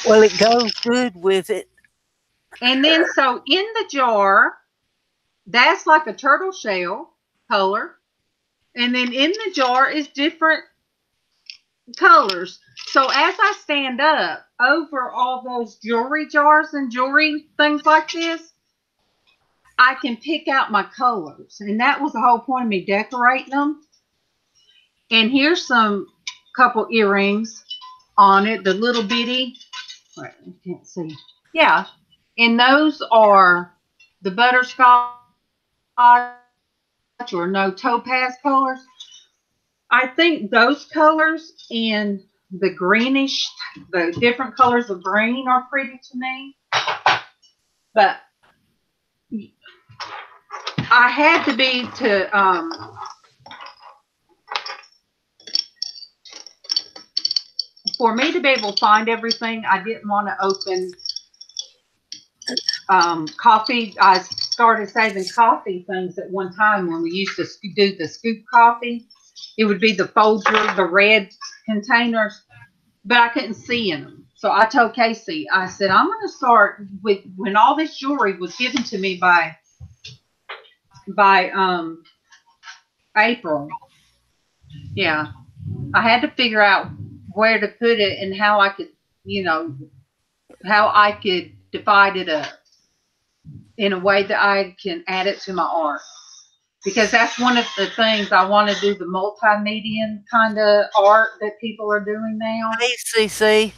Well, it goes good with it.
And then so in the jar, that's like a turtle shell color. And then in the jar is different colors. So as I stand up over all those jewelry jars and jewelry things like this, I can pick out my colors. And that was the whole point of me decorating them. And here's some couple earrings on it, the little bitty. Wait, I can't see. Yeah. And those are the butterscotch or no topaz colors. I think those colors and the greenish, the different colors of green are pretty to me. But I had to be for me to be able to find everything, I didn't want to open coffee. I started saving coffee things at one time when we used to do the scoop coffee. It would be the Folger, the red containers, but I couldn't see in them. So I told Casey, I said, I'm going to start with when all this jewelry was given to me by April. Yeah, I had to figure out where to put it and how I could, how I could divide it up in a way that I can add it to my art. Because that's one of the things I want to do, the multimedia kind of art that people are doing now.
Hey, CC.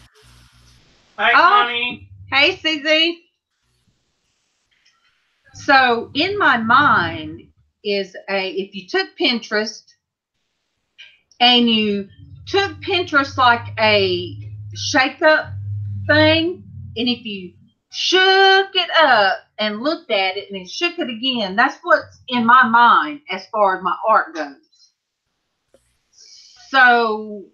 Hi, Connie.
Hey, CZ. So in my mind is if you took Pinterest and you took Pinterest like a shake up thing, and if you shook it up and looked at it and then shook it again, that's what's in my mind as far as my art goes. So,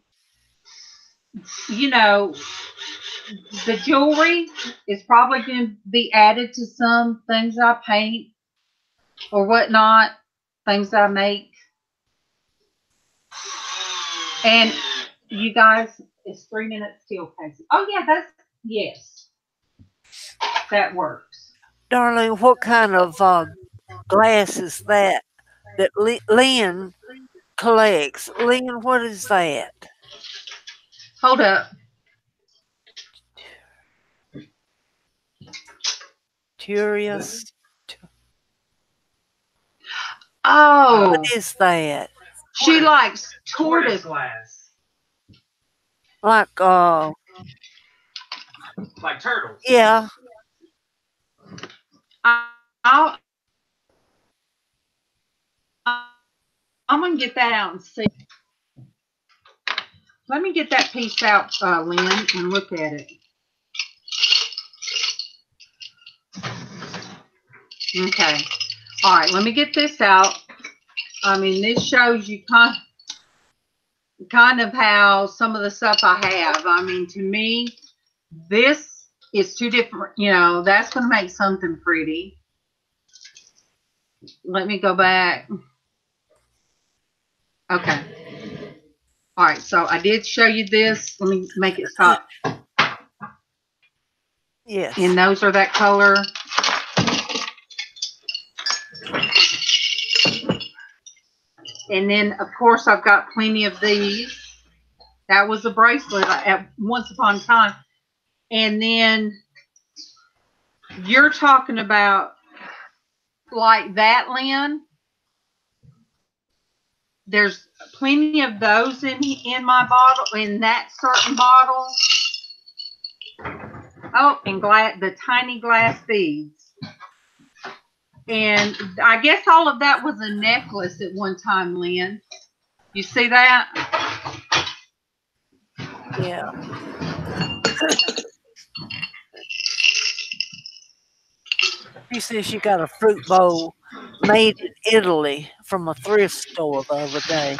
the jewelry is probably going to be added to some things I paint or whatnot, things I make. And you guys, it's 3 minutes till, Casey. Oh, yeah, yes, that works.
Darling, what kind of glass is that Lynn collects? Lynn, what is that?
Hold up.
Curious.
Oh.
What is that?
She likes tortoise
glass.
Like
turtles.
Yeah.
I'm gonna get that out and see. Let me get that piece out, Lynn, and look at it. Okay. All right, let me get this out. I mean, this shows you kind of how some of the stuff I have. I mean, to me, this is two different, that's going to make something pretty. Let me go back. Okay. All right, so I did show you this. Let me make it stop.
Yes.
And those are that color. And then, of course, I've got plenty of these. That was a bracelet at once upon a time. And then you're talking about like that, Lynn. There's plenty of those in my bottle, in that certain bottle. Oh, and the tiny glass beads. And I guess all of that was a necklace at one time, Lynn. You see that?
Yeah. She says she got a fruit bowl made in Italy from a thrift store the other day.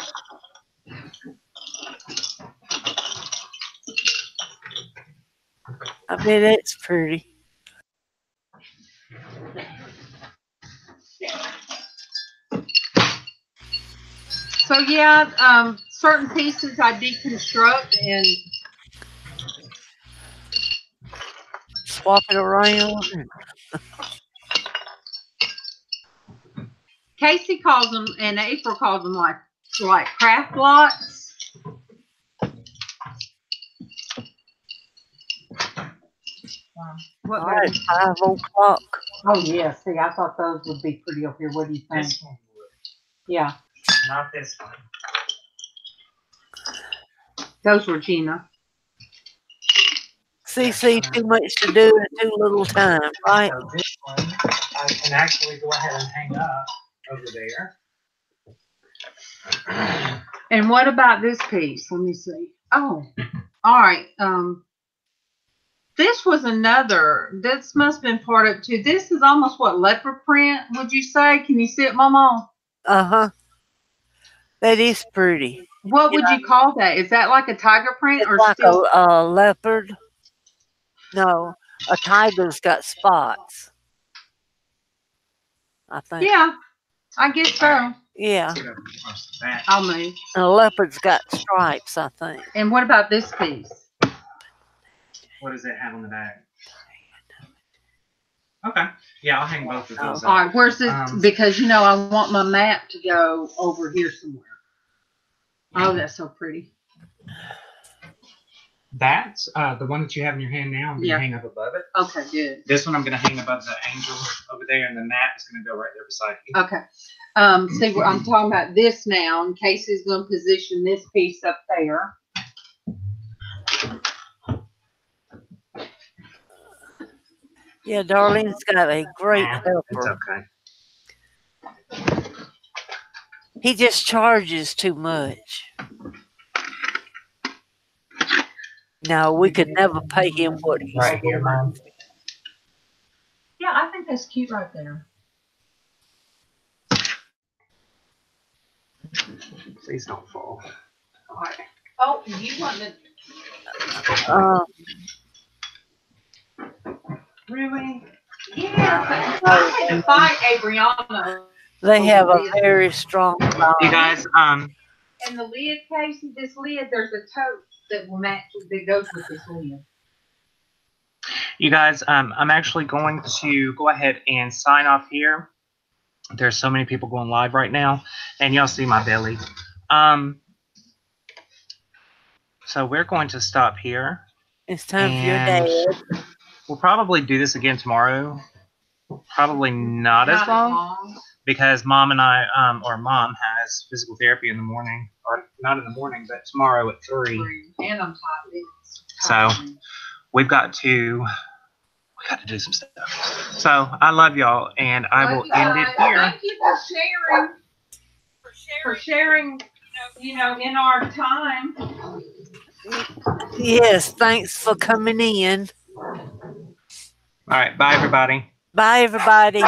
I bet it's pretty.
So yeah, certain pieces I deconstruct and
swap it around.
Casey calls them, and April calls them like craft lots. What,
All right,
baby?
5 o'clock.
Oh, yeah. See, I thought those would be pretty up here. What do you think?
This one would.
Yeah.
Not this one.
Those were Gina.
CC, too much to do in too little time, right?
So this one, I can actually go ahead and hang up over there.
And what about this piece? Let me see. Oh, all right. This was another. This must have been part of too. This is almost what, leopard print, would you say? Can you see it, Mama?
Uh-huh. That is pretty.
What would you call that? Is that like a tiger print
It's
or
like
still?
a leopard. No, a tiger's got spots. I think.
Yeah, I guess so.
Yeah.
Get over across the back.
I'll move.
And a leopard's got stripes, I think.
And what about this piece?
What does it have on the back? Okay. Yeah, I'll hang both of those
All
up.
right, where's this? Because I want my map to go over here somewhere. Oh, that's so pretty.
That's the one that you have in your hand now. I'm going to hang up above it.
Okay, good.
This one I'm going to hang above the angel over there, and the map is going to go right there beside you.
Okay. See, I'm talking about this now, and Casey's going to position this piece up there.
Yeah, Darlene's got a great helper.
It's okay.
He just charges too much. No, we could never pay him what he's
Right here, Mom.
Yeah, I think that's cute right there.
Please don't fall.
All right. Oh, you want to? Really? Yeah. I had to fight Adriana.
They have a very strong bond.
You guys,
And the lid, Casey, this lid, there's a tote that will match, that goes with this lid.
you guys, I'm actually going to go ahead and sign off here. There's so many people going live right now, and y'all see my belly. So we're going to stop here.
It's time for your dad.
We'll probably do this again tomorrow. Probably not as long, because Mom and I, or Mom has physical therapy in the morning, or not in the morning, but tomorrow at 3.
And I'm
So we got to do some stuff. So I love y'all, and I will end it here.
Thank you for sharing, in our time.
Yes, thanks for coming in.
All right, bye everybody.
Bye, everybody.